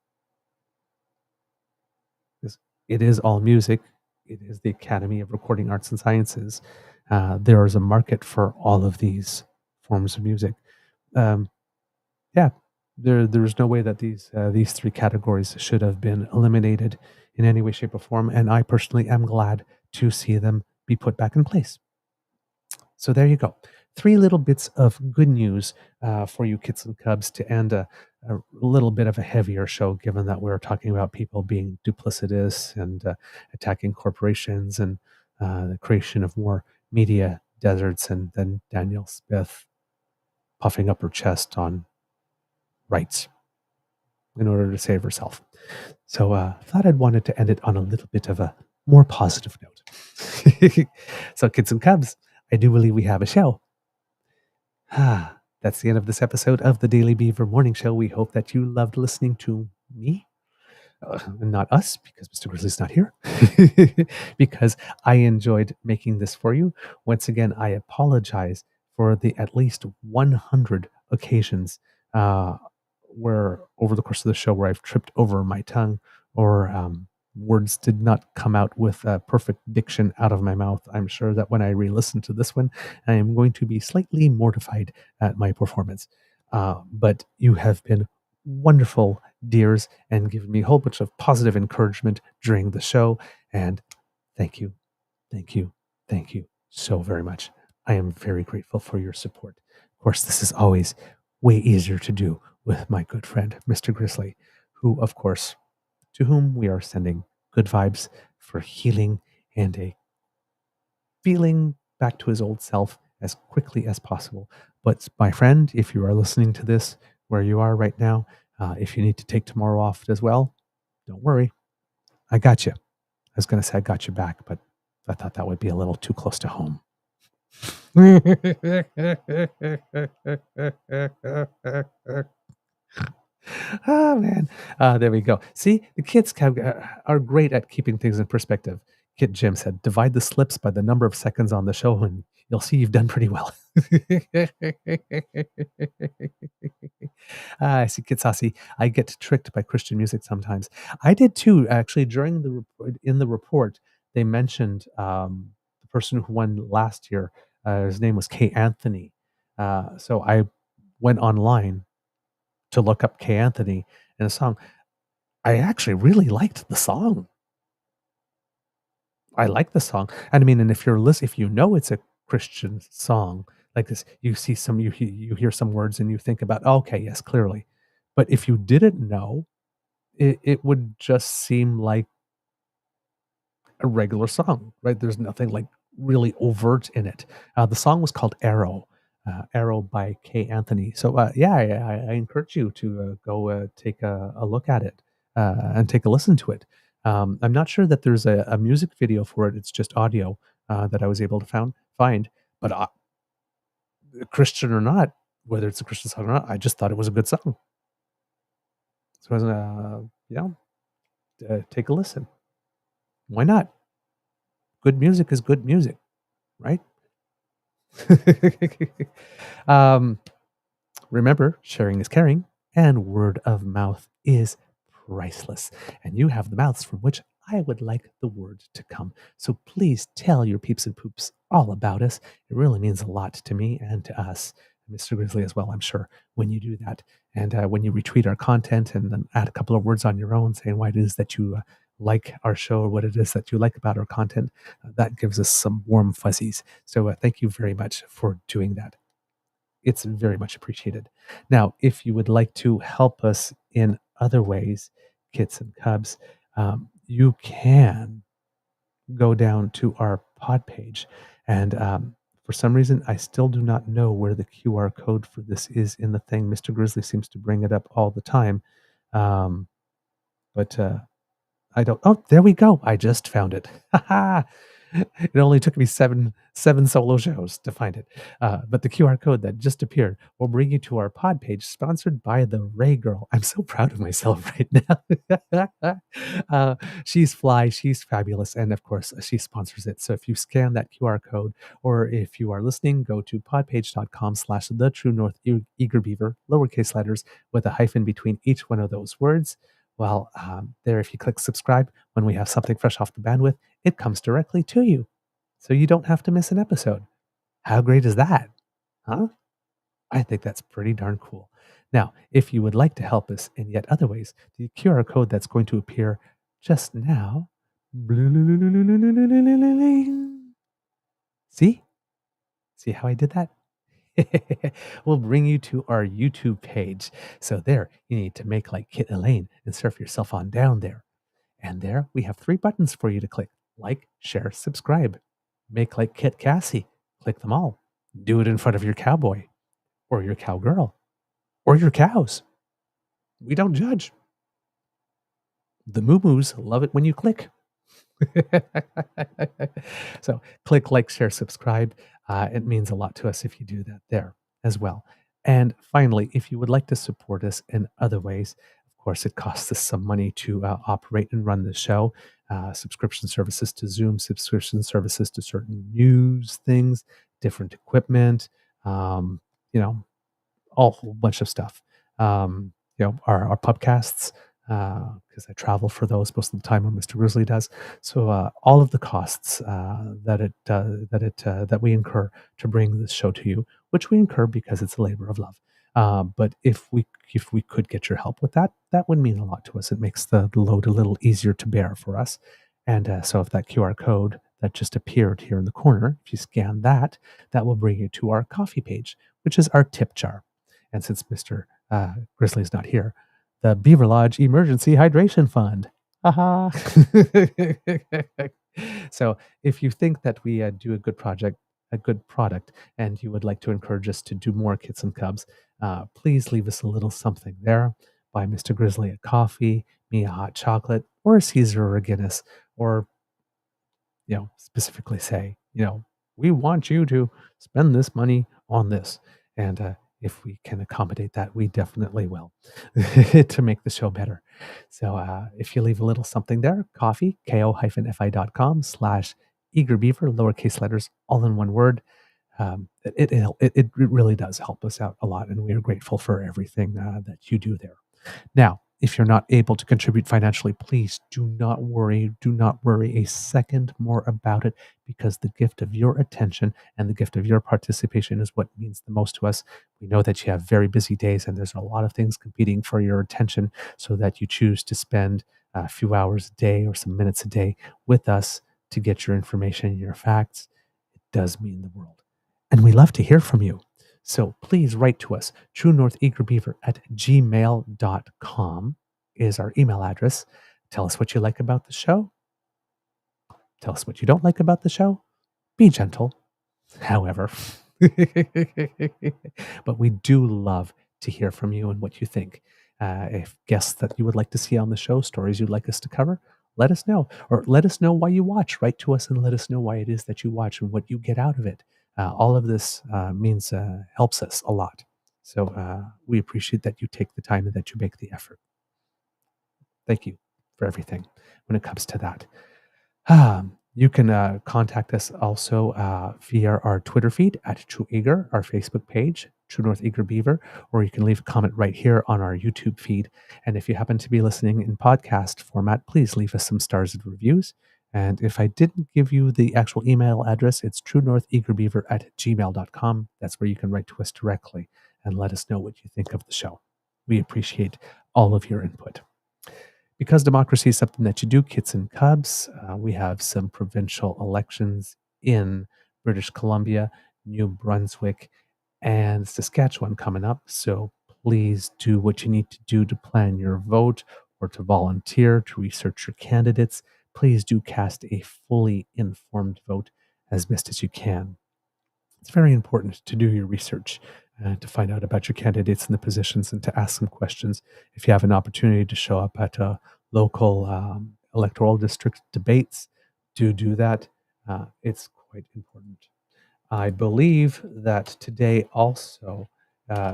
It is all music. It is the Academy of Recording Arts and Sciences. There is a market for all of these forms of music. Um, yeah, there's no way that these three categories should have been eliminated in any way, shape, or form. And I personally am glad to see them be put back in place. So there you go. Three little bits of good news for you kits and cubs to end a little bit of a heavier show, given that we're talking about people being duplicitous and attacking corporations and the creation of more media deserts, and then Danielle Smith puffing up her chest on rights in order to save herself. So I thought I'd wanted to end it on a little bit of a more positive note. So kids and cubs, I do believe we have a show. That's the end of this episode of the Daily Beaver Morning Show. We hope that you loved listening to me, and not us, because Mr. Grizzly's not here, because I enjoyed making this for you. Once again, I apologize for the at least 100 occasions where over the course of the show where I've tripped over my tongue, or words did not come out with perfect diction out of my mouth. I'm sure that when I re-listen to this one, I am going to be slightly mortified at my performance. But you have been wonderful dears and given me a whole bunch of positive encouragement during the show. And thank you, thank you, thank you so very much. I am very grateful for your support. Of course, this is always way easier to do with my good friend, Mr. Grizzly, who, of course, to whom we are sending good vibes for healing and a feeling back to his old self as quickly as possible. But my friend, if you are listening to this where you are right now, if you need to take tomorrow off as well, don't worry. I got you. I was going to say I got you back, but I thought that would be a little too close to home. Oh, man. There we go. See, the kids are great at keeping things in perspective. Kid Jim said, divide the slips by the number of seconds on the show, and you'll see you've done pretty well. I see, Kid Sassy. I get tricked by Christian music sometimes. I did too, actually. During the report, in the report, they mentioned the person who won last year. His name was Kay Anthony. So I went online to look up Kay Anthony and a song. I actually really liked the song. I like the song. And I mean, and if you know it's a Christian song like this, you see you hear some words and you think about, oh, okay, yes, clearly. But if you didn't know, it would just seem like a regular song, right? There's nothing like really overt in it. The song was called Arrow. Arrow by Kay Anthony. So yeah, I encourage you to go take a look at it and take a listen to it. I'm not sure that there's a music video for it. It's just audio that I was able to find. But Christian or not, whether it's a Christian song or not, I just thought it was a good song. So take a listen. Why not? Good music is good music, right? Remember, sharing is caring, and word of mouth is priceless. And you have the mouths from which I would like the word to come. So please tell your peeps and poops all about us. It really means a lot to me and to us, Mr. Grizzly as well, I'm sure, when you do that. And when you retweet our content and then add a couple of words on your own saying why it is that you like our show or what it is that you like about our content, that gives us some warm fuzzies. So thank you very much for doing that. It's very much appreciated. Now, if you would like to help us in other ways, kits and cubs, you can go down to our pod page. And for some reason, I still do not know where the QR code for this is in the thing. Mr. Grizzly seems to bring it up all the time. But I don't. Oh, there we go. I just found it. It only took me seven solo shows to find it. But the QR code that just appeared will bring you to our pod page, sponsored by the Ray Girl. I'm so proud of myself right now. She's fly, she's fabulous, and of course, she sponsors it. So if you scan that QR code, or if you are listening, go to podpage.com/the True North Eager Beaver, lowercase letters with a hyphen between each one of those words. Well, there, if you click subscribe, when we have something fresh off the bandwidth, it comes directly to you. So you don't have to miss an episode. How great is that? Huh? I think that's pretty darn cool. Now, if you would like to help us in yet other ways, the QR code that's going to appear just now. See? See how I did that? We'll bring you to our YouTube page. So there, you need to make like Kit Elaine and surf yourself on down there. And there we have 3 buttons for you to click: like, share, subscribe. Make like Kit Cassie. Click them all. Do it in front of your cowboy or your cowgirl or your cows. We don't judge. The moo-moos love it when you click. So click like, share, subscribe. It means a lot to us if you do that there as well. And finally, if you would like to support us in other ways, of course, it costs us some money to operate and run the show. Subscription services to Zoom, subscription services to certain news things, different equipment, you know, a whole bunch of stuff. Our pubcasts, because I travel for those most of the time when Mr. Grizzly does. So all of the costs that we incur to bring this show to you, which we incur because it's a labor of love. But if we could get your help with that, that would mean a lot to us. It makes the load a little easier to bear for us. And so if that QR code that just appeared here in the corner, if you scan that, that will bring you to our coffee page, which is our tip jar. And since Mr. Grizzly is not here, the Beaver Lodge Emergency Hydration Fund. Haha. So if you think that we do a good product, and you would like to encourage us to do more Kits and Cubs, please leave us a little something there. Buy Mr. Grizzly a coffee, me a hot chocolate, or a Caesar or a Guinness, or specifically say, we want you to spend this money on this. And if we can accommodate that, we definitely will to make the show better. So if you leave a little something there, coffee, ko-fi.com/eagerbeaver, lowercase letters, all in one word. It really does help us out a lot, and we are grateful for everything that you do there. Now, if you're not able to contribute financially, please do not worry. Do not worry a second more about it, because the gift of your attention and the gift of your participation is what means the most to us. We know that you have very busy days and there's a lot of things competing for your attention, so that you choose to spend a few hours a day or some minutes a day with us to get your information and your facts. It does mean the world. And we love to hear from you. So please write to us. truenortheagerbeaver@gmail.com is our email address. Tell us what you like about the show. Tell us what you don't like about the show. Be gentle, however. But we do love to hear from you and what you think. If guests that you would like to see on the show, stories you'd like us to cover, let us know. Or let us know why you watch. Write to us and let us know why it is that you watch and what you get out of it. All of this helps us a lot. So we appreciate that you take the time and that you make the effort. Thank you for everything when it comes to that. You can contact us also via our Twitter feed @TrueEager, our Facebook page, True North Eager Beaver, or you can leave a comment right here on our YouTube feed. And if you happen to be listening in podcast format, please leave us some stars and reviews. And if I didn't give you the actual email address, it's truenortheagerbeaver@gmail.com. That's where you can write to us directly and let us know what you think of the show. We appreciate all of your input. Because democracy is something that you do, kits and cubs, we have some provincial elections in British Columbia, New Brunswick, and Saskatchewan coming up. So please do what you need to do to plan your vote or to volunteer, to research your candidates. Please do cast a fully informed vote as best as you can. It's very important to do your research, to find out about your candidates and the positions and to ask some questions. If you have an opportunity to show up at local electoral district debates, do that. It's quite important. I believe that today also,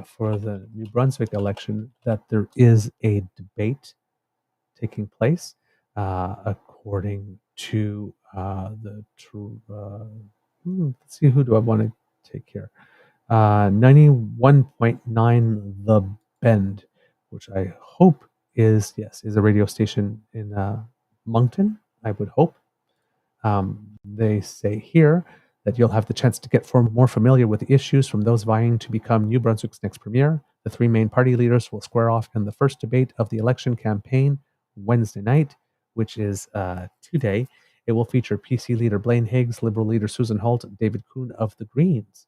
for the New Brunswick election, that there is a debate taking place, according to let's see, who do I want to take here? 91.9 The Bend, which I hope is a radio station in Moncton, I would hope. They say here that you'll have the chance to get more familiar with the issues from those vying to become New Brunswick's next premier. The three main party leaders will square off in the first debate of the election campaign Wednesday night, which is today. It will feature PC leader Blaine Higgs, Liberal leader Susan Holt, and David Kuhn of the Greens.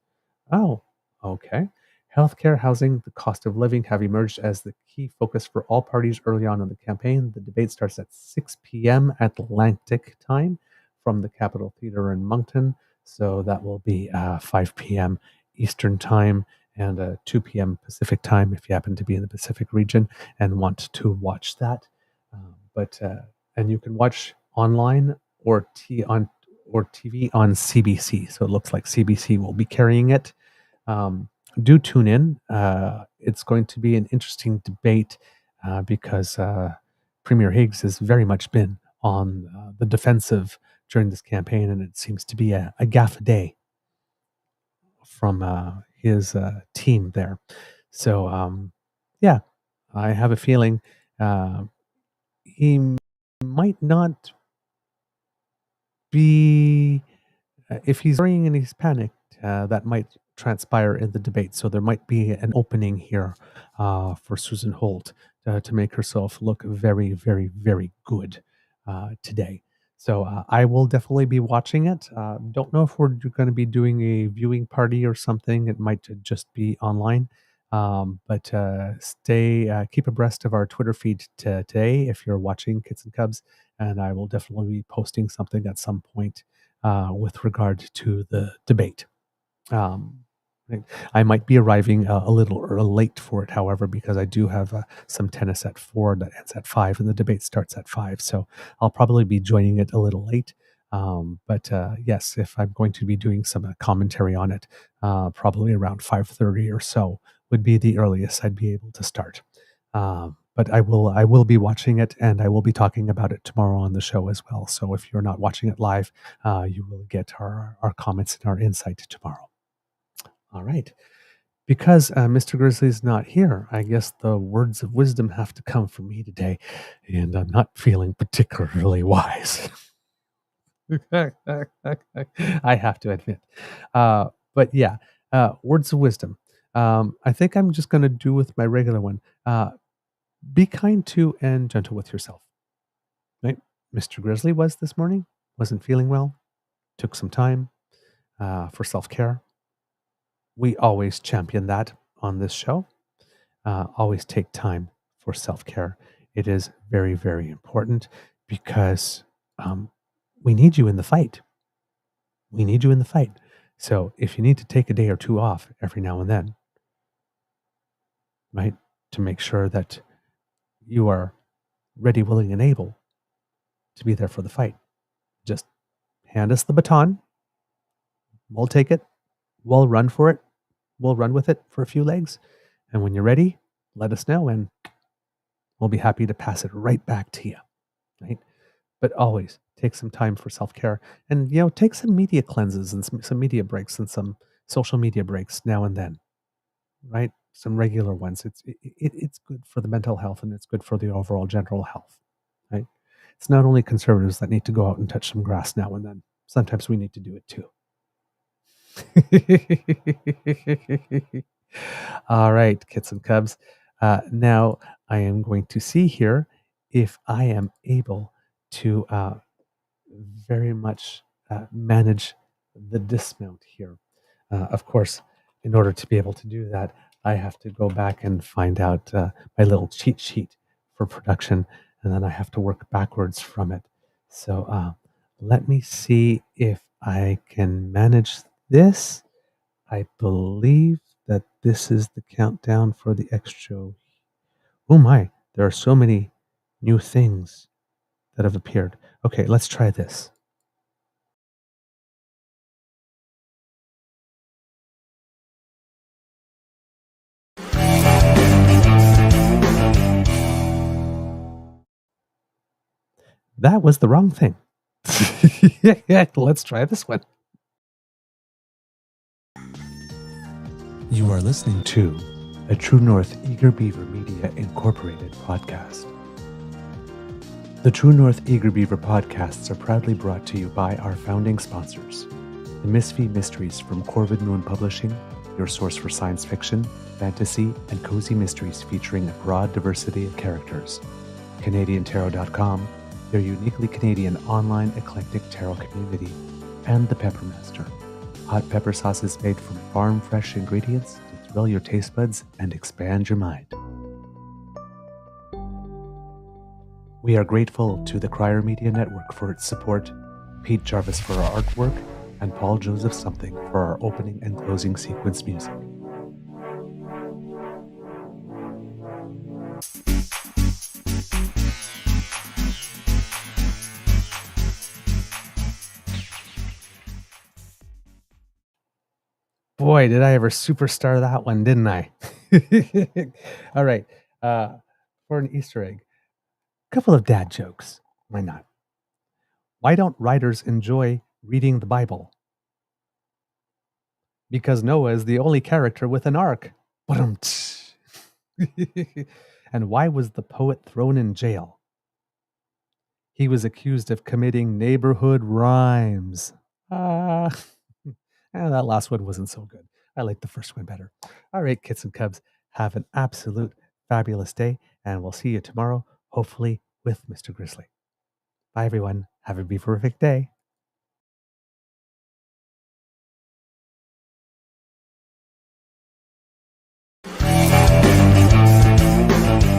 Oh, okay. Healthcare, housing, the cost of living have emerged as the key focus for all parties early on in the campaign. The debate starts at 6 p.m. Atlantic time from the Capitol Theatre in Moncton. So that will be 5 p.m. Eastern Time and 2 p.m. Pacific Time if you happen to be in the Pacific region and want to watch that. And you can watch online or TV on CBC. So it looks like CBC will be carrying it. Do tune in. It's going to be an interesting debate because Premier Higgs has very much been on the defensive during this campaign, and it seems to be a gaffe a day from his team there. So, yeah, I have a feeling he might not be, if he's worrying and he's panicked, that might transpire in the debate. So there might be an opening here for Susan Holt to make herself look very, very, very good today. So I will definitely be watching it. Don't know if we're going to be doing a viewing party or something. It might just be online. But keep abreast of our Twitter feed today if you're watching Kids and Cubs. And I will definitely be posting something at some point with regard to the debate. Um, I might be arriving a little late for it, however, because I do have some tennis at 4 that ends at 5, and the debate starts at 5. So I'll probably be joining it a little late. But yes, if I'm going to be doing some commentary on it, probably around 5:30 or so would be the earliest I'd be able to start. But I will be watching it, and I will be talking about it tomorrow on the show as well. So if you're not watching it live, you will get our comments and our insight tomorrow. All right. Because Mr. Grizzly's not here, I guess the words of wisdom have to come from me today, and I'm not feeling particularly wise. I have to admit. But yeah, words of wisdom. I think I'm just going to do with my regular one. Be kind to and gentle with yourself. Right? Mr. Grizzly was this morning, wasn't feeling well, took some time for self-care. We always champion that on this show. Always take time for self-care. It is very, very important because we need you in the fight. We need you in the fight. So if you need to take a day or two off every now and then, right, to make sure that you are ready, willing, and able to be there for the fight, just hand us the baton. We'll take it. We'll run for it. We'll run with it for a few legs. And when you're ready, let us know, and we'll be happy to pass it right back to you, right? But always take some time for self-care, and take some media cleanses and some media breaks and some social media breaks now and then, right? Some regular ones. It's good for the mental health, and it's good for the overall general health, right? It's not only conservatives that need to go out and touch some grass now and then. Sometimes we need to do it too. All right, kits and cubs. Now I am going to see here if I am able to very much manage the dismount here. Of course, in order to be able to do that, I have to go back and find out my little cheat sheet for production, and then I have to work backwards from it. So let me see if I can manage this. I believe that this is the countdown for the extra. Oh my, there are so many new things that have appeared. Okay, let's try this. That was the wrong thing. Yeah, let's try this one. You are listening to a True North Eager Beaver Media Incorporated podcast. The True North Eager Beaver podcasts are proudly brought to you by our founding sponsors, the Misfit Mysteries from Corvid Moon Publishing, your source for science fiction, fantasy, and cozy mysteries featuring a broad diversity of characters. CanadianTarot.com, their uniquely Canadian online eclectic tarot community, and The Peppermaster, hot pepper sauces made from farm-fresh ingredients to thrill your taste buds and expand your mind. We are grateful to the Crier Media Network for its support, Pete Jarvis for our artwork, and Paul Joseph Something for our opening and closing sequence music. Boy, did I ever superstar that one, didn't I? All right. For an Easter egg, a couple of dad jokes. Why not? Why don't writers enjoy reading the Bible? Because Noah is the only character with an ark. Ba-dum-tsh. And why was the poet thrown in jail? He was accused of committing neighborhood rhymes. Ah, that last one wasn't so good. I like the first one better. All right, kits and cubs, have an absolute fabulous day, and we'll see you tomorrow, hopefully with Mr. Grizzly. Bye, everyone. Have a beaverific day.